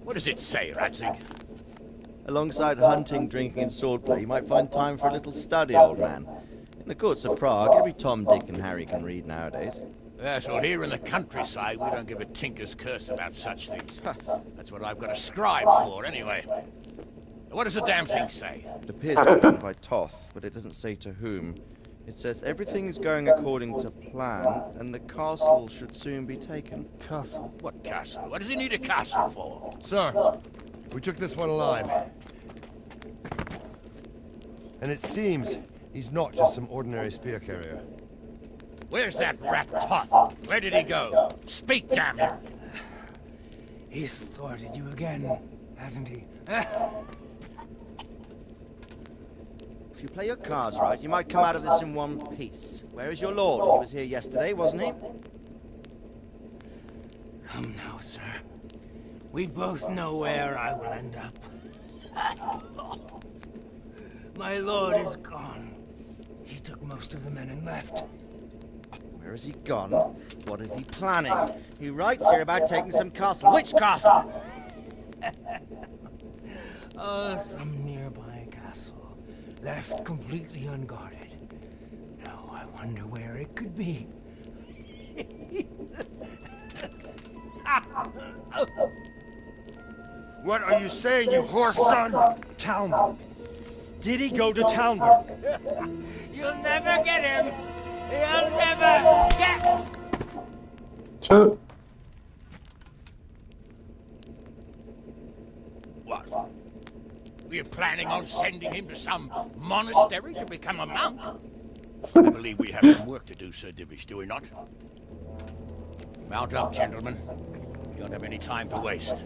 What does it say, Radzig? Alongside hunting, drinking, and swordplay, you might find time for a little study, old man. In the courts of Prague, every Tom, Dick, and Harry can read nowadays. Yes, well, here in the countryside, we don't give a tinker's curse about such things. That's what I've got a scribe for, anyway. What does the damn thing say? It appears to be done by Toth, but it doesn't say to whom. It says everything's going according to plan, and the castle should soon be taken. Castle? What castle? What does he need a castle for? Sir, we took this one alive. And it seems he's not just some ordinary spear carrier. Where's that rat Toth? Where did he go? Speak, damn him! He's thwarted you again, hasn't he? If you play your cards right, you might come out of this in one piece. Where is your lord? He was here yesterday, wasn't he? Come now, sir. We both know where I will end up. My lord is gone. He took most of the men and left. Where has he gone? What is he planning? He writes here about taking some castle. Which castle? Oh, some nearby castle, left completely unguarded. Now I wonder where it could be. What are you saying, you horse son? Talmberg. Did he go to Talmberg? You'll never get him! You'll never get... What? We're planning on sending him to some monastery to become a monk? I believe we have some work to do, Sir Divish, do we not? Mount up, gentlemen. We don't have any time to waste.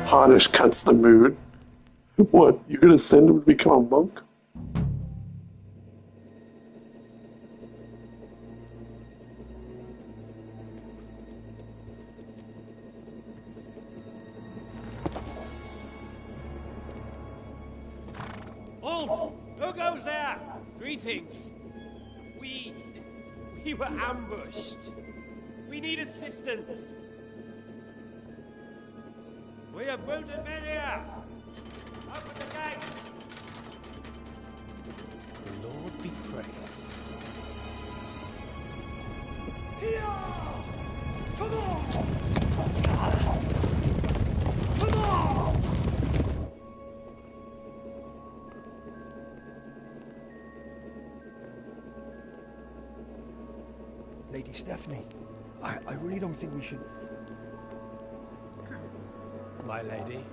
Oddish cuts the mood. What, you're gonna send him to become a monk? Halt! Who goes there? Greetings. We were ambushed. We need assistance. We have wounded men here. Open the gate. The Lord be praised. Here! Come on! Come on! Lady Stephanie, I really don't think we should... My lady.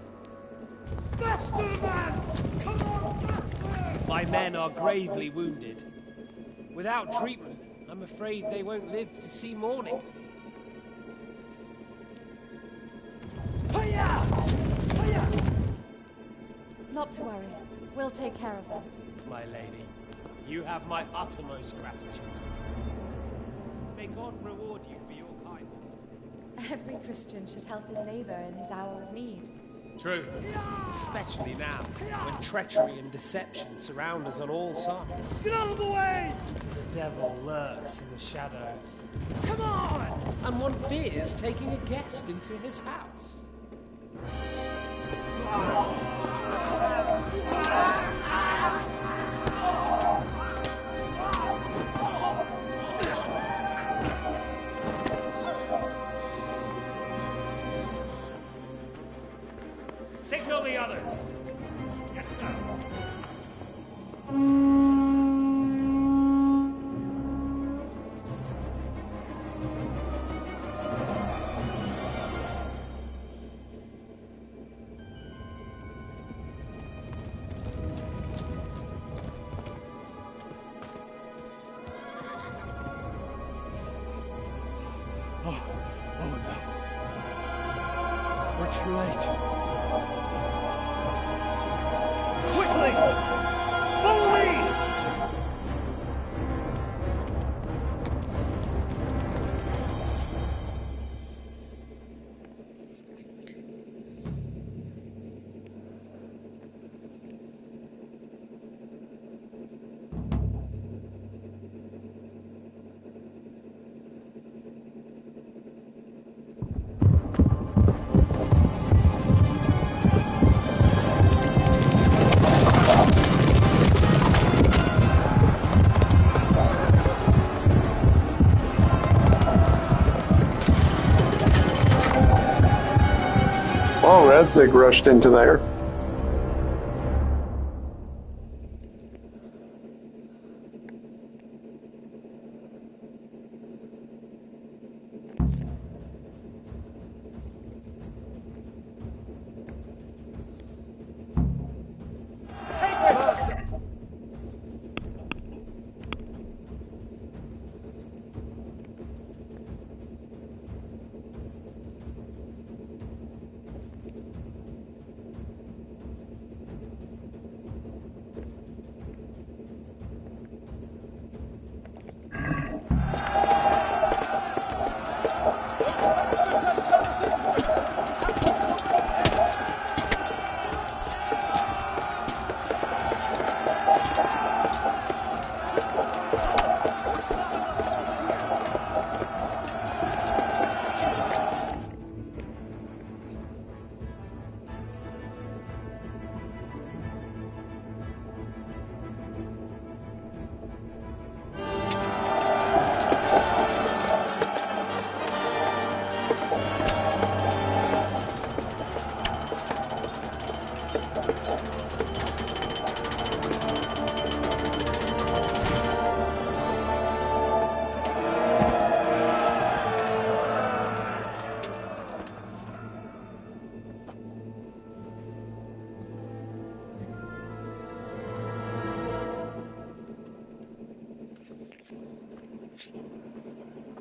Faster, man! Come on, faster! My men are gravely wounded. Without treatment, I'm afraid they won't live to see morning. Not to worry. We'll take care of them. My lady, you have my uttermost gratitude. May God reward you for your kindness. Every Christian should help his neighbor in his hour of need. True. Especially now, when treachery and deception surround us on all sides. Get out of the way! The devil lurks in the shadows. Come on! And one fears taking a guest into his house. Signal the others. Yes, sir. Oh no. We're too late. Quickly! Follow me! Oh, Radzig rushed into there.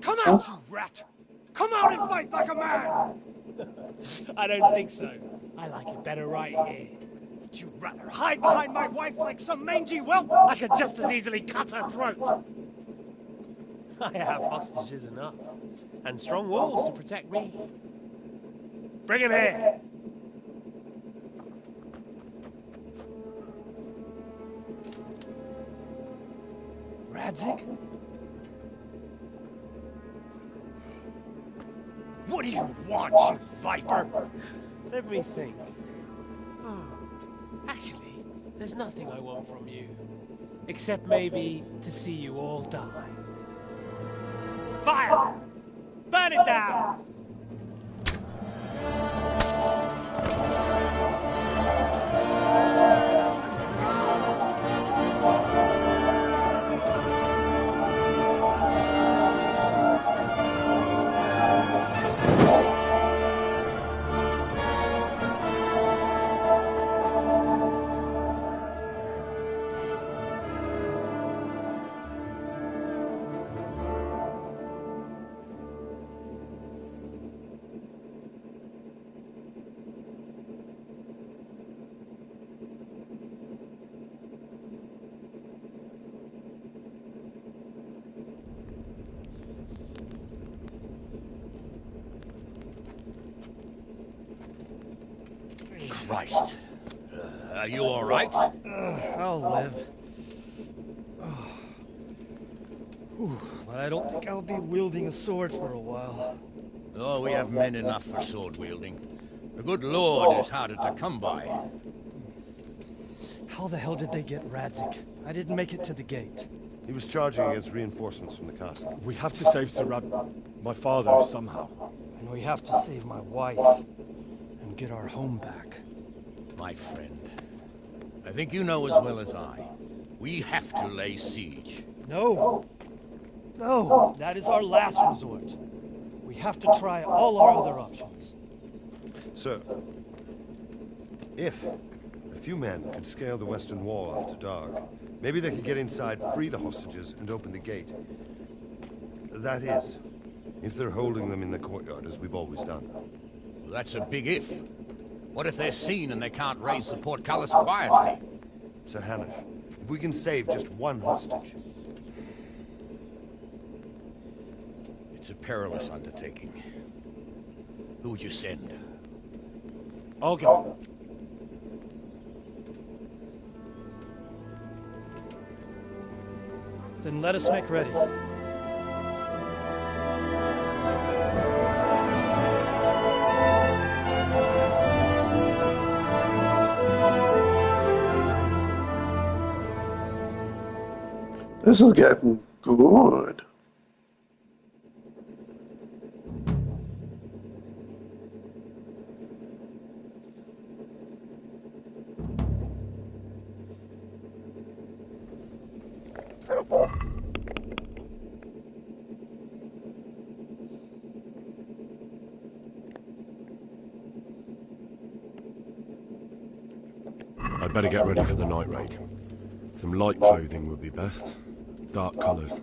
Come out, you rat! Come out and fight like a man! I don't think so. I like it better right here. Would you rather hide behind my wife like some mangy whelp? I could just as easily cut her throat. I have hostages enough, and strong walls to protect me. Bring him here. Radzig? What do you want, you viper? Let me think. Oh, actually, there's nothing I want from you. Except maybe to see you all die. Fire! Burn it down! Christ. Are you all right? I'll live. Whew, but I don't think I'll be wielding a sword for a while. Oh, we have men enough for sword wielding. The good Lord is harder to come by. How the hell did they get Radzik? I didn't make it to the gate. He was charging against reinforcements from the castle. We have to save Sir my father, somehow. And we have to save my wife. And get our home back. My friend, I think you know as well as I. We have to lay siege. No! No! That is our last resort. We have to try all our other options. Sir, if a few men could scale the western wall after dark, maybe they could get inside, free the hostages, and open the gate. That is, if they're holding them in the courtyard, as we've always done. Well, that's a big if. What if they're seen and they can't raise the portcullis quietly? Sir Hanish, if we can save just one hostage... It's a perilous undertaking. Who would you send? I'll go. Then let us make ready. This is getting good. I'd better get ready for the night raid. Some light clothing would be best. Dark colours.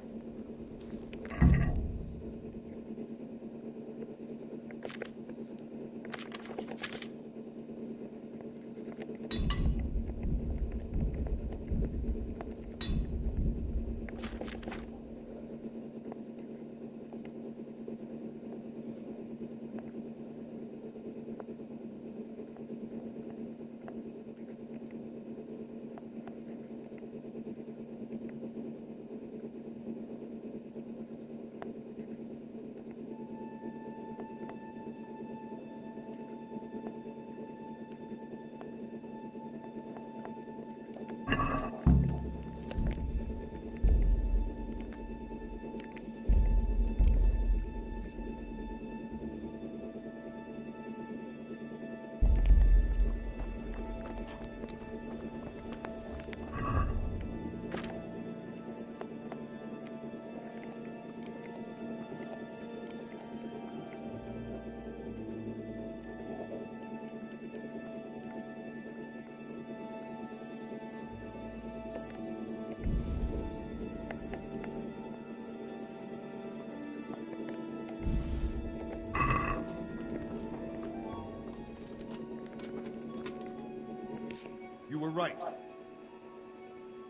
You were right.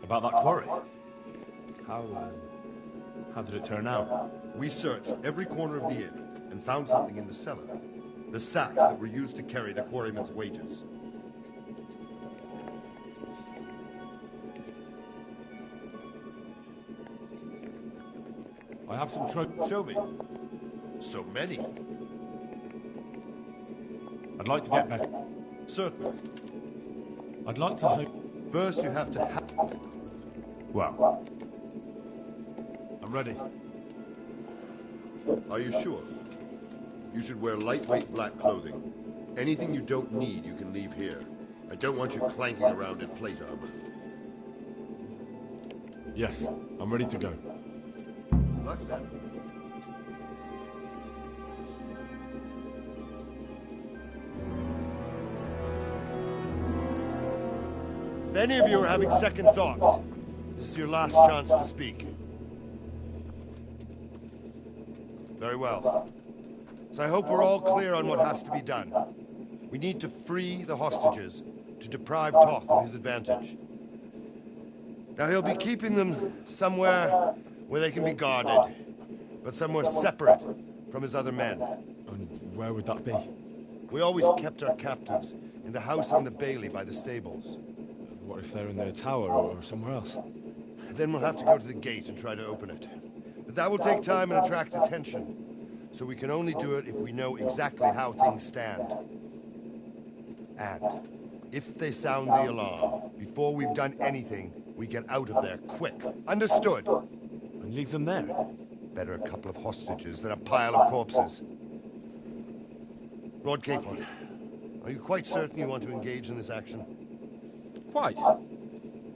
About that quarry? How did it turn out? We searched every corner of the inn and found something in the cellar. The sacks that were used to carry the quarrymen's wages. I have some Show me. So many. I'd like to get better. Certainly. I'd like to hope... First you have to Well... I'm ready. Are you sure? You should wear lightweight black clothing. Anything you don't need, you can leave here. I don't want you clanking around in plate armor. Yes, I'm ready to go. Good luck then. If any of you are having second thoughts, this is your last chance to speak. Very well. So I hope we're all clear on what has to be done. We need to free the hostages to deprive Toth of his advantage. Now he'll be keeping them somewhere where they can be guarded, but somewhere separate from his other men. And where would that be? We always kept our captives in the house on the Bailey by the stables. What if they're in their tower or somewhere else? Then we'll have to go to the gate and try to open it. But that will take time and attract attention. So we can only do it if we know exactly how things stand. And if they sound the alarm, before we've done anything, we get out of there quick. Understood? And leave them there? Better a couple of hostages than a pile of corpses. Lord Capon, are you quite certain you want to engage in this action? Quite.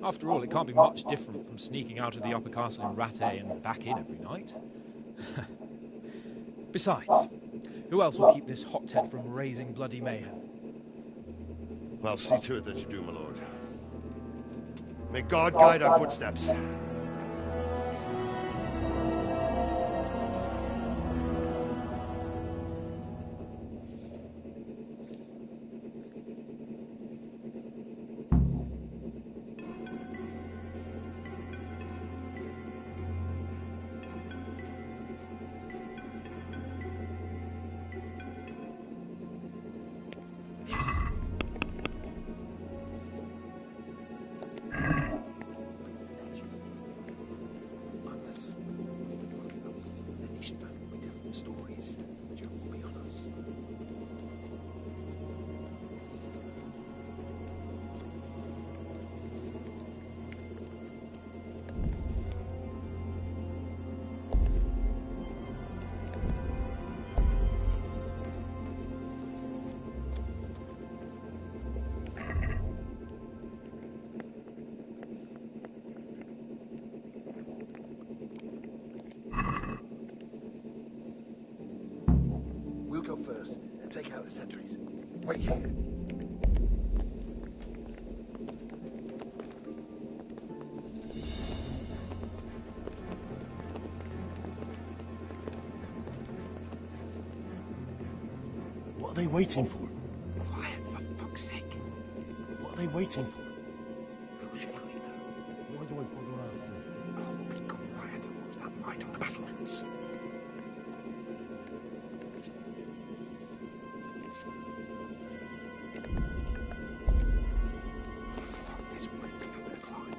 After all, it can't be much different from sneaking out of the upper castle in Rattay and back in every night. Besides, who else will keep this hothead from raising bloody mayhem? Well, see to it that you do, my lord. May God guide our footsteps. We'll go first and take out the sentries. Wait here. What are they waiting for? Quiet, for fuck's sake. What are they waiting for? How should I know? Why do I bother asking? Oh, be quiet and watch that light on the battlements. Fuck this waiting, I'm gonna climb.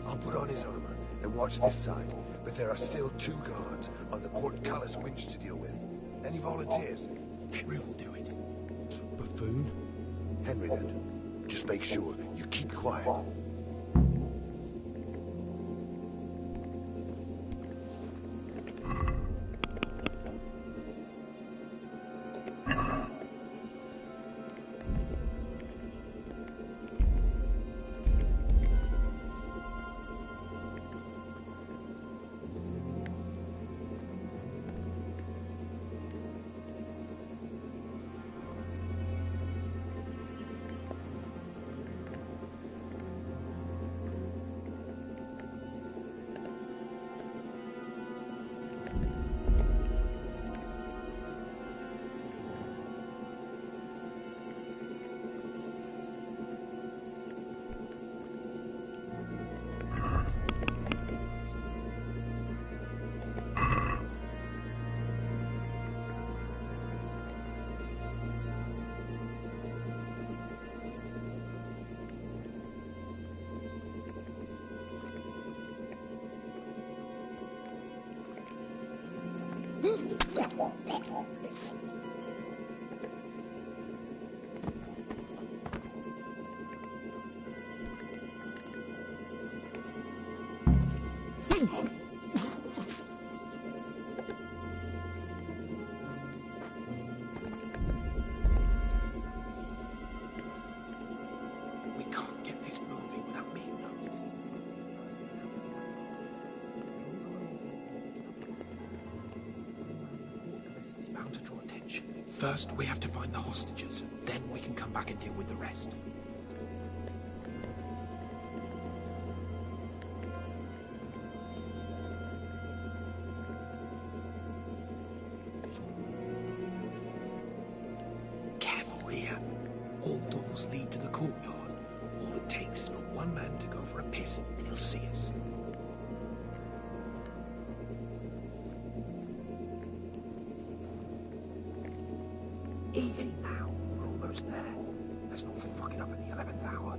I'll put on his armor and watch this side, but there are still 2 guards on the portcullis winch to deal with. Any volunteers? Henry will do it. Buffoon? Henry, then. Just make sure you keep quiet. We can't get this moving without First, we have to find the hostages. Then we can come back and deal with the rest. Careful here. All doors lead to the courtyard. All it takes is for one man to go for a piss, and he'll see us. Easy now. We're almost there. Let's not fuck it up at the 11th hour.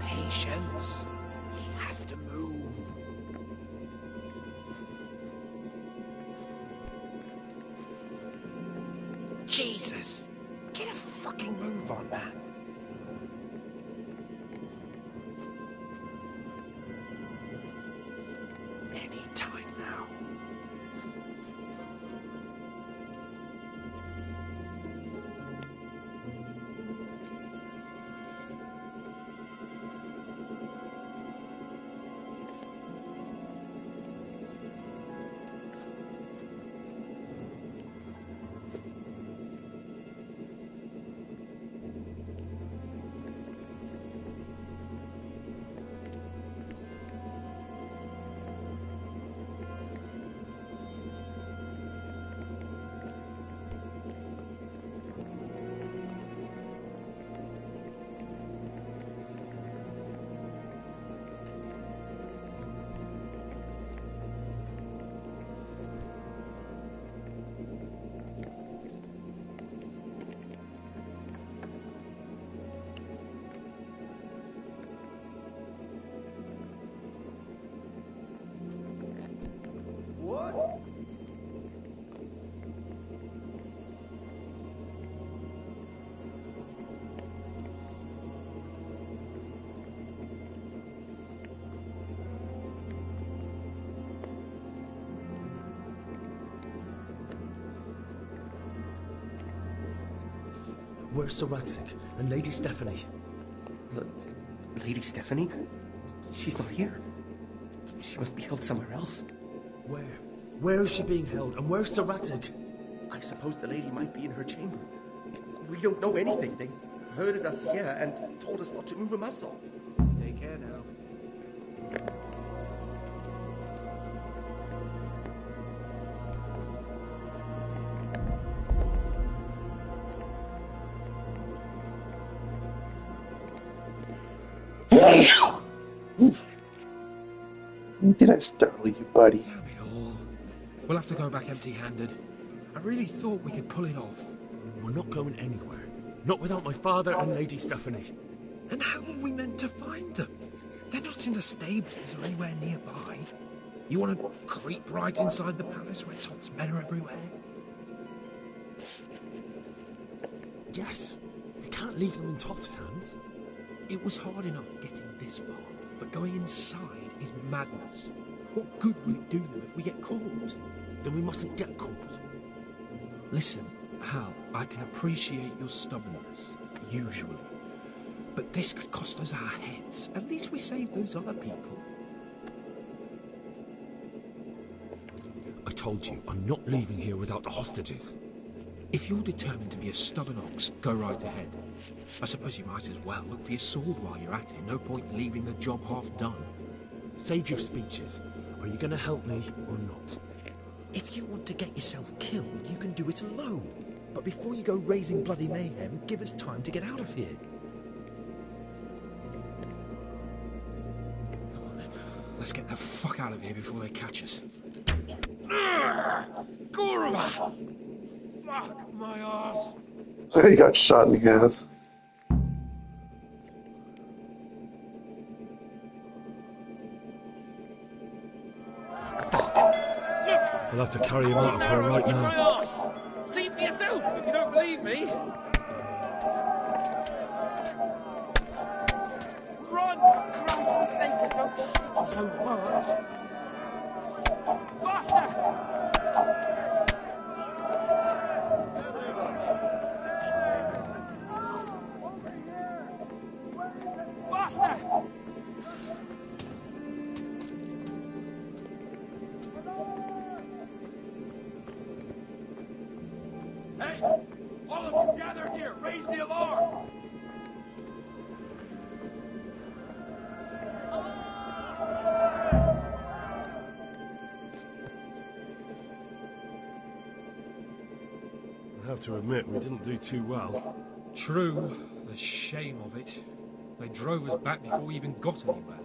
Patience. He has to move. Jesus! Get a fucking move on, man. Any time now. What? Where's Sir Radzig and Lady Stephanie? Lady Stephanie? She's not here. She must be held somewhere else. Where? Where is she being held? And where's Sir Radzig? I suppose the lady might be in her chamber. We don't know anything. They herded us here and told us not to move a muscle. Take care now. Did I startle you, buddy? Damn it all. We'll have to go back empty-handed. I really thought we could pull it off. We're not going anywhere. Not without my father and Lady Stephanie. And how are we meant to find them? They're not in the stables or anywhere nearby. You want to creep right inside the palace where Todd's men are everywhere? Yes. We can't leave them in Toff's hands. It was hard enough getting this far, but going inside is madness. What good will it do them if we get caught? Then we mustn't get caught. Listen, Hal, I can appreciate your stubbornness, usually. But this could cost us our heads. At least we saved those other people. I told you, I'm not leaving here without the hostages. If you're determined to be a stubborn ox, go right ahead. I suppose you might as well look for your sword while you're at it. No point leaving the job half done. Save your speeches. Are you going to help me or not? If you want to get yourself killed, you can do it alone. But before you go raising bloody mayhem, give us time to get out of here. Come on then. Let's get the fuck out of here before they catch us. Gorva! Fuck my ass! He got shot in the ass. have to carry him out of her right My now. arse! See for yourself if you don't believe me. Run, for Christ's sake, and don't shit so much. Faster! Faster! Hey! All of you gather here! Raise the alarm! I have to admit, we didn't do too well. True, the shame of it. They drove us back before we even got anywhere.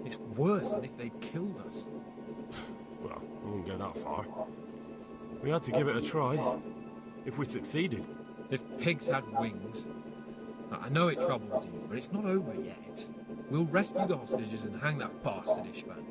It's worse than if they'd killed us. Well, we didn't go that far. We had to give it a try. If we succeeded. If pigs had wings... I know it troubles you, but it's not over yet. We'll rescue the hostages and hang that bastard Ishvan.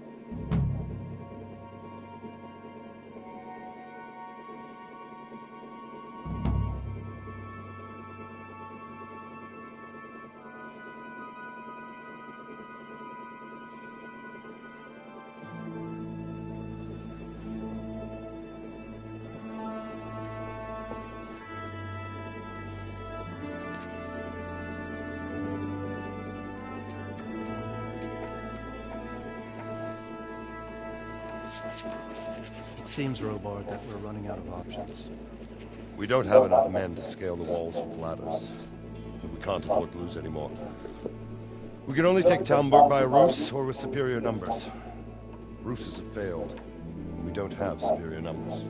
It seems, Robard, that we're running out of options. We don't have enough men to scale the walls with ladders. But we can't afford to lose any more. We can only take Talmberg by a ruse or with superior numbers. Ruses have failed, and we don't have superior numbers.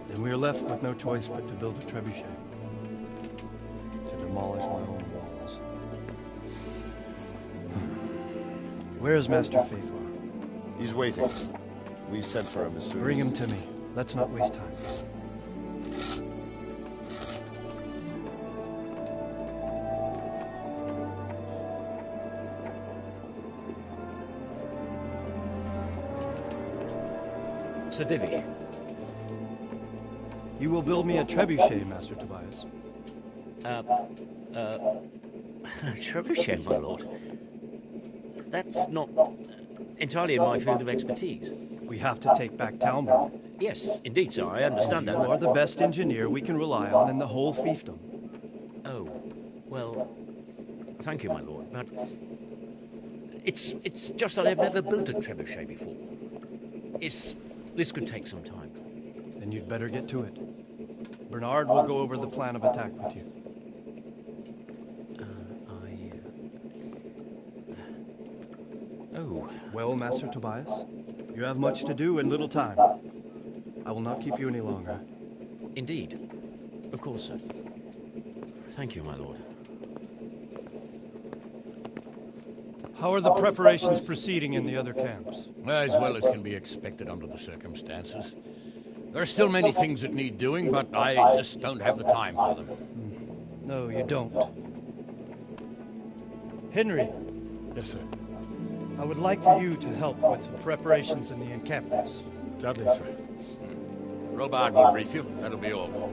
Then we are left with no choice but to build a trebuchet. To demolish my own walls. Where is Master Fafar? He's waiting. We sent for him as soon as... Bring him to me. Let's not waste time. Sir Divish. You will build me a trebuchet, Master Tobias. Trebuchet, my lord. That's not entirely in my field of expertise. We have to take back Talmberg. Yes, indeed, sir. I understand that. You are the best engineer we can rely on in the whole fiefdom. Oh, well, thank you, my lord, but it's just that I've never built a trebuchet before. This could take some time. Then you'd better get to it. Bernard will go over the plan of attack with you. Oh. Well, Master Tobias, you have much to do and little time. I will not keep you any longer. Indeed. Of course, sir. Thank you, my lord. How are the preparations proceeding in the other camps? As well as can be expected under the circumstances. There are still many things that need doing, but I just don't have the time for them. No, you don't. Henry. Yes, sir. I would like for you to help with the preparations in the encampments. Gladly, sir. Robard will brief you. That'll be all.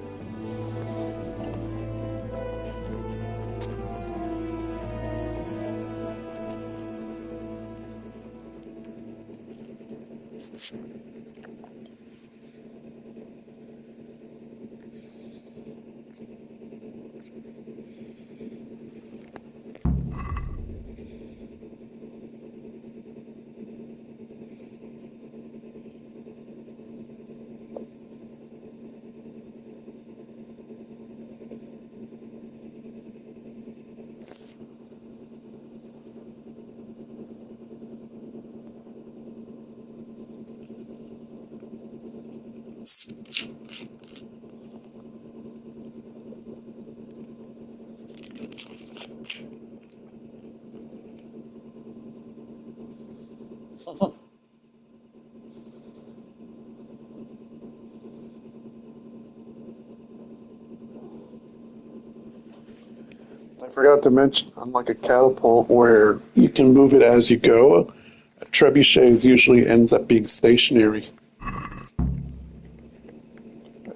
I forgot to mention, unlike a catapult where you can move it as you go, a trebuchets usually ends up being stationary. I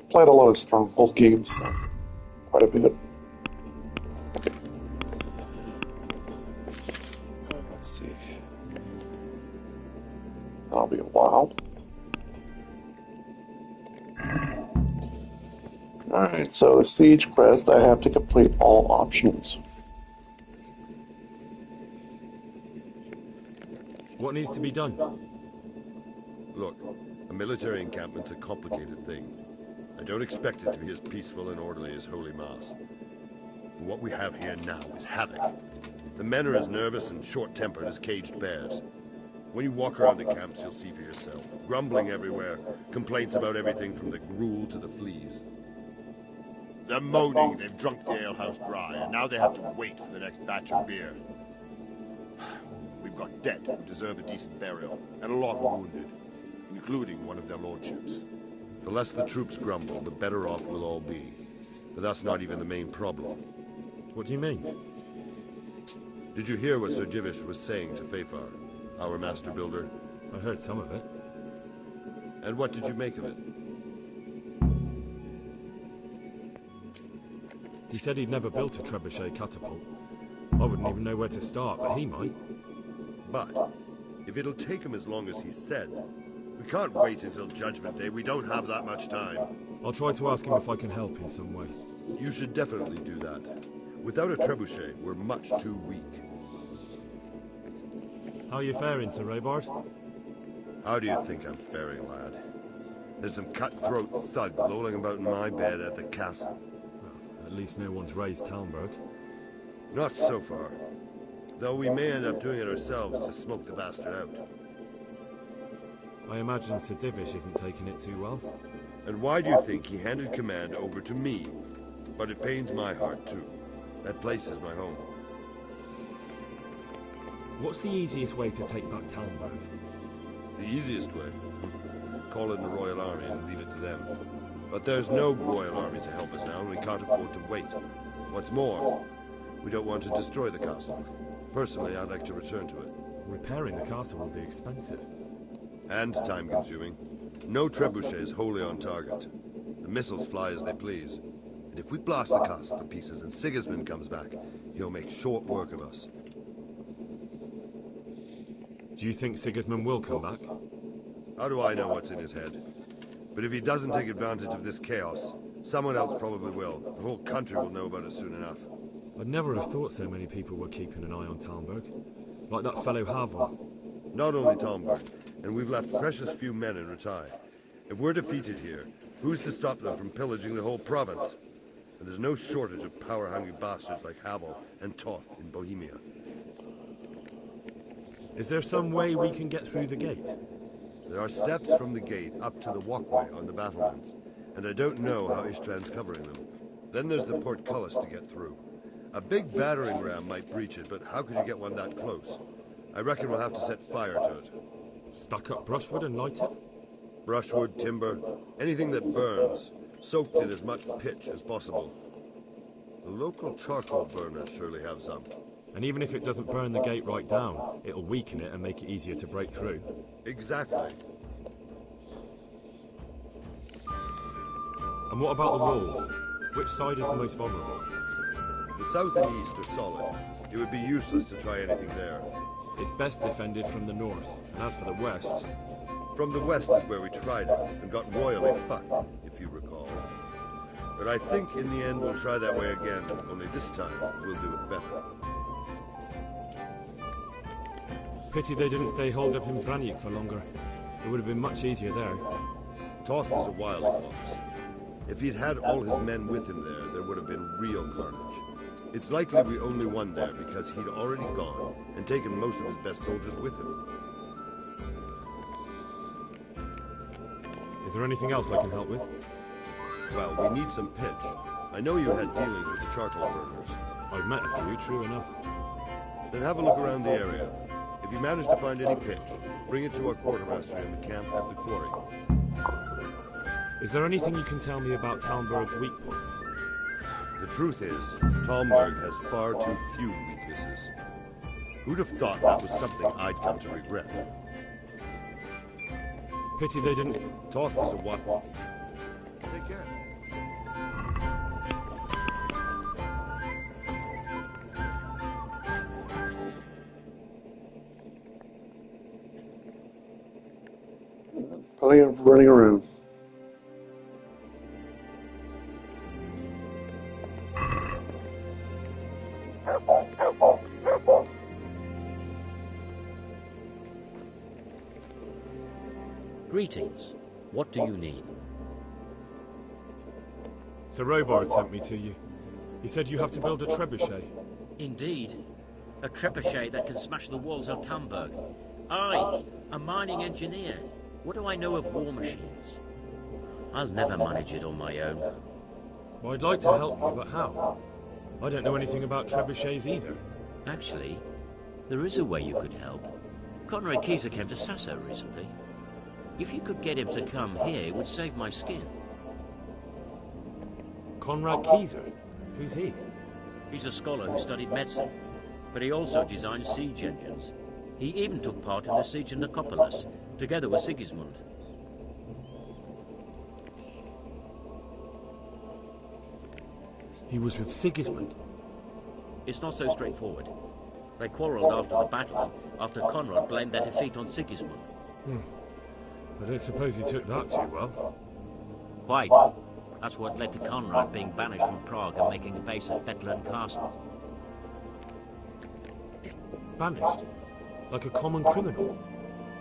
played a lot of Stronghold games, so quite a bit. Let's see. That'll be a while. Alright, so the siege quest, I have to complete all options. What needs to be done? Look, a military encampment's a complicated thing. I don't expect it to be as peaceful and orderly as Holy Mass. But what we have here now is havoc. The men are as nervous and short-tempered as caged bears. When you walk around the camps, you'll see for yourself. Grumbling everywhere, complaints about everything from the gruel to the fleas. They're moaning they've drunk the alehouse dry, and now they have to wait for the next batch of beer. We've got dead who deserve a decent burial, and a lot of wounded, including one of their lordships. The less the troops grumble, the better off we'll all be. But that's not even the main problem. What do you mean? Did you hear what Sir Divish was saying to Fafar, our master builder? I heard some of it. And what did you make of it? He said he'd never built a trebuchet catapult. I wouldn't even know where to start, but he might. But, if it'll take him as long as he said, we can't wait until Judgment Day. We don't have that much time. I'll try to ask him if I can help in some way. You should definitely do that. Without a trebuchet, we're much too weak. How are you faring, Sir Raybard? How do you think I'm faring, lad? There's some cutthroat thug lolling about in my bed at the castle. Well, at least no one's raised Talmberg. Not so far. Though we may end up doing it ourselves to smoke the bastard out. I imagine Sir Divish isn't taking it too well. And why do you think he handed command over to me? But it pains my heart, too. That place is my home. What's the easiest way to take back Talmberg? The easiest way? Call in the Royal Army and leave it to them. But there's no Royal Army to help us now, and we can't afford to wait. What's more, we don't want to destroy the castle. Personally, I'd like to return to it. Repairing the castle will be expensive. And time-consuming. No trebuchet is wholly on target. The missiles fly as they please. And if we blast the castle to pieces and Sigismund comes back, he'll make short work of us. Do you think Sigismund will come back? How do I know what's in his head? But if he doesn't take advantage of this chaos, someone else probably will. The whole country will know about it soon enough. I'd never have thought so many people were keeping an eye on Talmberg. Like that fellow Havel. Not only Talmberg, and we've left precious few men in Ratai. If we're defeated here, who's to stop them from pillaging the whole province? And there's no shortage of power-hungry bastards like Havel and Toth in Bohemia. Is there some way we can get through the gate? There are steps from the gate up to the walkway on the battlements, and I don't know how Ishtvan's covering them. Then there's the portcullis to get through. A big battering ram might breach it, but how could you get one that close? I reckon we'll have to set fire to it. Stack up brushwood and light it? Brushwood, timber, anything that burns, soaked in as much pitch as possible. The local charcoal burners surely have some. And even if it doesn't burn the gate right down, it'll weaken it and make it easier to break through. Exactly. And what about the walls? Which side is the most vulnerable? The south and east are solid. It would be useless to try anything there. It's best defended from the north, and as for the west... From the west is where we tried it, and got royally fucked, if you recall. But I think in the end we'll try that way again, only this time we'll do it better. Pity they didn't stay holed up in Vranyuk for longer. It would have been much easier there. Toth is a wily fox. If he'd had all his men with him there would have been real carnage. It's likely we only won there because he'd already gone and taken most of his best soldiers with him. Is there anything else I can help with? Well, we need some pitch. I know you had dealings with the charcoal burners. I've met a few, true enough. Then have a look around the area. If you manage to find any pitch, bring it to our quartermaster in the camp at the quarry. Is there anything you can tell me about Talmberg's weak points? The truth is, Talmberg has far too few weaknesses. Who'd have thought that was something I'd come to regret? Pity they didn't... Toth was a what? Take care. Plenty of running around. Greetings. What do you need? Sir Robard sent me to you. He said you have to build a trebuchet. Indeed. A trebuchet that can smash the walls of Tamburg. I, a mining engineer. What do I know of war machines? I'll never manage it on my own. Well, I'd like to help you, but how? I don't know anything about trebuchets either. Actually, there is a way you could help. Conrad Keyser came to Sasso recently. If you could get him to come here, it would save my skin. Conrad Keyser? Who's he? He's a scholar who studied medicine, but he also designed siege engines. He even took part in the siege of Nicopolis, together with Sigismund. He was with Sigismund? It's not so straightforward. They quarrelled after the battle, after Conrad blamed their defeat on Sigismund. I don't suppose he took that too well. Quite. That's what led to Conrad being banished from Prague and making a base at Bethlehem Castle. Banished? Like a common criminal?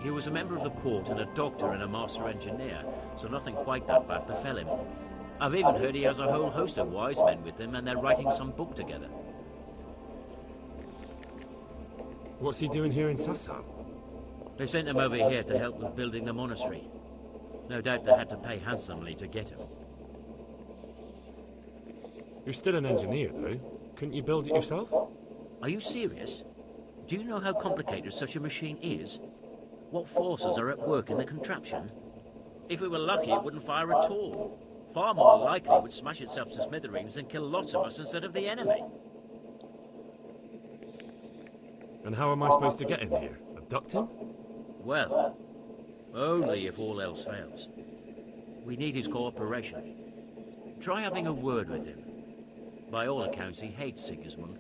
He was a member of the court and a doctor and a master engineer, so nothing quite that bad befell him. I've even heard he has a whole host of wise men with him and they're writing some book together. What's he doing here in Sasau? They sent him over here to help with building the monastery. No doubt they had to pay handsomely to get him. You're still an engineer, though. Couldn't you build it yourself? Are you serious? Do you know how complicated such a machine is? What forces are at work in the contraption? If we were lucky, it wouldn't fire at all. Far more likely it would smash itself to smithereens and kill lots of us instead of the enemy. And how am I supposed to get him here? Abduct him? Well, only if all else fails. We need his cooperation. Try having a word with him. By all accounts, he hates Sigismund.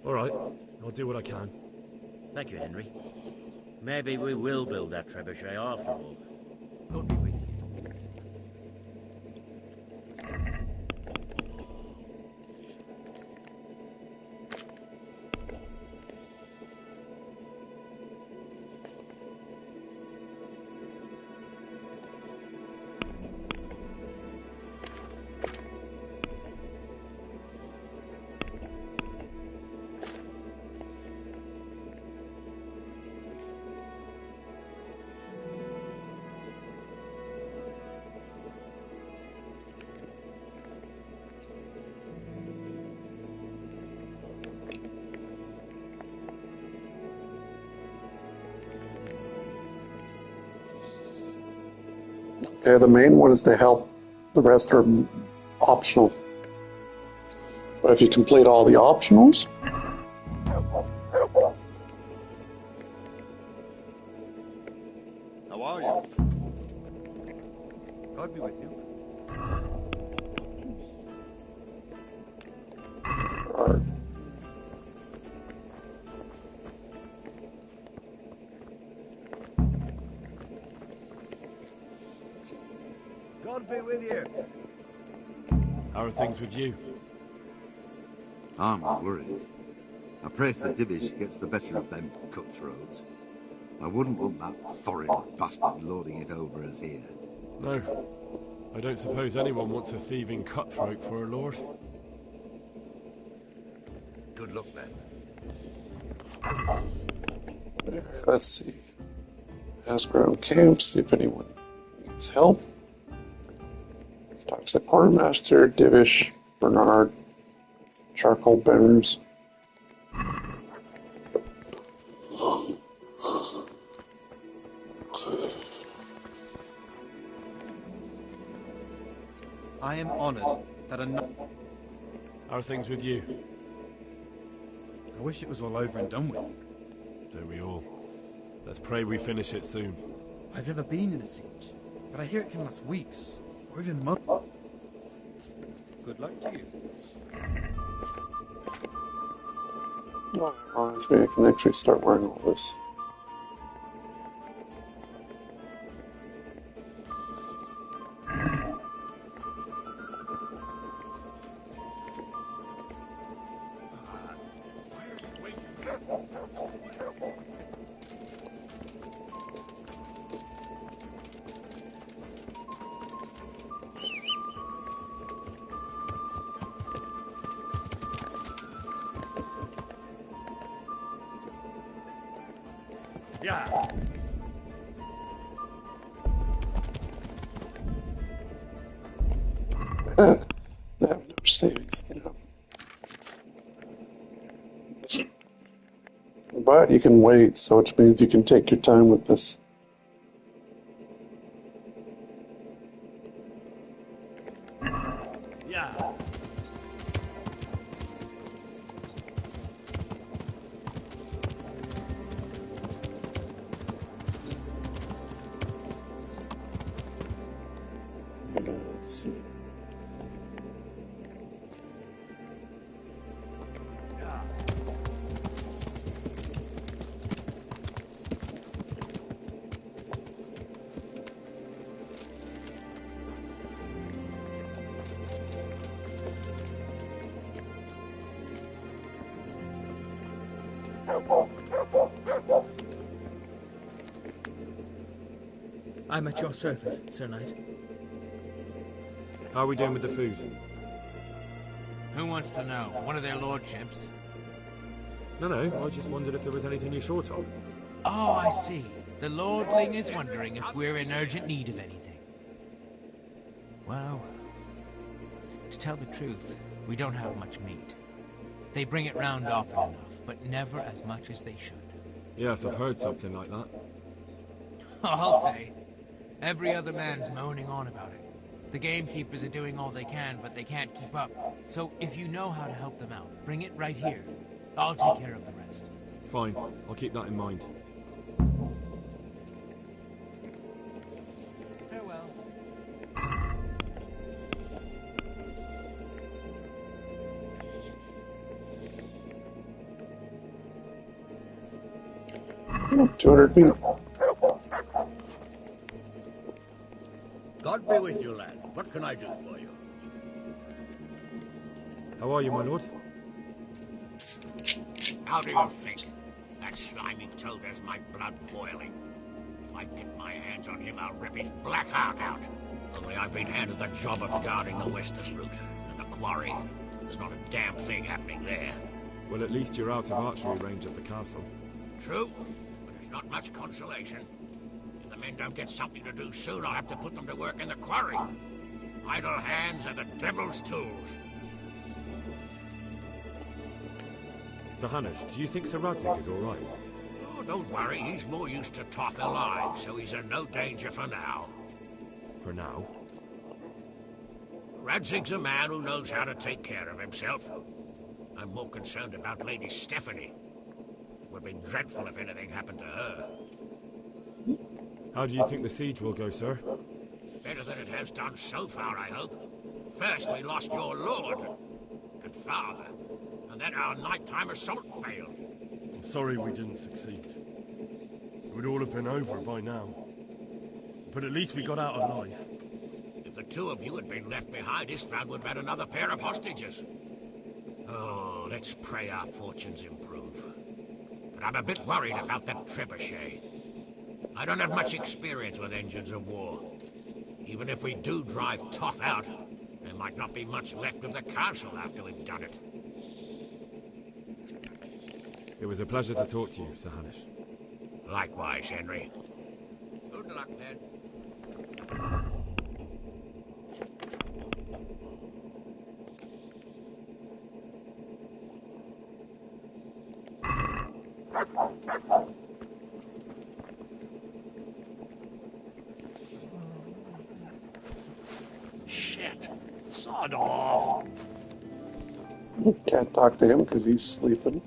All right, I'll do what I can. Thank you, Henry. Maybe we will build that trebuchet after all. God be with you. Okay, the main one is to help. The rest are optional. But if you complete all the optionals, How are you? God be with you. God be with you. How are things with you? I'm worried. I praise the Divish gets the better of them cutthroats. I wouldn't want that foreign bastard lording it over us here. No. I don't suppose anyone wants a thieving cutthroat for a lord. Good luck, then. let's see. Ask around camp, see if anyone needs help. Talk to the quartermaster, Divish, Bernard, charcoal burners. I am honored that How are things with you? I wish it was all over and done with. Don't we all? Let's pray we finish it soon. I've never been in a siege, but I hear it can last weeks, or even months. Good luck to you. Well, reminds me I can actually start wearing all this. Yeah. I have no savings, you know. But you can wait, so which means you can take your time with this. Yeah. Let's see. I'm at your service, Sir Knight. How are we doing with the food? Who wants to know? One of their lordships? No, I just wondered if there was anything you're short of. Oh, I see. The lordling is wondering if we're in urgent need of anything. Well, to tell the truth, we don't have much meat. They bring it round often enough, but never as much as they should. Yes, I've heard something like that. I'll say. Every other man's moaning on about it. The gamekeepers are doing all they can, but they can't keep up. So if you know how to help them out, bring it right here. I'll take care of the rest. Fine, I'll keep that in mind. Farewell. Oh, 200 meat. God be with you, lad. What can I do for you? How are you, my lord? How do you think? That slimy toad has my blood boiling. If I get my hands on him, I'll rip his black heart out. Only I've been handed the job of guarding the western route, at the quarry. There's not a damn thing happening there. Well, at least you're out of archery range at the castle. True, but it's not much consolation. If the men don't get something to do soon, I'll have to put them to work in the quarry. Idle hands are the devil's tools. So, Hanish, do you think Sir Radzig is all right? Oh, don't worry, he's more used to tough alive, so he's in no danger for now. For now? Radzig's a man who knows how to take care of himself. I'm more concerned about Lady Stephanie. It would be dreadful if anything happened to her. How do you think the siege will go, sir? Better than it has done so far, I hope. First, we lost your lord and father, and then our nighttime assault failed. I'm sorry we didn't succeed. It would all have been over by now. But at least we got out alive. If the two of you had been left behind, Istvan would have had another pair of hostages. Oh, let's pray our fortunes improve. But I'm a bit worried about that trebuchet. I don't have much experience with engines of war. Even if we do drive Toth out, there might not be much left of the castle after we've done it. It was a pleasure to talk to you, Sir Hanish. Likewise, Henry. Good luck, then. Shit! Sod off! Can't talk to him because he's sleeping.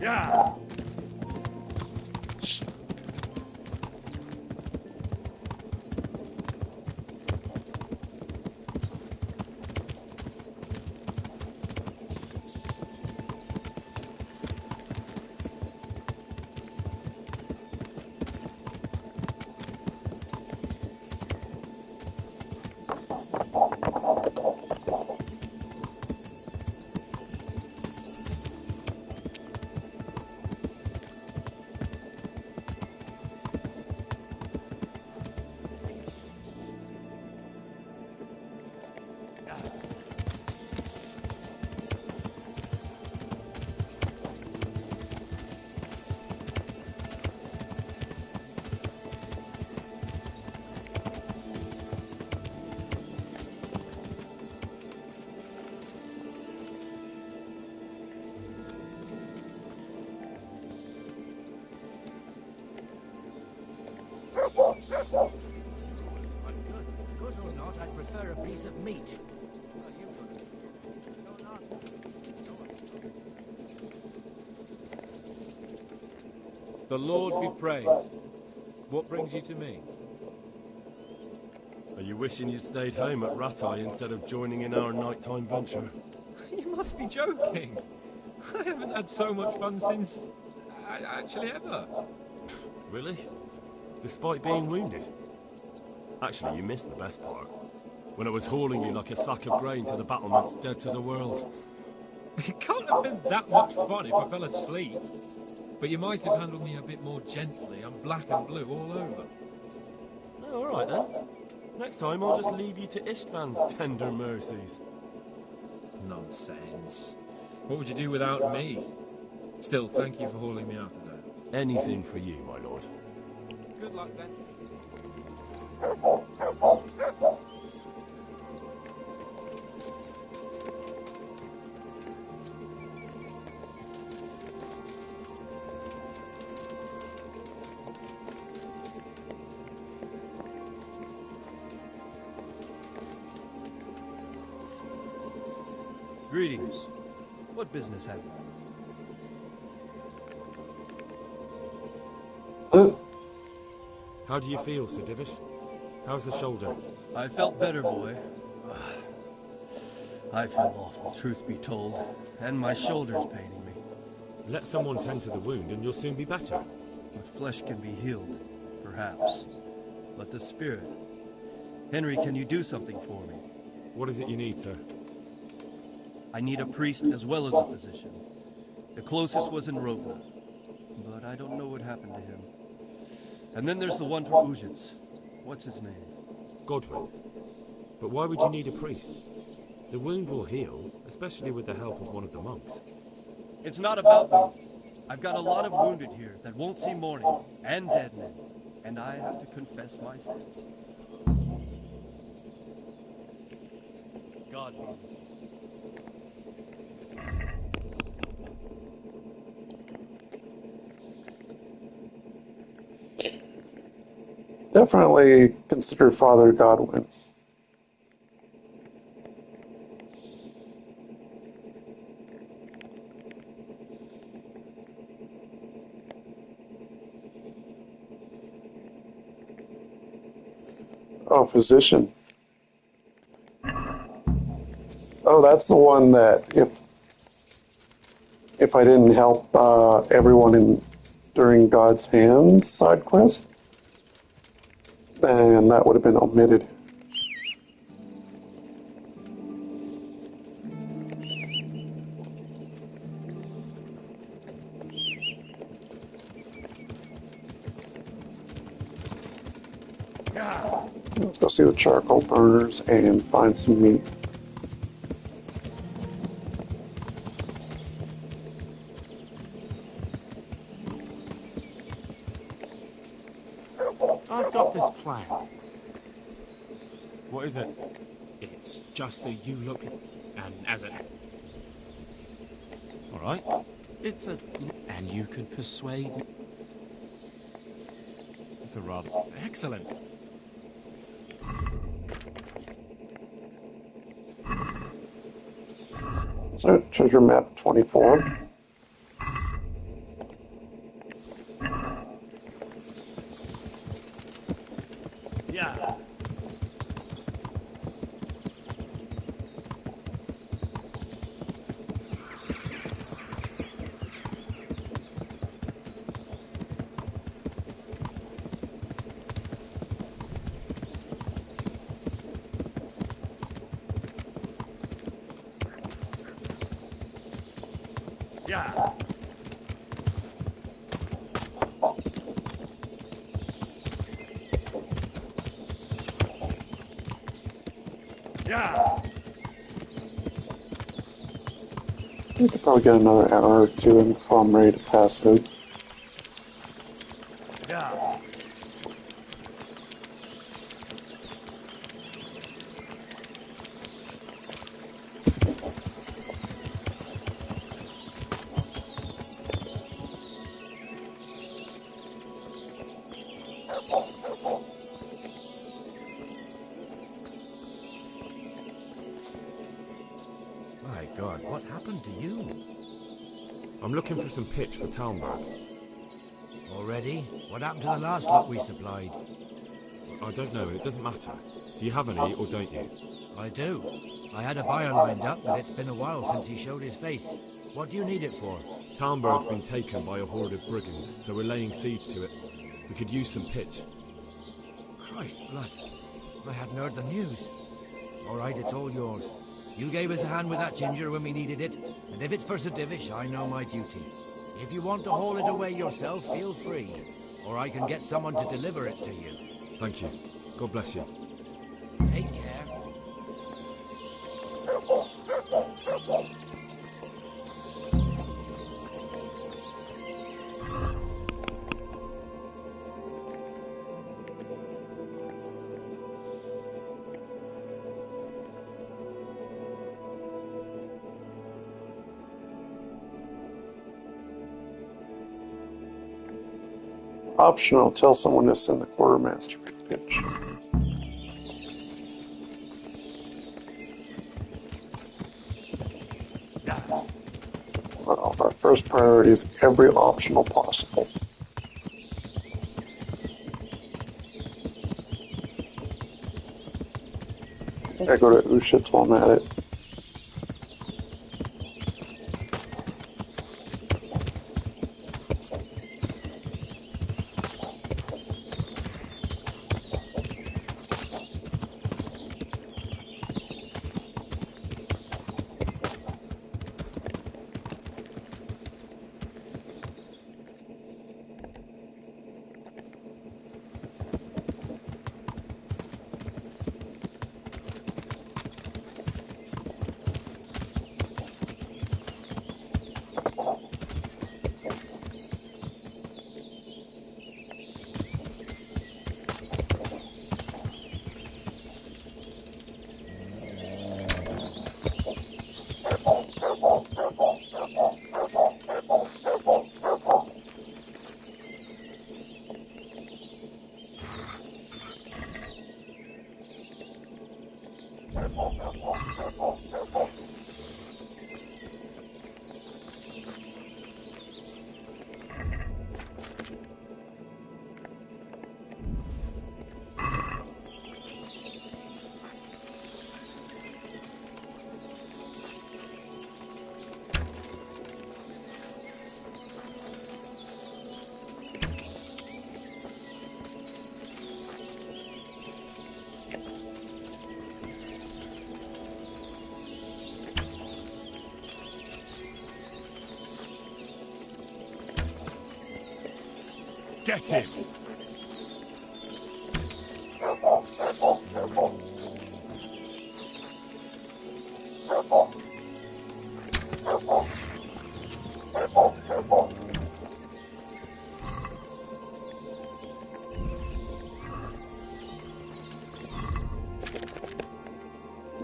Yeah. Good or not, I'd prefer a piece of meat. The Lord be praised. What brings you to me? Are you wishing you'd stayed home at Rattay instead of joining in our nighttime venture? You must be joking. I haven't had so much fun since... actually ever. Really? Despite being wounded? Actually, you missed the best part. When I was hauling you like a sack of grain to the battlements dead to the world. It can't have been that much fun if I fell asleep. But you might have handled me a bit more gently. I'm black and blue all over. Oh, all right then. Next time I'll just leave you to Istvan's tender mercies. Nonsense. What would you do without me? Still, thank you for hauling me out of there. Anything for you, my lord. Good luck then. Greetings. What business have you? How do you feel, Sir Divish? How's the shoulder? I felt better, boy. I feel awful, truth be told, and my shoulder's paining me. Let someone tend to the wound and you'll soon be better. The flesh can be healed, perhaps, but the spirit... Henry, can you do something for me? What is it you need, sir? I need a priest as well as a physician. The closest was in Rovna, but I don't know what happened to him. And then there's the one for Ujits. What's his name? Godwin. But why would you need a priest? The wound will heal, especially with the help of one of the monks. It's not about me. I've got a lot of wounded here that won't see morning, and dead men, and I have to confess my sins. God be with you. Definitely consider Father Godwin. Oh, physician. Oh, that's the one that if I didn't help everyone in during God's Hands side quest, then that would have been omitted. Let's go see the charcoal burners and find some meat. I've got this plan. What is it? It's just that you look... and as a... All right. It's a... and you can persuade me... It's a rather... Excellent. So, treasure map 24. Yeah. Yeah. We could probably get another hour or two in before I'm ready to pass out. Yeah. My God, what happened to you? I'm looking for some pitch for Talmberg. Already? What happened to the last lot we supplied? I don't know, it doesn't matter. Do you have any, or don't you? I do. I had a buyer lined up, but it's been a while since he showed his face. What do you need it for? Talmberg's been taken by a horde of brigands, so we're laying siege to it. We could use some pitch. Christ's blood. I hadn't heard the news. All right, it's all yours. You gave us a hand with that ginger when we needed it, and if it's for Sir Divish, I know my duty. If you want to haul it away yourself, feel free. Or I can get someone to deliver it to you. Thank you. God bless you. Take care. Optional, tell someone to send the quartermaster for pitch. Well, our first priority is every optional possible. I go to Ushit's while I'm at it. Get him!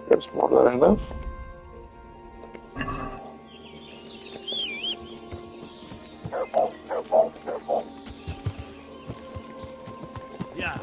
There's more than enough. Yeah.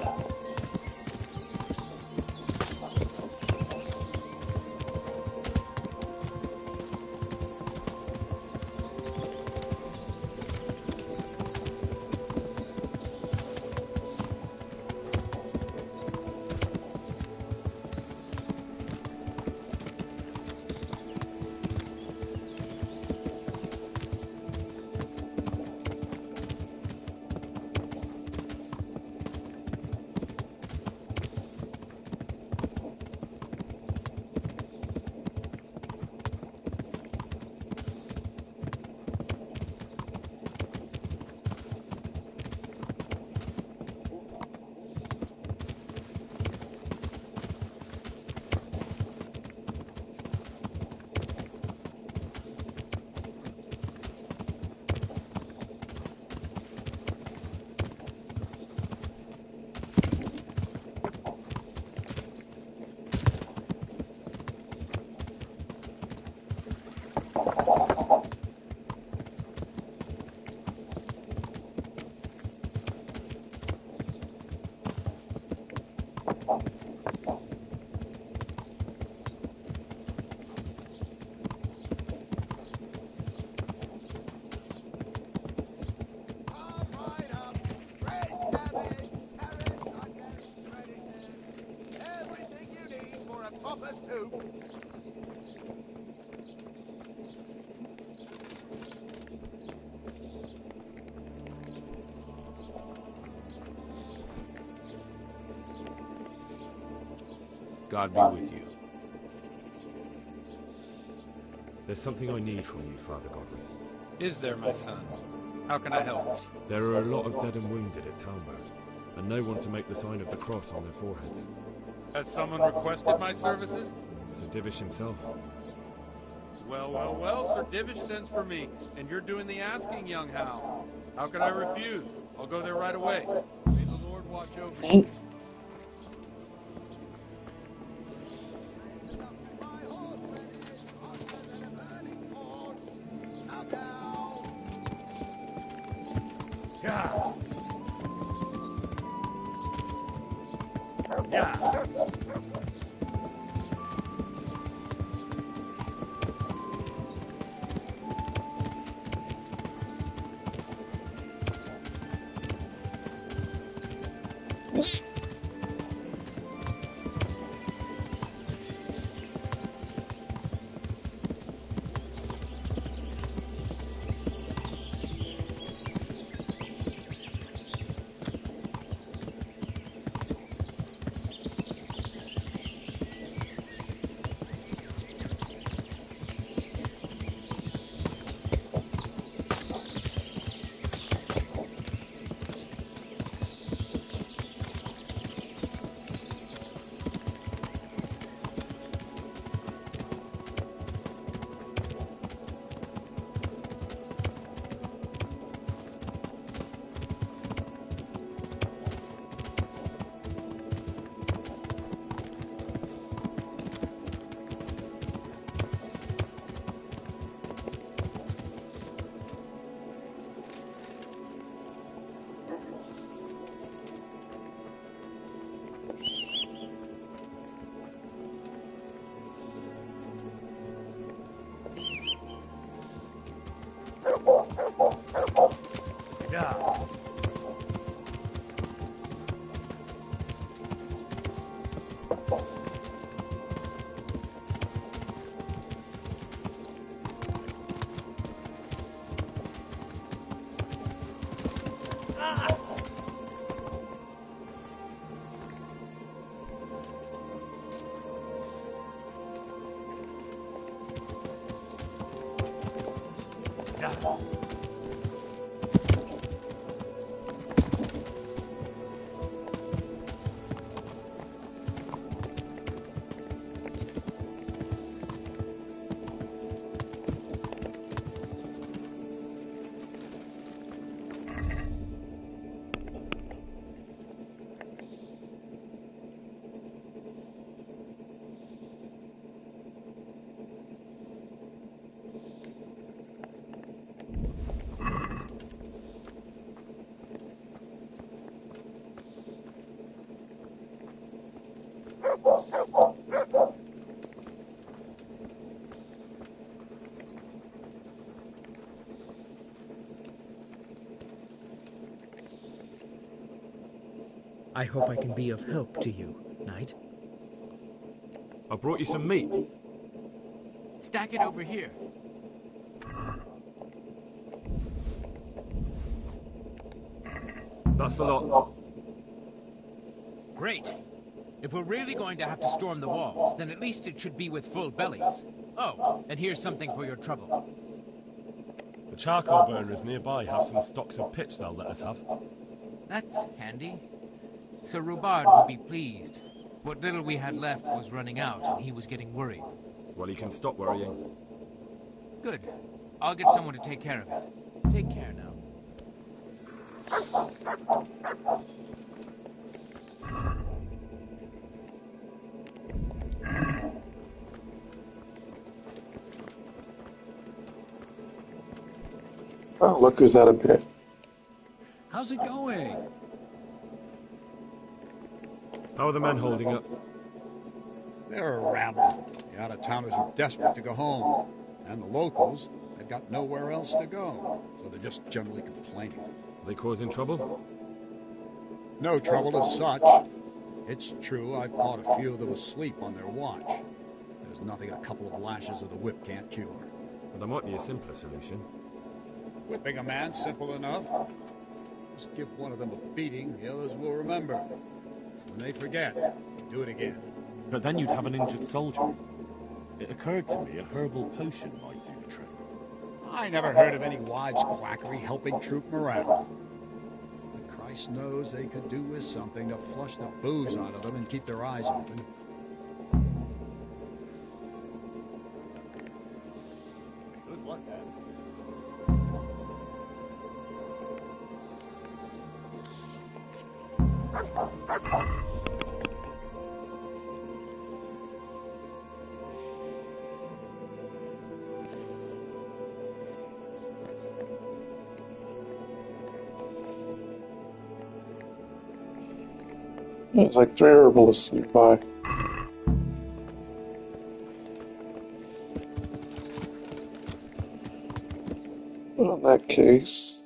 God be with you. There's something I need from you, Father Godwin. Is there, my son? How can I help? There are a lot of dead and wounded at Talmberg, and no one to make the sign of the cross on their foreheads. Has someone requested my services? Sir Divish himself. Well, well, well, Sir Divish sends for me, and you're doing the asking, young Hal. How can I refuse? I'll go there right away. May the Lord watch over you. Yeah. Yeah. I hope I can be of help to you, Knight. I brought you some meat. Stack it over here. That's the lot. Great. If we're really going to have to storm the walls, then at least it should be with full bellies. Oh, and here's something for your trouble. The charcoal burners nearby have some stocks of pitch they'll let us have. That's handy. Sir Rubard would be pleased. What little we had left was running out, and he was getting worried. Well, he can stop worrying. Good. I'll get someone to take care of it. Take care now. Oh, look who's at a bit. How's it going? How are the men holding up? They're a rabble. The out-of-towners are desperate to go home. And the locals, they've got nowhere else to go. So they're just generally complaining. Are they causing trouble? No trouble as such. It's true, I've caught a few of them asleep on their watch. There's nothing a couple of lashes of the whip can't cure. But there might be a simpler solution. Whipping a man, simple enough. Just give one of them a beating, the others will remember. When they forget, do it again. But then you'd have an injured soldier. It occurred to me a herbal potion might do the trick. I never heard of any wives' quackery helping troop morale. But Christ knows they could do with something to flush the booze out of them and keep their eyes open. Good luck, Dad. There's like 3 herbalists nearby. Well, in that case,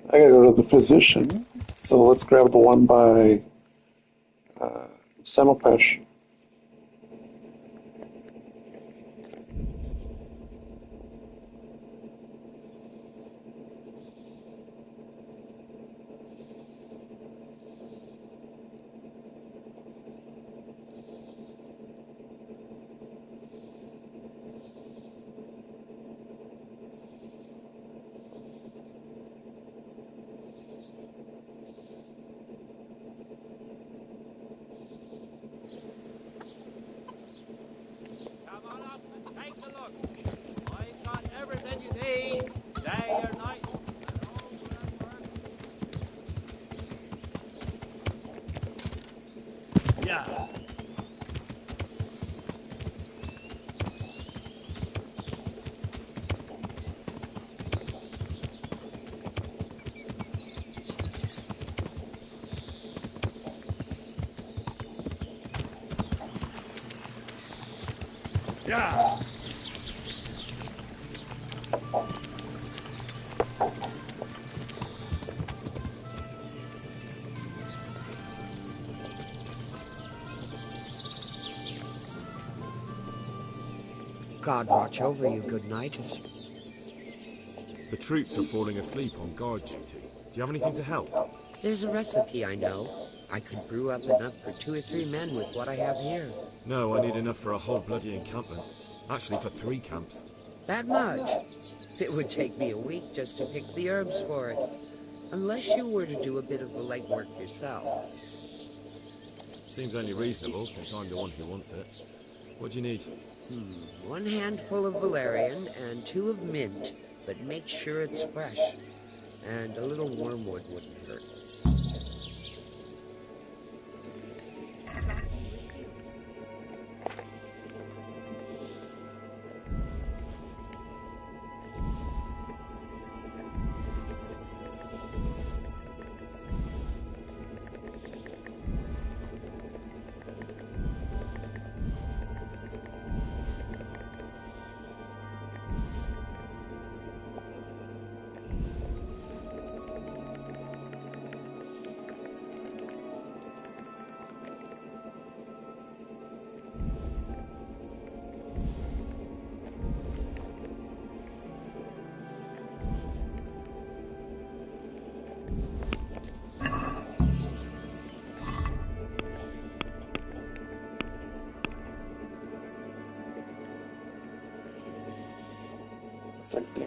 I gotta go to the physician. So let's grab the one by Semopesh. Take a look. I've got everything you need, day or night. Yeah. Yeah. God watch over you, good night. The troops are falling asleep on guard duty. Do you have anything to help? There's a recipe I know. I could brew up enough for 2 or 3 men with what I have here. No, I need enough for a whole bloody encampment. Actually, for 3 camps. That much? It would take me a week just to pick the herbs for it. Unless you were to do a bit of the legwork yourself. Seems only reasonable, since I'm the one who wants it. What do you need? 1 handful of valerian and 2 of mint, but make sure it's fresh. And a little wormwood wouldn't hurt.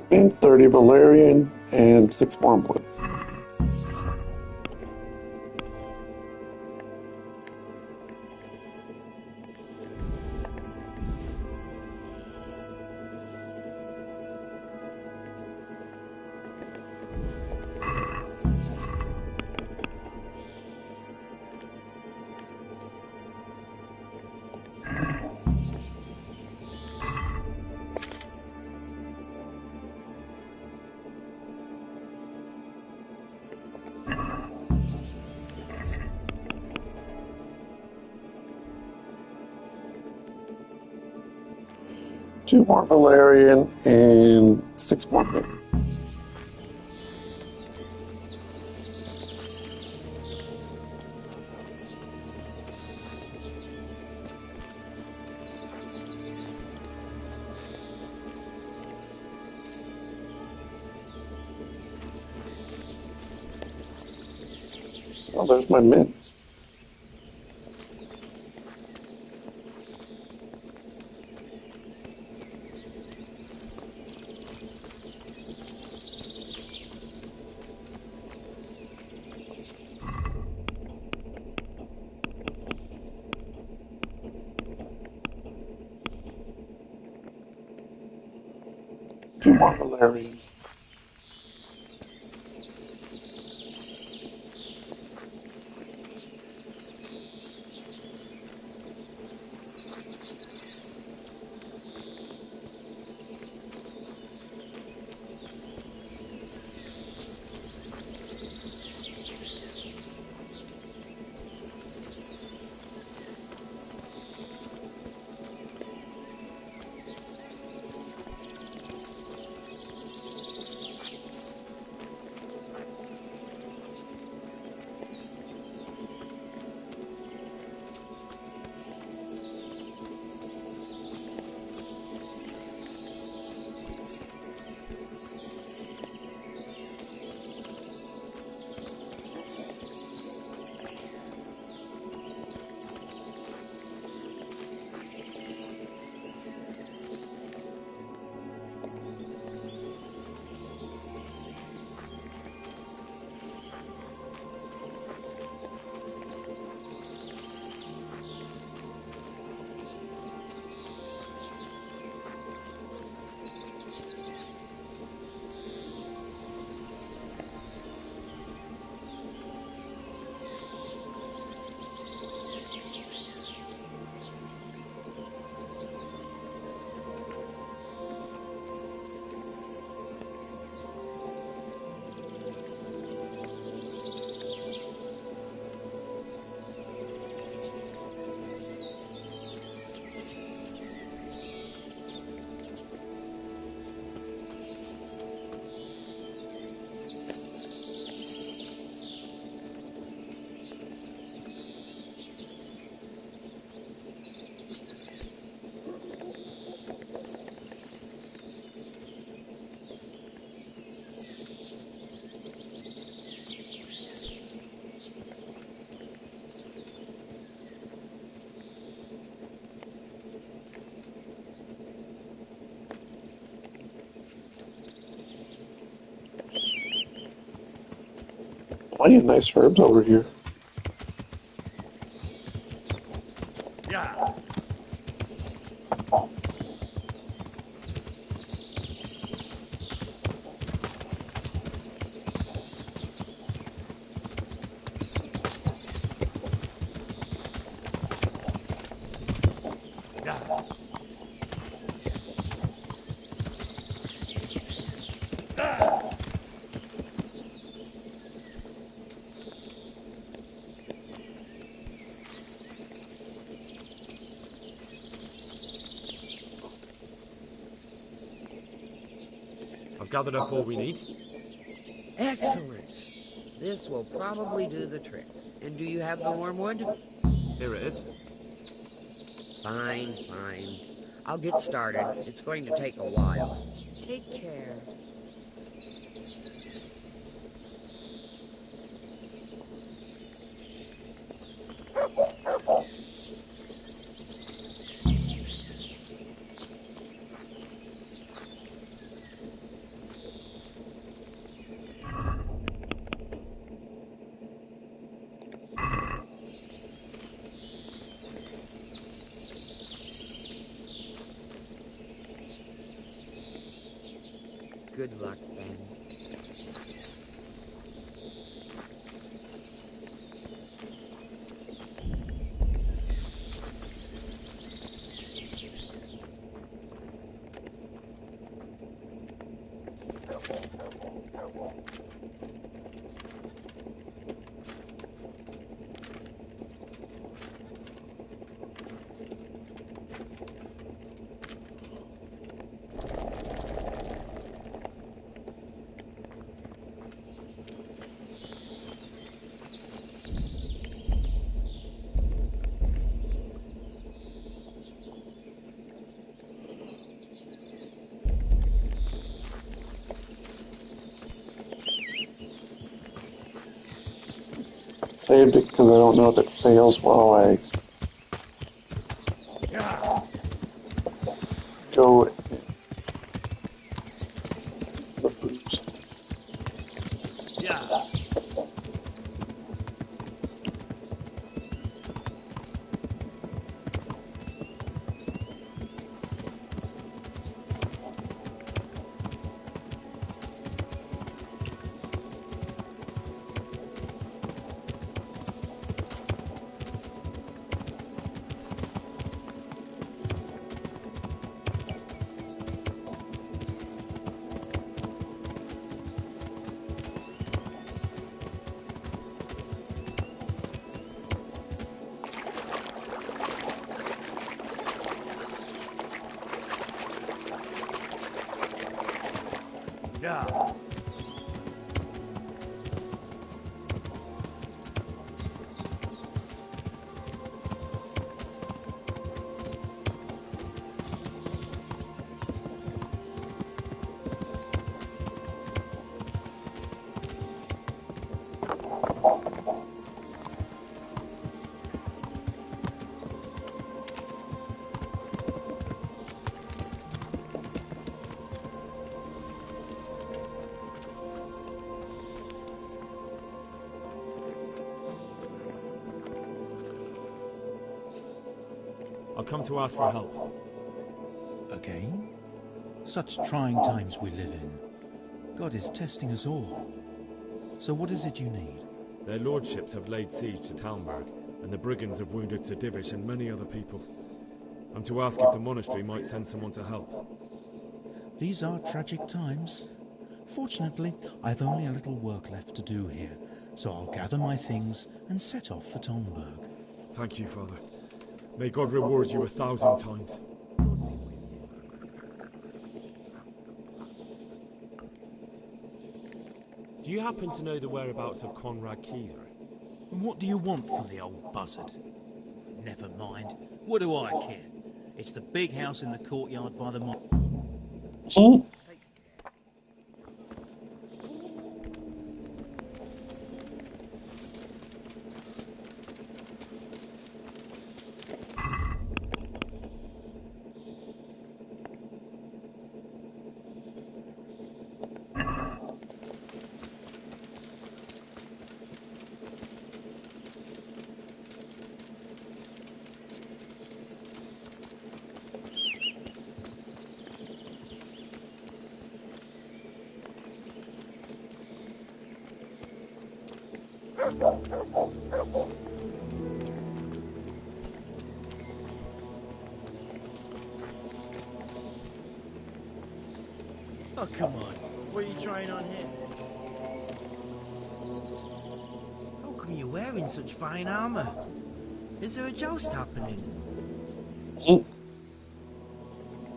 Mint, 30 valerian, and 6 wormwood. Two more valerian and 6 more mint. Oh, there's my mint. Two more Valerian. Plenty of nice herbs over here. Yeah. I've gathered up all we need. Excellent. This will probably do the trick. And do you have the wormwood? Here it is. Fine, fine. I'll get started. It's going to take a while. Take care. Good luck, Ben. saved it because I don't know if it fails while I go in the boot. Yeah. Yeah. I've come to ask for help. Again? Such trying times we live in. God is testing us all. So what is it you need? Their lordships have laid siege to Talmberg, and the brigands have wounded Sir Divish and many other people. I'm to ask if the monastery might send someone to help. These are tragic times. Fortunately, I've only a little work left to do here, so I'll gather my things and set off for Talmberg. Thank you, Father. May God reward you 1,000 times. Do you happen to know the whereabouts of Conrad Keyser? And what do you want from the old buzzard? Never mind. What do I care? It's the big house in the courtyard by the Oh, come on. What are you trying on here? How come you're wearing such fine armor? Is there a joust happening?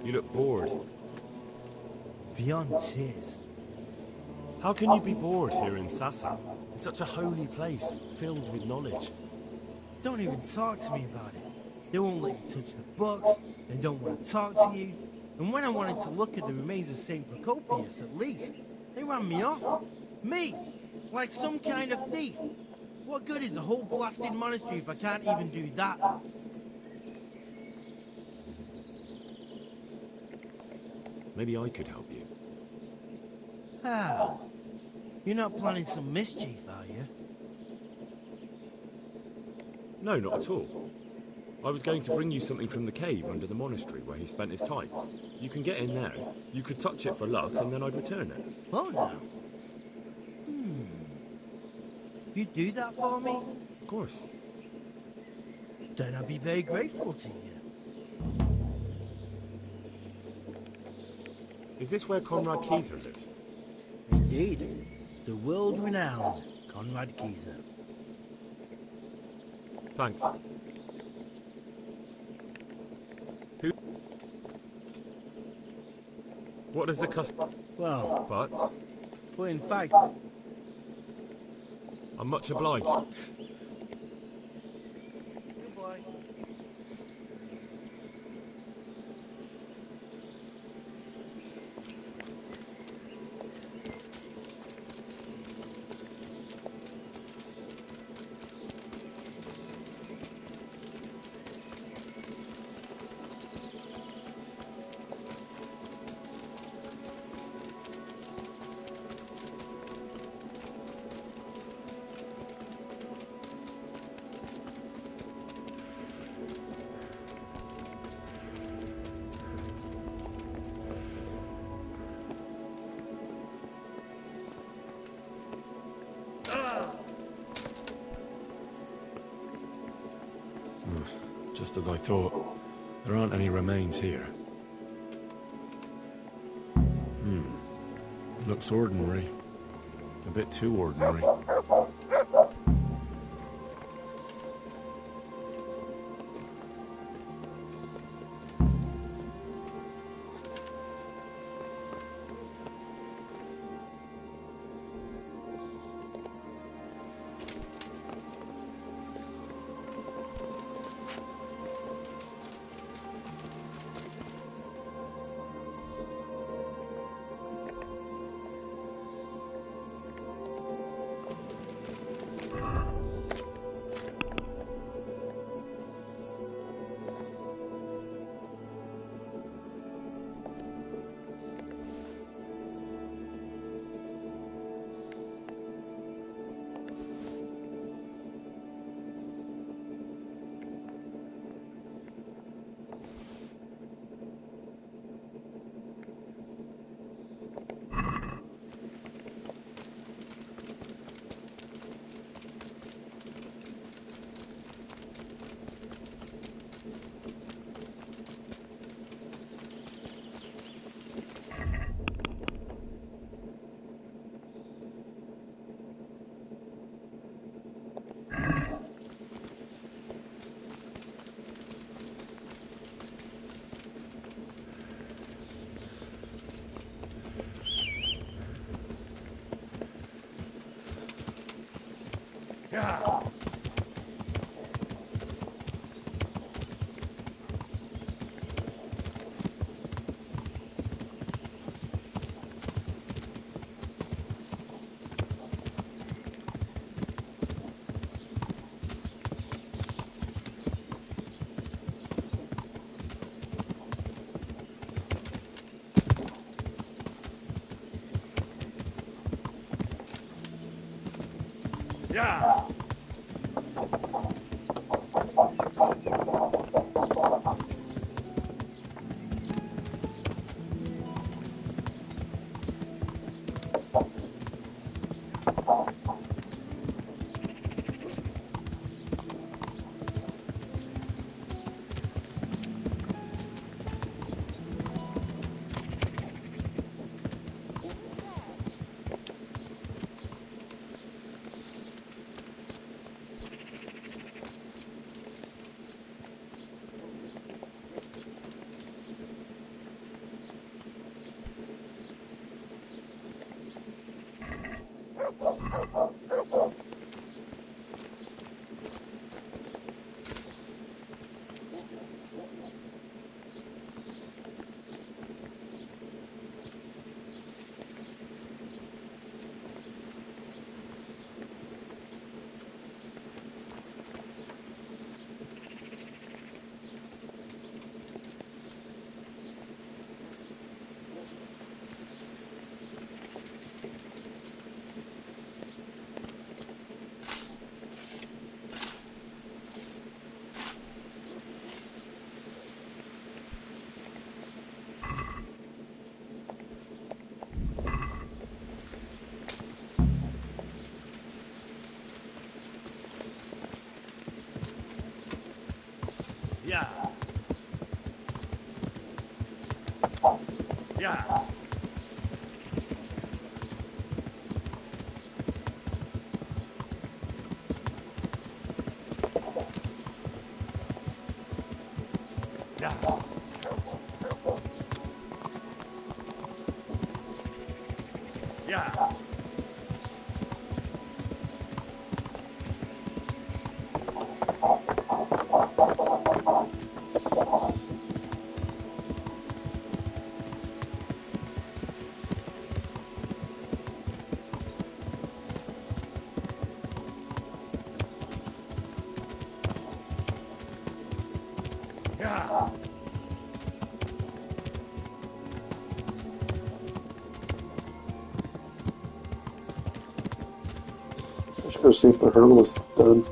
You look bored. Beyond tears. How can you be bored here in Sassa? It's such a holy place, filled with knowledge. Don't even talk to me about it. They won't let you touch the books, they don't want to talk to you, and when I wanted to look at the remains of St. Procopius, at least, they ran me off. Me! Like some kind of thief. What good is the whole blasted monastery if I can't even do that? Maybe I could help you. How? You're not planning some mischief, are you? No, not at all. I was going to bring you something from the cave under the monastery where he spent his time. You can get in there, you could touch it for luck, and then I'd return it. Oh, no. You do that for me? Of course. Then I'd be very grateful to you. Is this where Conrad Keyser lives? Indeed. The world-renowned Conrad Keyser. Thanks. Who? What does the custom? Well, But in fact, I'm much obliged. goodbye. Just as I thought. There aren't any remains here. Looks ordinary. A bit too ordinary. Yeah. Yeah. Yeah. Yeah. Yeah. Yeah. I should go see if the hurdle was done.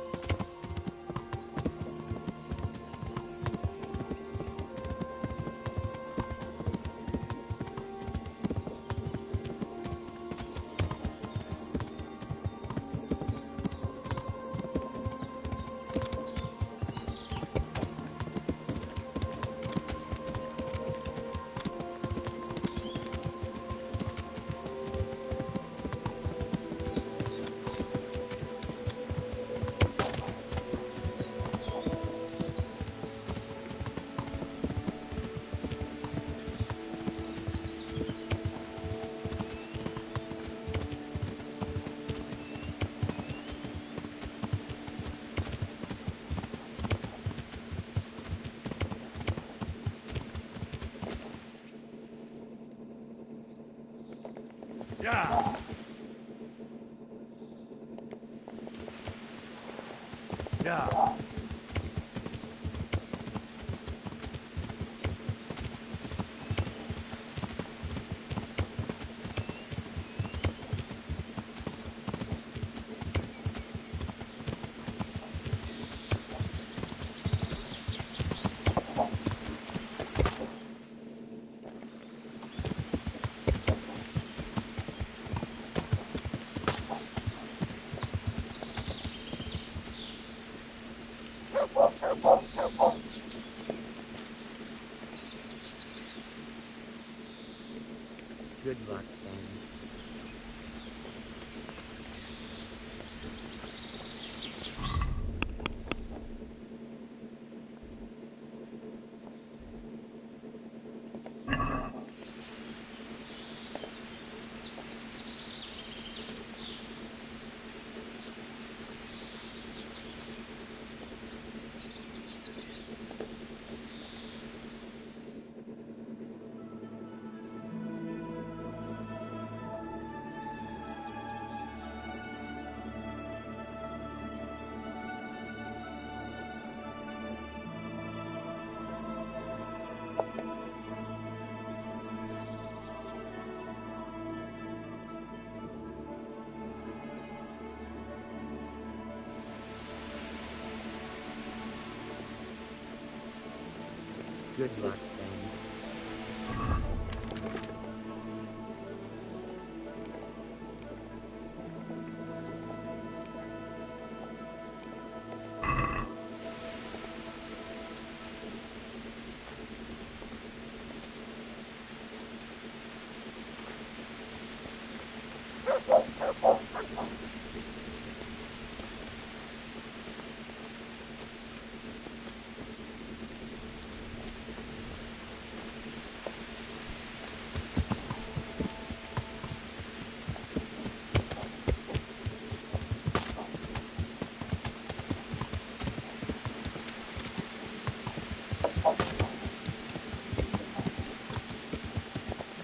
Yeah. Yeah. Good luck, Ben. Good luck, Ben.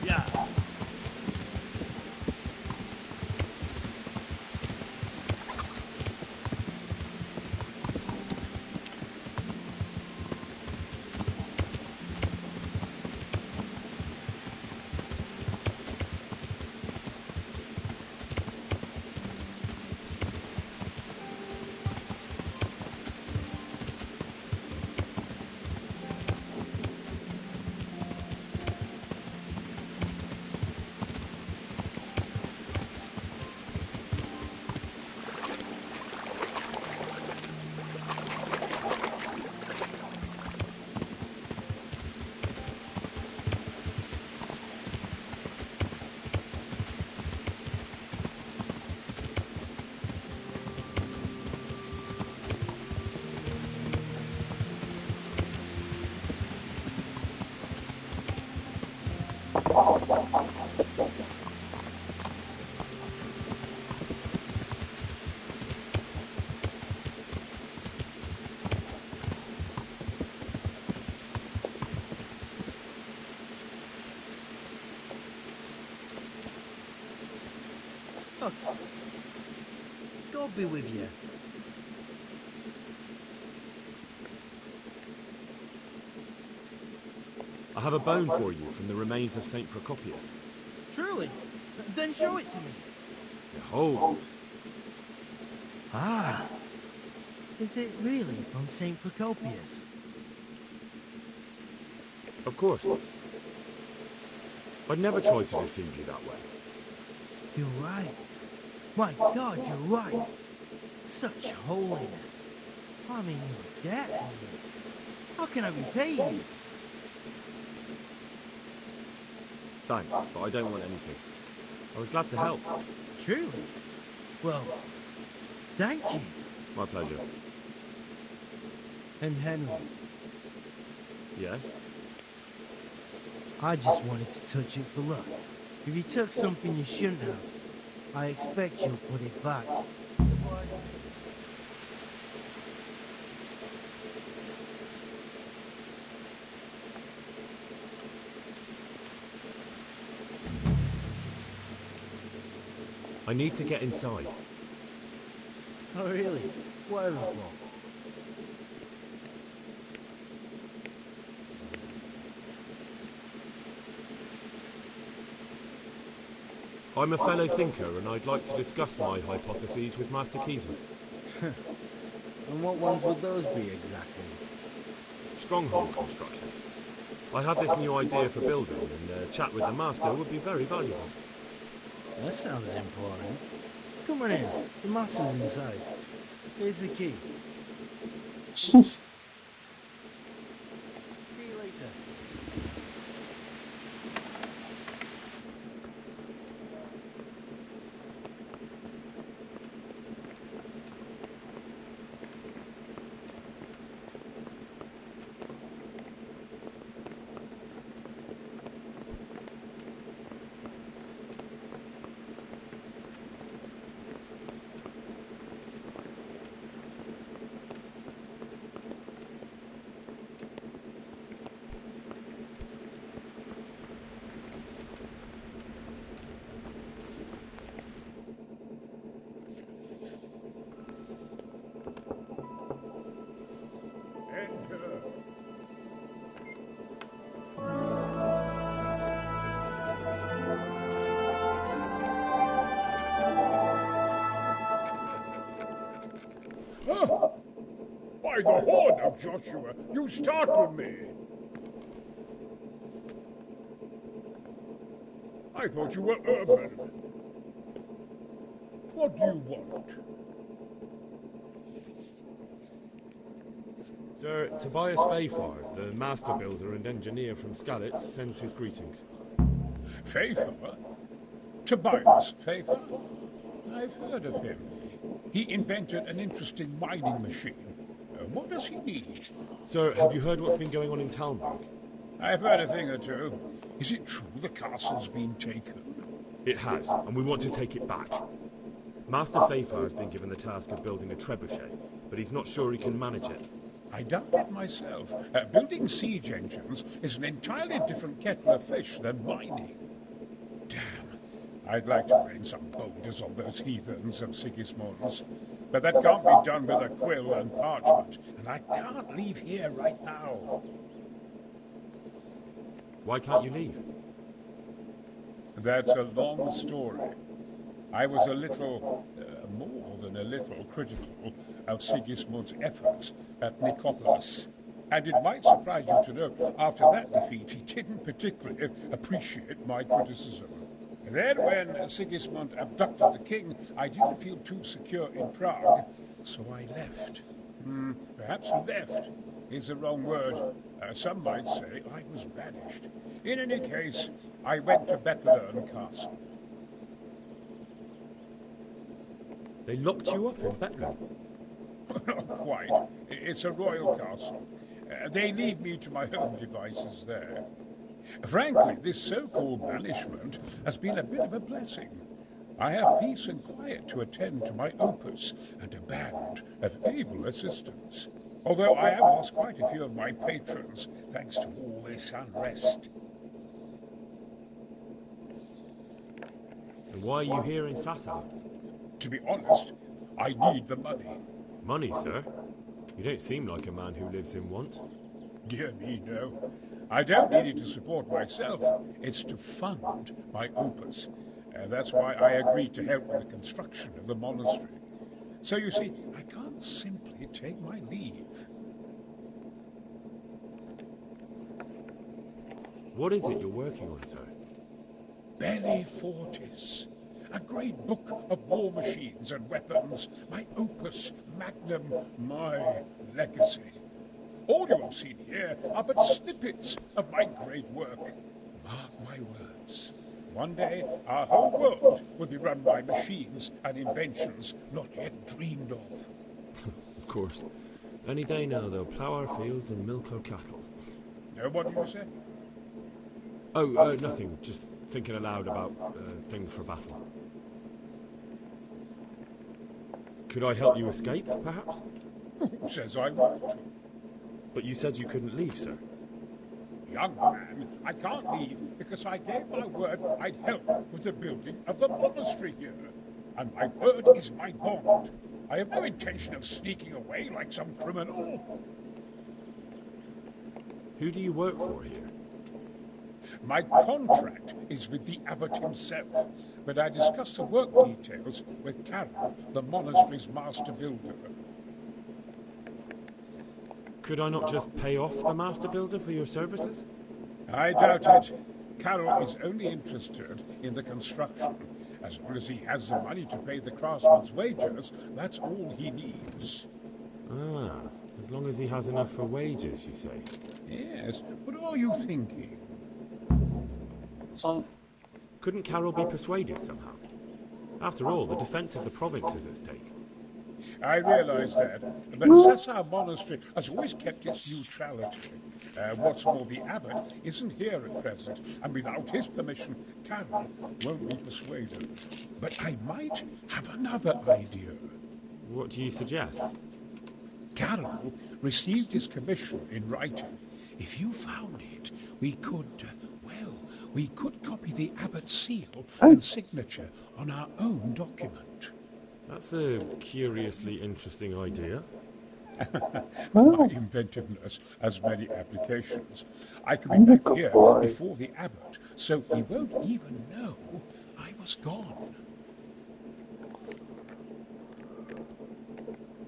Yeah. Look, God be with you. I have a bone for you from the remains of St. Procopius. Truly? Then show it to me. Behold. Ah. Is it really from St. Procopius? Of course. I'd never tried to deceive you that way. You're right. My God, you're right. Such holiness. I'm in your debt, Henry. How can I repay you? Thanks, but I don't want anything. I was glad to help. Truly? Well, thank you. My pleasure. And Henry, Yes? I just wanted to touch it for luck. If you took something you shouldn't have, I expect you'll put it back. I need to get inside. Oh, really? Whatever for? I'm a fellow thinker, and I'd like to discuss my hypotheses with Master Keezer. And what ones would those be exactly? Stronghold construction. I have this new idea for building, and a chat with the Master would be very valuable. That sounds important. Come on in. The master's inside. Here's the key. See you later. By the horn of Joshua, you startled me. I thought you were urban. What do you want? Sir, Tobias Fayfar, the master builder and engineer from Skalitz, sends his greetings. Fayfar? Tobias Fayfar? I've heard of him. He invented an interesting mining machine. What does he need? Sir, have you heard what's been going on in Talmberg? I've heard a thing or two. Is it true the castle's been taken? It has, and we want to take it back. Master Fayfar has been given the task of building a trebuchet, but he's not sure he can manage it. I doubt it myself. Building siege engines is an entirely different kettle of fish than mining. Damn. I'd like to rain some boulders on those heathens of Sigismund's. But that can't be done with a quill and parchment, and I can't leave here right now. Why can't you leave? That's a long story. I was a little, more than a little, critical of Sigismund's efforts at Nicopolis. And it might surprise you to know, after that defeat, he didn't particularly appreciate my criticism. Then, when Sigismund abducted the king, I didn't feel too secure in Prague, so I left. Perhaps left is the wrong word. Some might say I was banished. In any case, I went to Bethlern Castle. They locked you up in Bethlern? Not quite. It's a royal castle. They leave me to my own devices there. Frankly, this so-called banishment has been a bit of a blessing. I have peace and quiet to attend to my opus and a band of able assistants. Although I have lost quite a few of my patrons, thanks to all this unrest. And why are you here in Sasau? To be honest, I need the money. Money, sir? You don't seem like a man who lives in want. Dear me, no. I don't need it to support myself. It's to fund my opus. That's why I agreed to help with the construction of the monastery. So you see, I can't simply take my leave. What is it you're working on, sir? Belli Fortis. A great book of war machines and weapons. My opus magnum, my legacy. All you have seen here are but snippets of my great work. Mark my words. One day, our whole world will be run by machines and inventions not yet dreamed of. Of course. Any day now, they'll plough our fields and milk our cattle. What did you say? Oh, nothing. Just thinking aloud about things for battle. Could I help you escape, perhaps? Who says I want to? But you said you couldn't leave, sir. Young man, I can't leave because I gave my word I'd help with the building of the monastery here. and my word is my bond. I have no intention of sneaking away like some criminal. Who do you work for here? My contract is with the abbot himself, but I discussed the work details with Carol, the monastery's master builder. Could I not just pay off the master builder for your services? I doubt it. Carol is only interested in the construction. As long as he has the money to pay the craftsman's wages, that's all he needs. Ah, as long as he has enough for wages, you say? Yes, what are you thinking? Couldn't Carol be persuaded somehow? After all, the defense of the province is at stake. I realize that, but Cessar Monastery has always kept its neutrality. What's more, the abbot isn't here at present, and without his permission, Carol won't be persuaded. But I might have another idea. What do you suggest? Carol received his commission in writing. If you found it, we could copy the abbot's seal and signature on our own document. That's a curiously interesting idea. My inventiveness has many applications. I could be back here before the abbot, so he won't even know I was gone.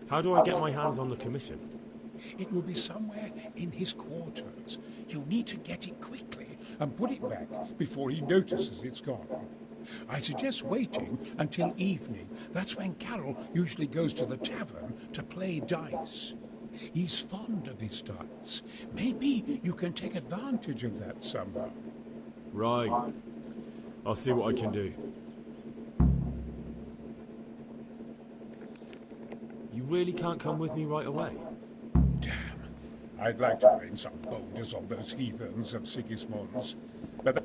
How do I get my hands on the commission? It will be somewhere in his quarters. You need to get it quickly and put it back before he notices it's gone. I suggest waiting until evening. That's when Carol usually goes to the tavern to play dice. He's fond of his dice. Maybe you can take advantage of that somehow. Right. I'll see what I can do. You really can't come with me right away? I'd like to rain some boulders on those heathens of Sigismund's, but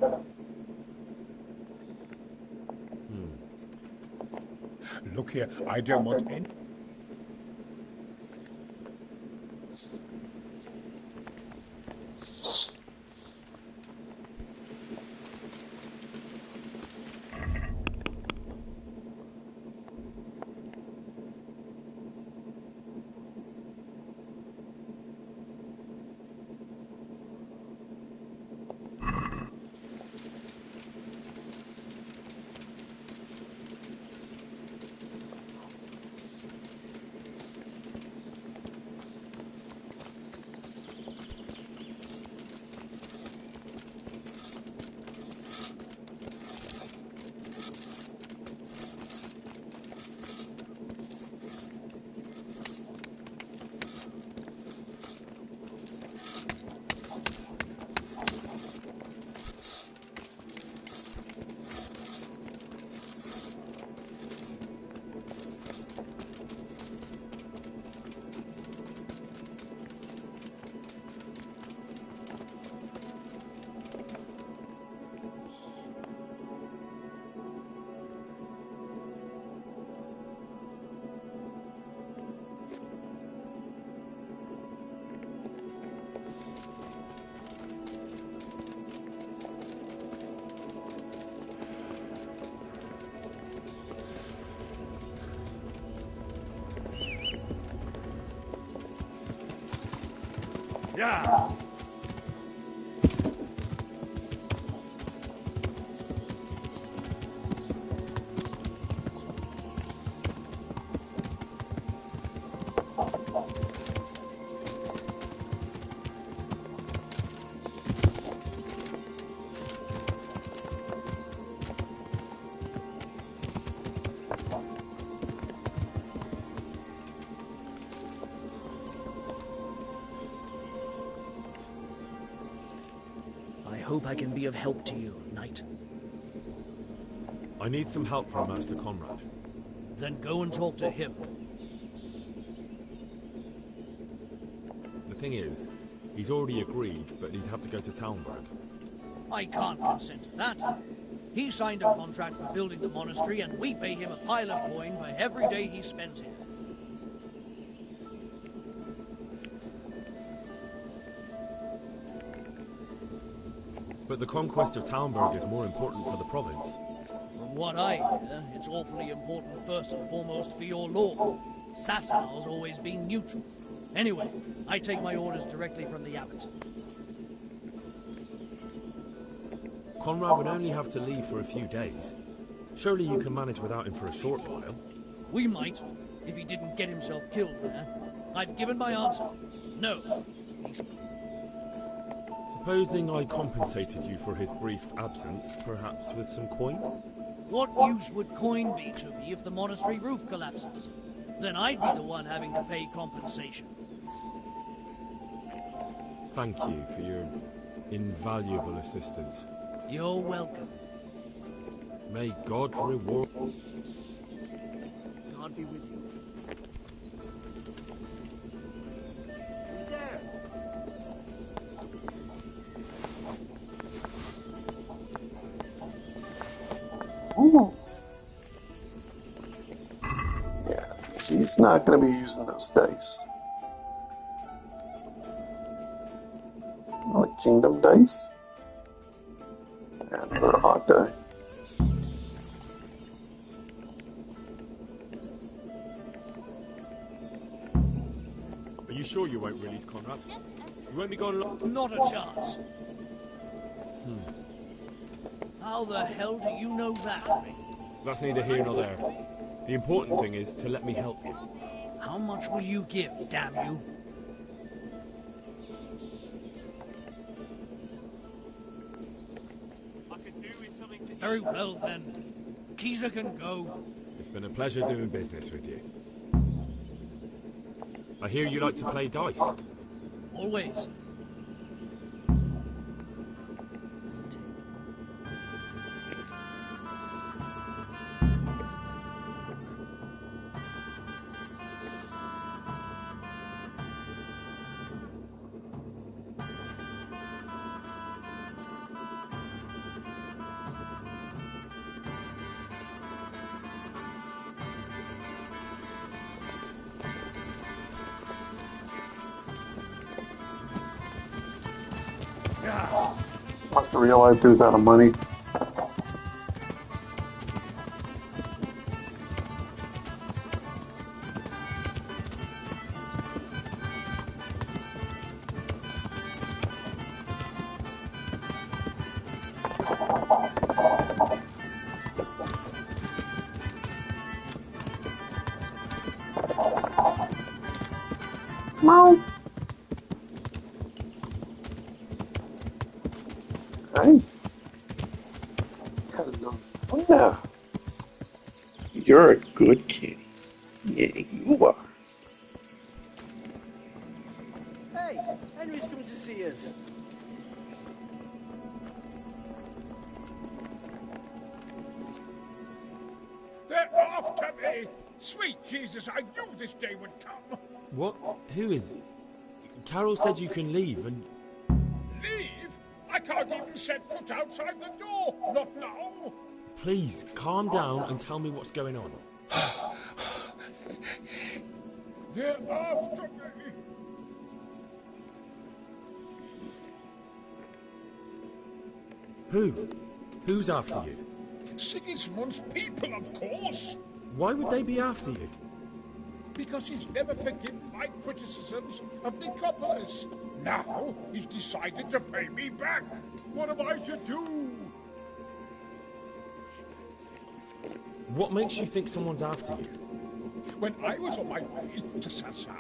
look here, I don't want any... Yeah! I hope I can be of help to you, Knight. I need some help from Master Conrad. Then go and talk to him. The thing is, he's already agreed, but he'd have to go to Talmberg. I can't consent to that. He signed a contract for building the monastery, and we pay him a pile of coin for every day he spends here. But the conquest of Talmberg is more important for the province. For From what I hear, it's awfully important first and foremost for your lord. Sassau's always been neutral. Anyway, I take my orders directly from the abbot. Conrad would only have to leave for a few days. Surely you can manage without him for a short while. We might, if he didn't get himself killed there. I've given my answer. No. Supposing I compensated you for his brief absence, perhaps with some coin? What use would coin be to me if the monastery roof collapses? Then I'd be the one having to pay compensation. Thank you for your invaluable assistance. You're welcome. May God reward... God be with you. Who's there? Ooh. Yeah, she's not going to be using those dice. Like kingdom dice. And her hot die. Are you sure you won't release Conrad? You won't be gone long? Not a chance. How the hell do you know that? That's neither here nor there. The important thing is to let me help you. How much will you give, damn you? Very well then. Keezer can go. It's been a pleasure doing business with you. I hear you like to play dice. Always. Must have realized he was out of money. Meow. Hey. Hello. Oh, no. You're a good kitty. Yeah, you are. Hey, Henry's coming to see us. They're after me! Sweet Jesus, I knew this day would come! What? Who is... Carol said you can leave and... Leave? I can't even set foot outside the door! Not now! Please, calm down and tell me what's going on. They're after me! Who? Who's after you? Sigismund's people, of course! Why would they be after you? Because he's never forgiven my criticisms of Nicopolis. Now he's decided to pay me back. What am I to do? What makes you think someone's after you? When I was on my way to Sassau,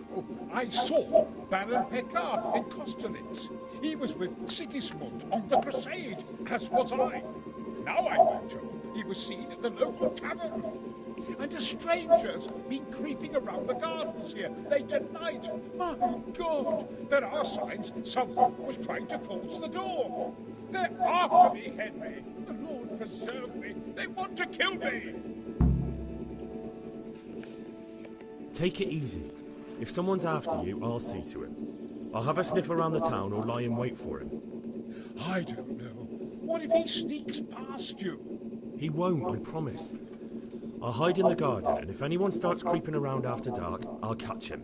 I saw Baron Pekar in Kosterlitz. He was with Sigismund on the crusade, as was I. Now I'm told he was seen at the local tavern. And a stranger's been creeping around the gardens here late at night. My God! There are signs someone was trying to force the door. They're after me, Henry. The Lord preserve me. They want to kill me. Take it easy. If someone's after you, I'll see to it. I'll have a sniff around the town or lie in wait for him. I don't know. What if he sneaks past you? He won't, I promise. I'll hide in the garden, and if anyone starts creeping around after dark, I'll catch him.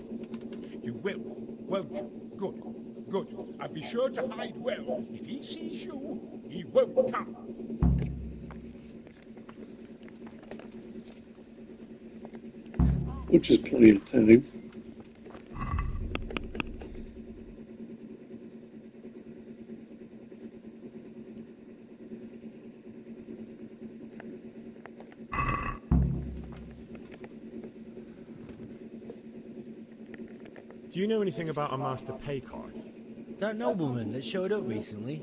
You will, won't you? Good, good. And be sure to hide well. If he sees you, he won't come. which is plenty of time. Do you know anything about a master pay card? That nobleman that showed up recently.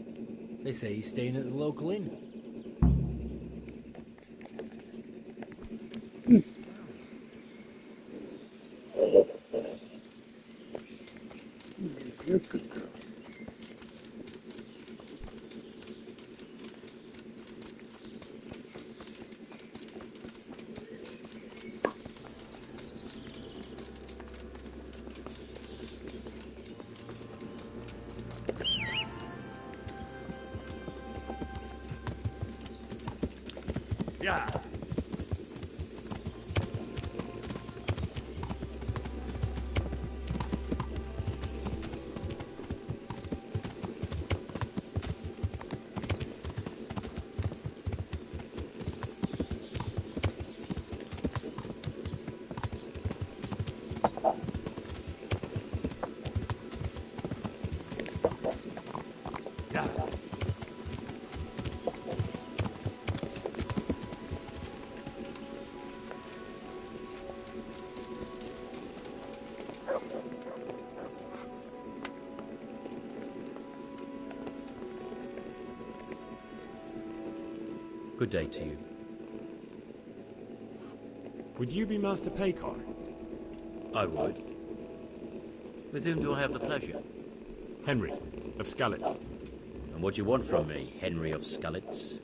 They say he's staying at the local inn. You're a good girl. Yeah. Yeah. Good day to you. Would you be Master Paycar? I would. With whom do I have the pleasure? Henry, of Skalitz. And what do you want from me, Henry of Skalitz?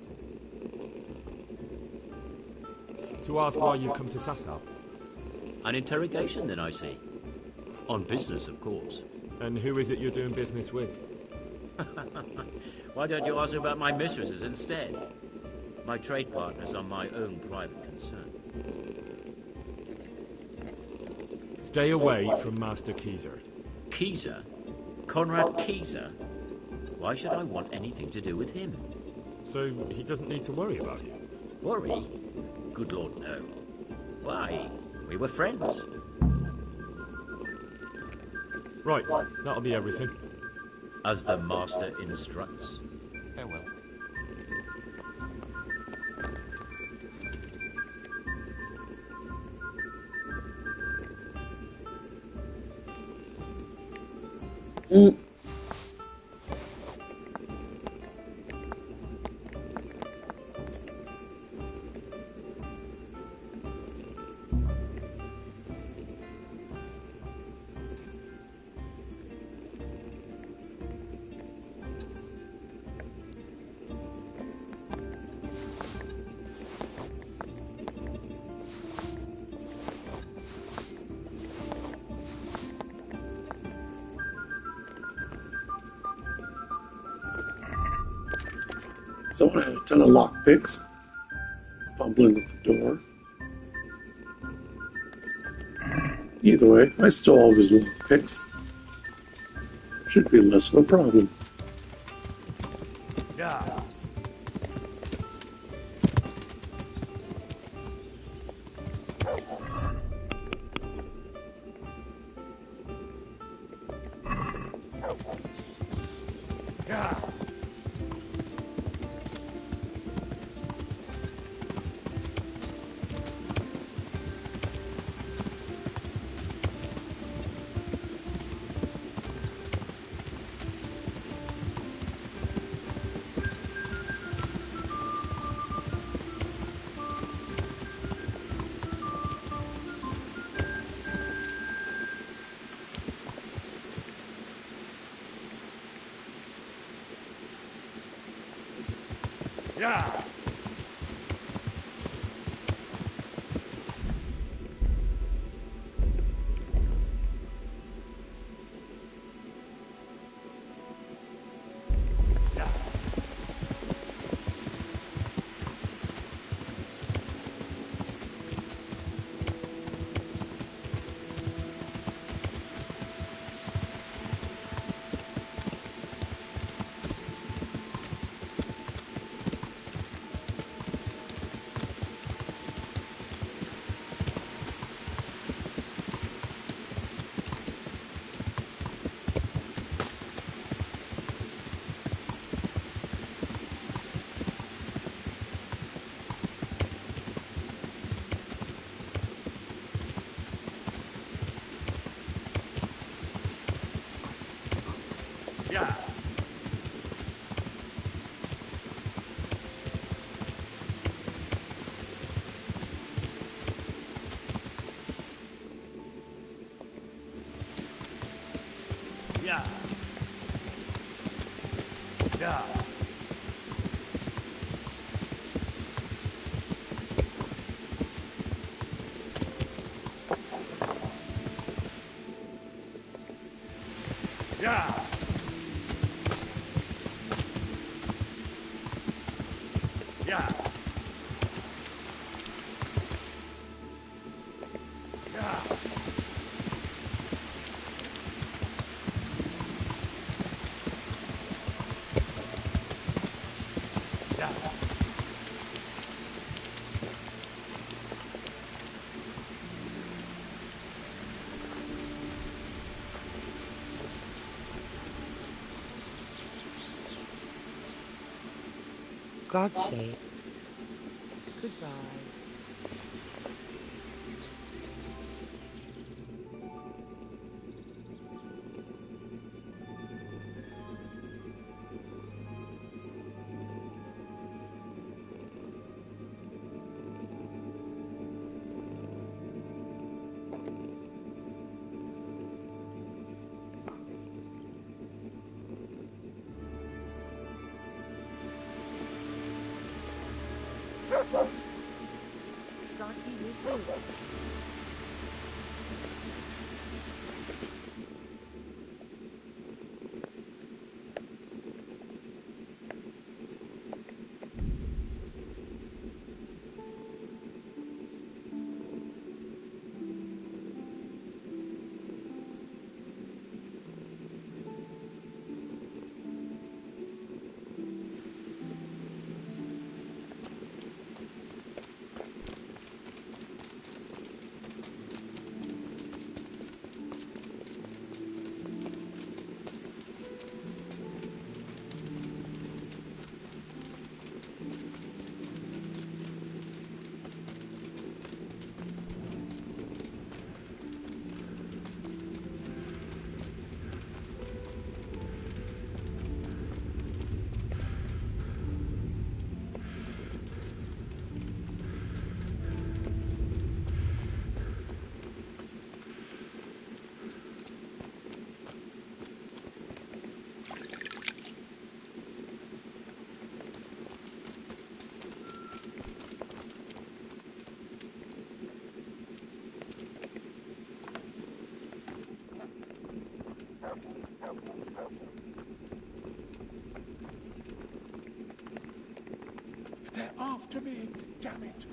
To ask why you've come to Sasau. An interrogation, then, I see. On business, of course. And who is it you're doing business with? Why don't you ask about my mistresses instead? My trade partners are my own private concern. Stay away from Master Keyser. Keyser? Conrad Keyser? Why should I want anything to do with him? So he doesn't need to worry about you? Worry? Good Lord, no. Why? We were friends. Right, that'll be everything. As the master instructs. Farewell. Someone had a ton of lockpicks, fumbling with the door. Either way, I still always lockpicks. Should be less of a problem. Yeah. Yeah. Yeah. God save. Goodbye. God be with you. They're after me, damn it.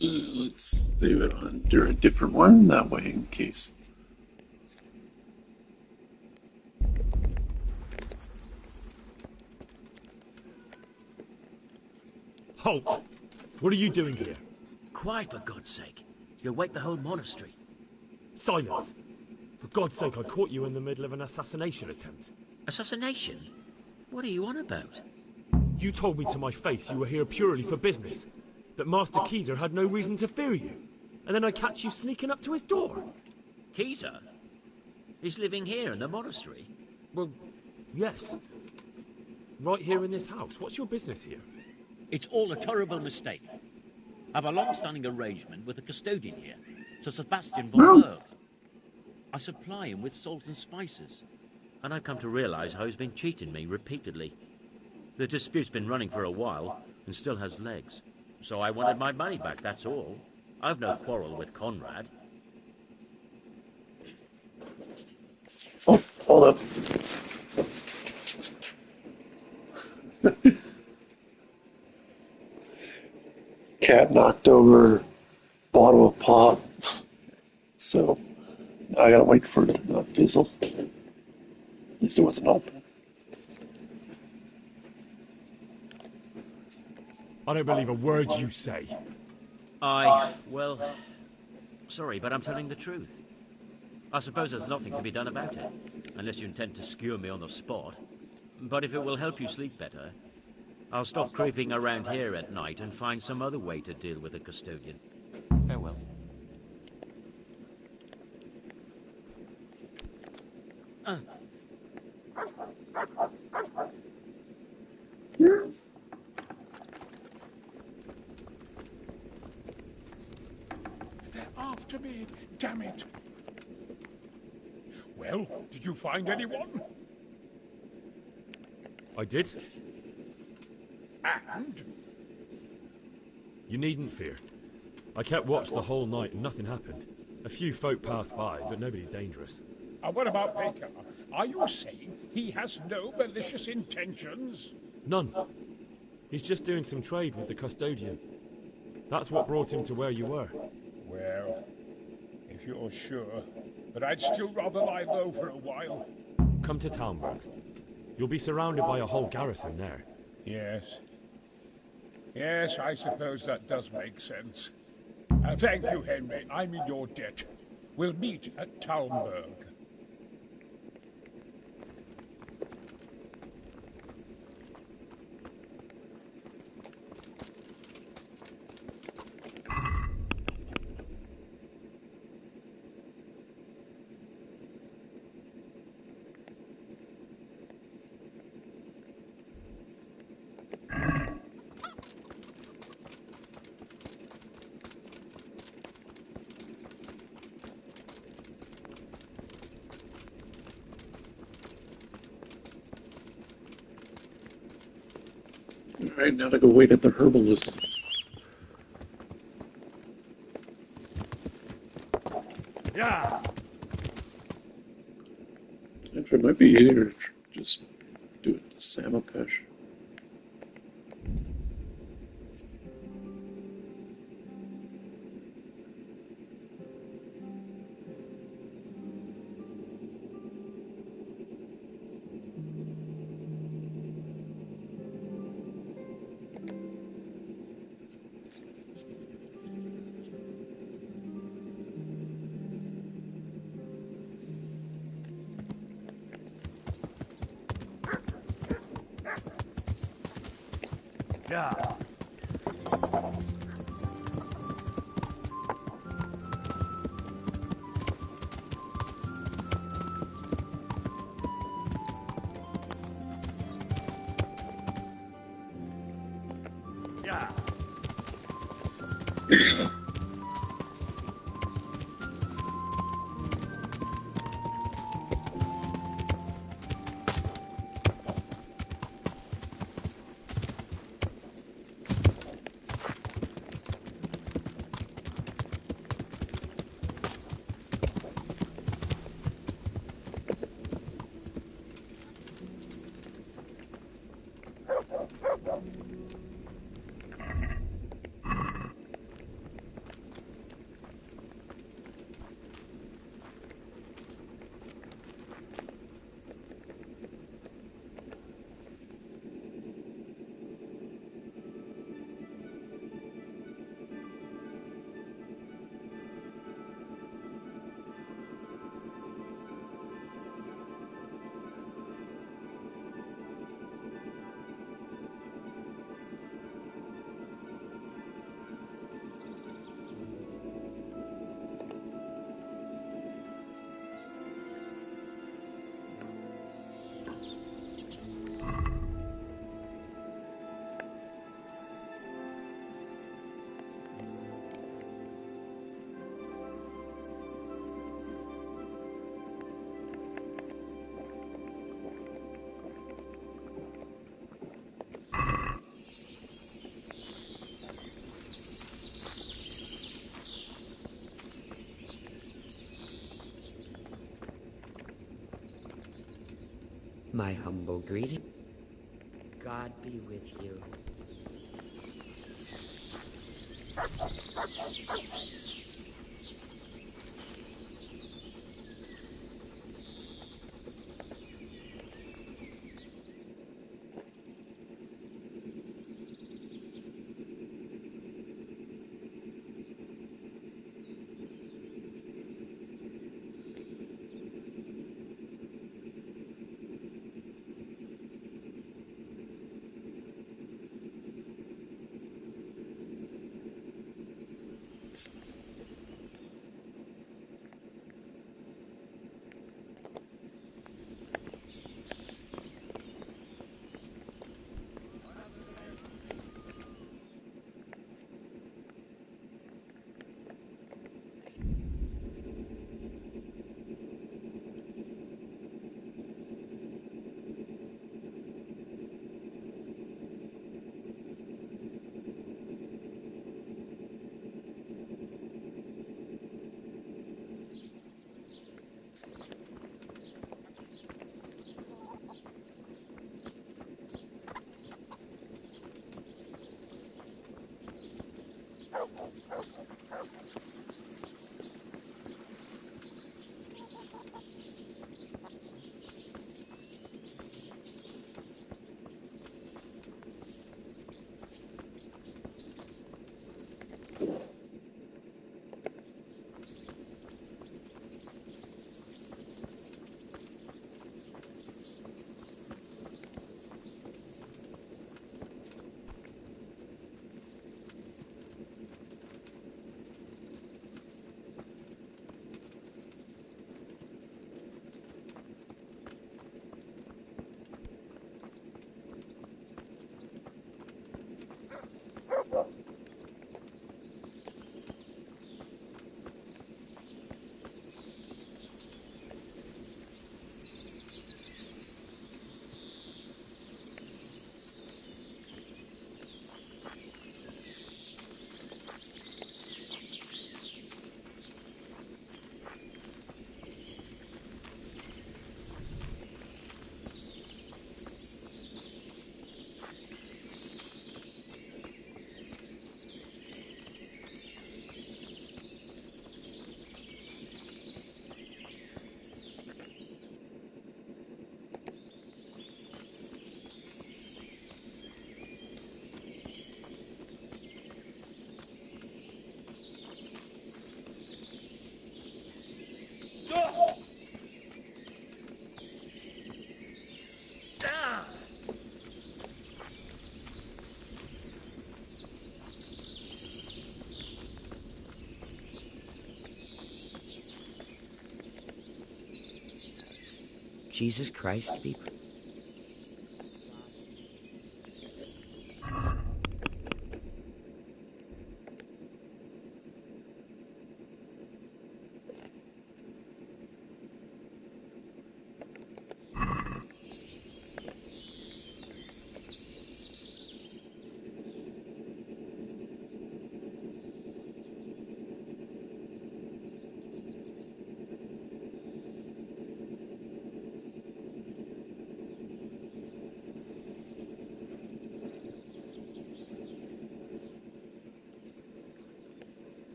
Let's leave it under a different one, that way in case. Halt! What are you doing here? Quiet, for God's sake. You'll wake the whole monastery. Silence! For God's sake, I caught you in the middle of an assassination attempt. Assassination? What are you on about? You told me to my face you were here purely for business, that Master Keezer had no reason to fear you, and then I catch you sneaking up to his door. Keezer? He's living here in the monastery? Well, yes. Right here in this house. What's your business here? It's all a terrible mistake. I've a long-standing arrangement with the custodian here, Sir Sebastian von Berg. I supply him with salt and spices, and I've come to realize how he's been cheating me repeatedly. The dispute's been running for a while and still has legs. So I wanted my money back, that's all. I've no quarrel with Conrad. Oh, hold up. Cat knocked over bottom of pot. So I gotta wait for it to not fizzle. At least it wasn't open. I don't believe a word you say. Well, sorry, but I'm telling the truth. I suppose there's nothing to be done about it, unless you intend to skewer me on the spot. But if it will help you sleep better, I'll stop creeping around here at night and find some other way to deal with the custodian. Farewell. They're after me, damn it. Well, did you find anyone? I did. And? You needn't fear. I kept watch the whole night and nothing happened. A few folk passed by, but nobody dangerous. And what about Baker? Are you saying he has no malicious intentions? None. He's just doing some trade with the custodian. That's what brought him to where you were. Well, if you're sure. But I'd still rather lie low for a while. Come to Talmberg. You'll be surrounded by a whole garrison there. Yes. Yes, I suppose that does make sense. Thank you, Henry. I'm in your debt. We'll meet at Talmberg. Alright, now to go wait at the herbalist. Yeah. Actually, it might be easier to just do it to Samapesh. Yeah. Yeah. My humble greeting. God be with you. Jesus Christ be praised.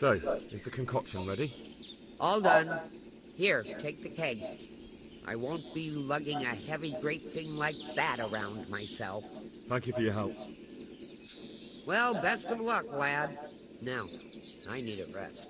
So, is the concoction ready? All done. Here, take the keg. I won't be lugging a heavy great thing like that around myself. Thank you for your help. Well, best of luck, lad. Now, I need a rest.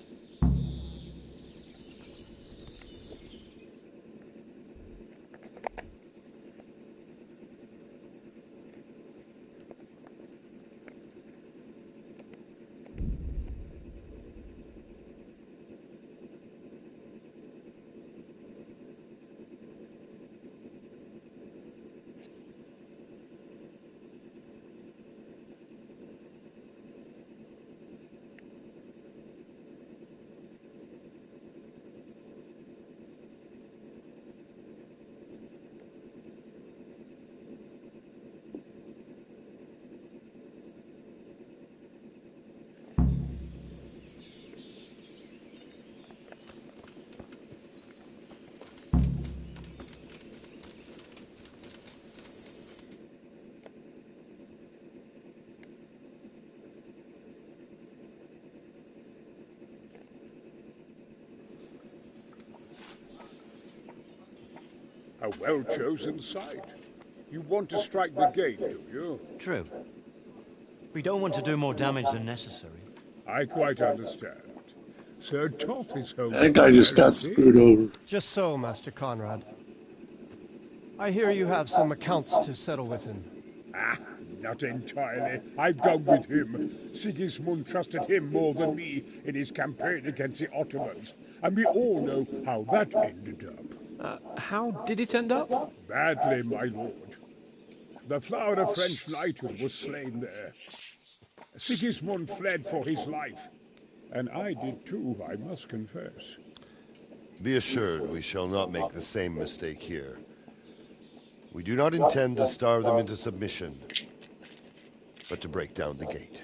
A well-chosen site. You want to strike the gate, do you? True. We don't want to do more damage than necessary. I quite understand. Sir Toth is home. That guy just got screwed over. Just so, Master Conrad. I hear you have some accounts to settle with him. Ah, not entirely. I've done with him. Sigismund trusted him more than me in his campaign against the Ottomans, and we all know how that ended up. How did it end up? Badly, my lord. The flower of French knighthood was slain there. Sigismund fled for his life, and I did too, I must confess. Be assured we shall not make the same mistake here. We do not intend to starve them into submission, but to break down the gate.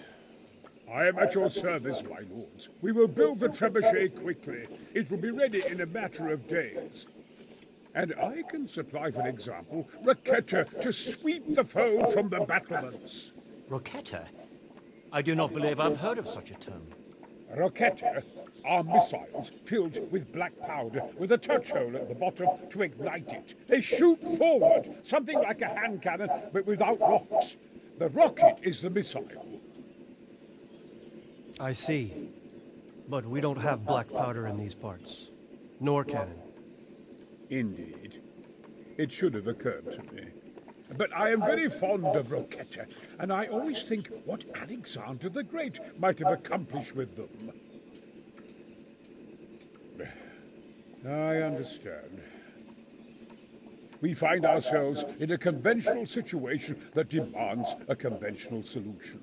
I am at your service, my lords. We will build the trebuchet quickly. It will be ready in a matter of days. And I can supply, for example, Roquetta to sweep the foe from the battlements. Roquetta? I do not believe I've heard of such a term. Roquetta are missiles filled with black powder with a touch hole at the bottom to ignite it. They shoot forward, something like a hand cannon, but without rocks. The rocket is the missile. I see. But we don't have black powder in these parts. Nor cannon. Indeed. It should have occurred to me. But I am very fond of Roquetta, and I always think what Alexander the Great might have accomplished with them. I understand. We find ourselves in a conventional situation that demands a conventional solution.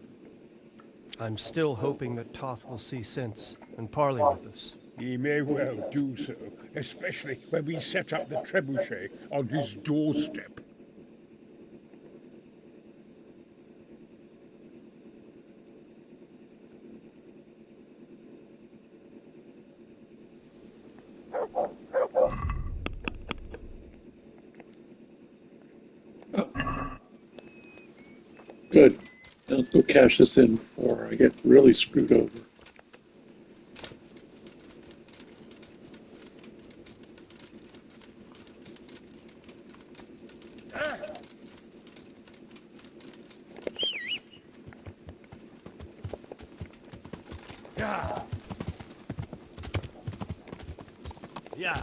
I'm still hoping that Toth will see sense and parley with us. He may well do so, especially when we set up the trebuchet on his doorstep. Good. Now let's go cash this in before I get really screwed over. Yeah. Yeah.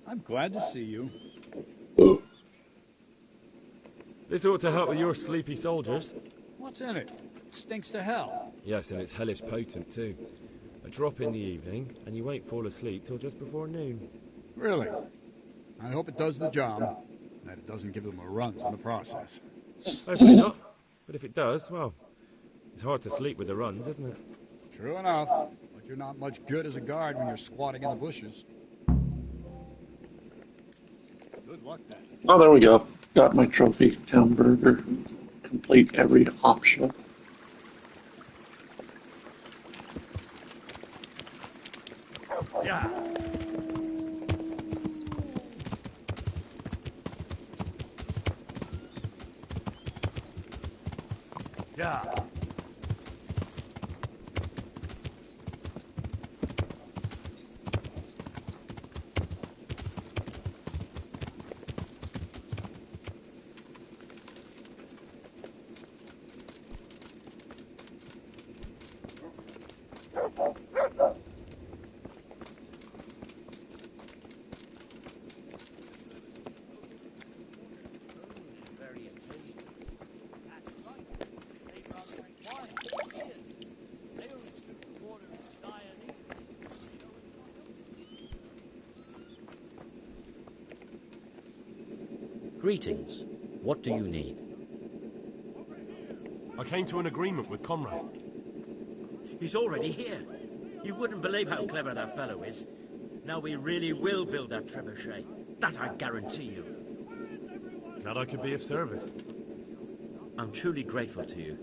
I'm glad to see you. This ought to help with your sleepy soldiers. What's in it? It stinks to hell. Yes, and it's hellish potent too. A drop in the evening, and you won't fall asleep till just before noon. Really? I hope it does the job, and that it doesn't give them a runs in the process. Hopefully not. But if it does, well, it's hard to sleep with the runs, isn't it? True enough, but you're not much good as a guard when you're squatting in the bushes. Good luck then. Oh, there we go. Got my trophy town burger. Complete every option. Yeah. Yeah. Greetings. What do you need? I came to an agreement with Conrad. He's already here. You wouldn't believe how clever that fellow is. Now we really will build that trebuchet. That I guarantee you. Glad I could be of service. I'm truly grateful to you.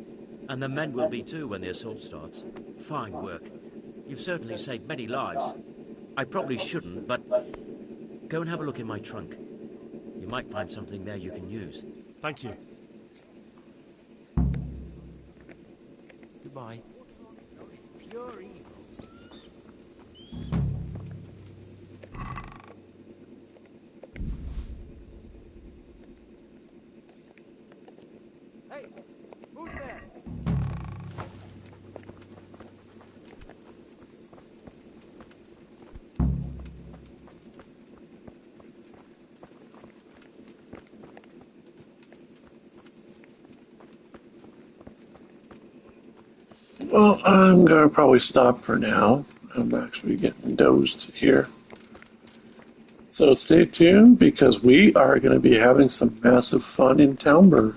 And the men will be too when the assault starts. Fine work. You've certainly saved many lives. I probably shouldn't, but Go and have a look in my trunk. You might find something there you can use. Thank you. Goodbye. Pure evil. Hey, who's there? Well, I'm going to probably stop for now. I'm actually getting dozed here. So stay tuned because we are going to be having some massive fun in Townburg.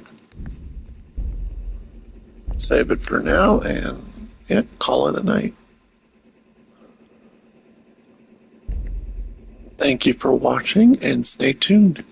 Save it for now and call it a night. Thank you for watching and stay tuned.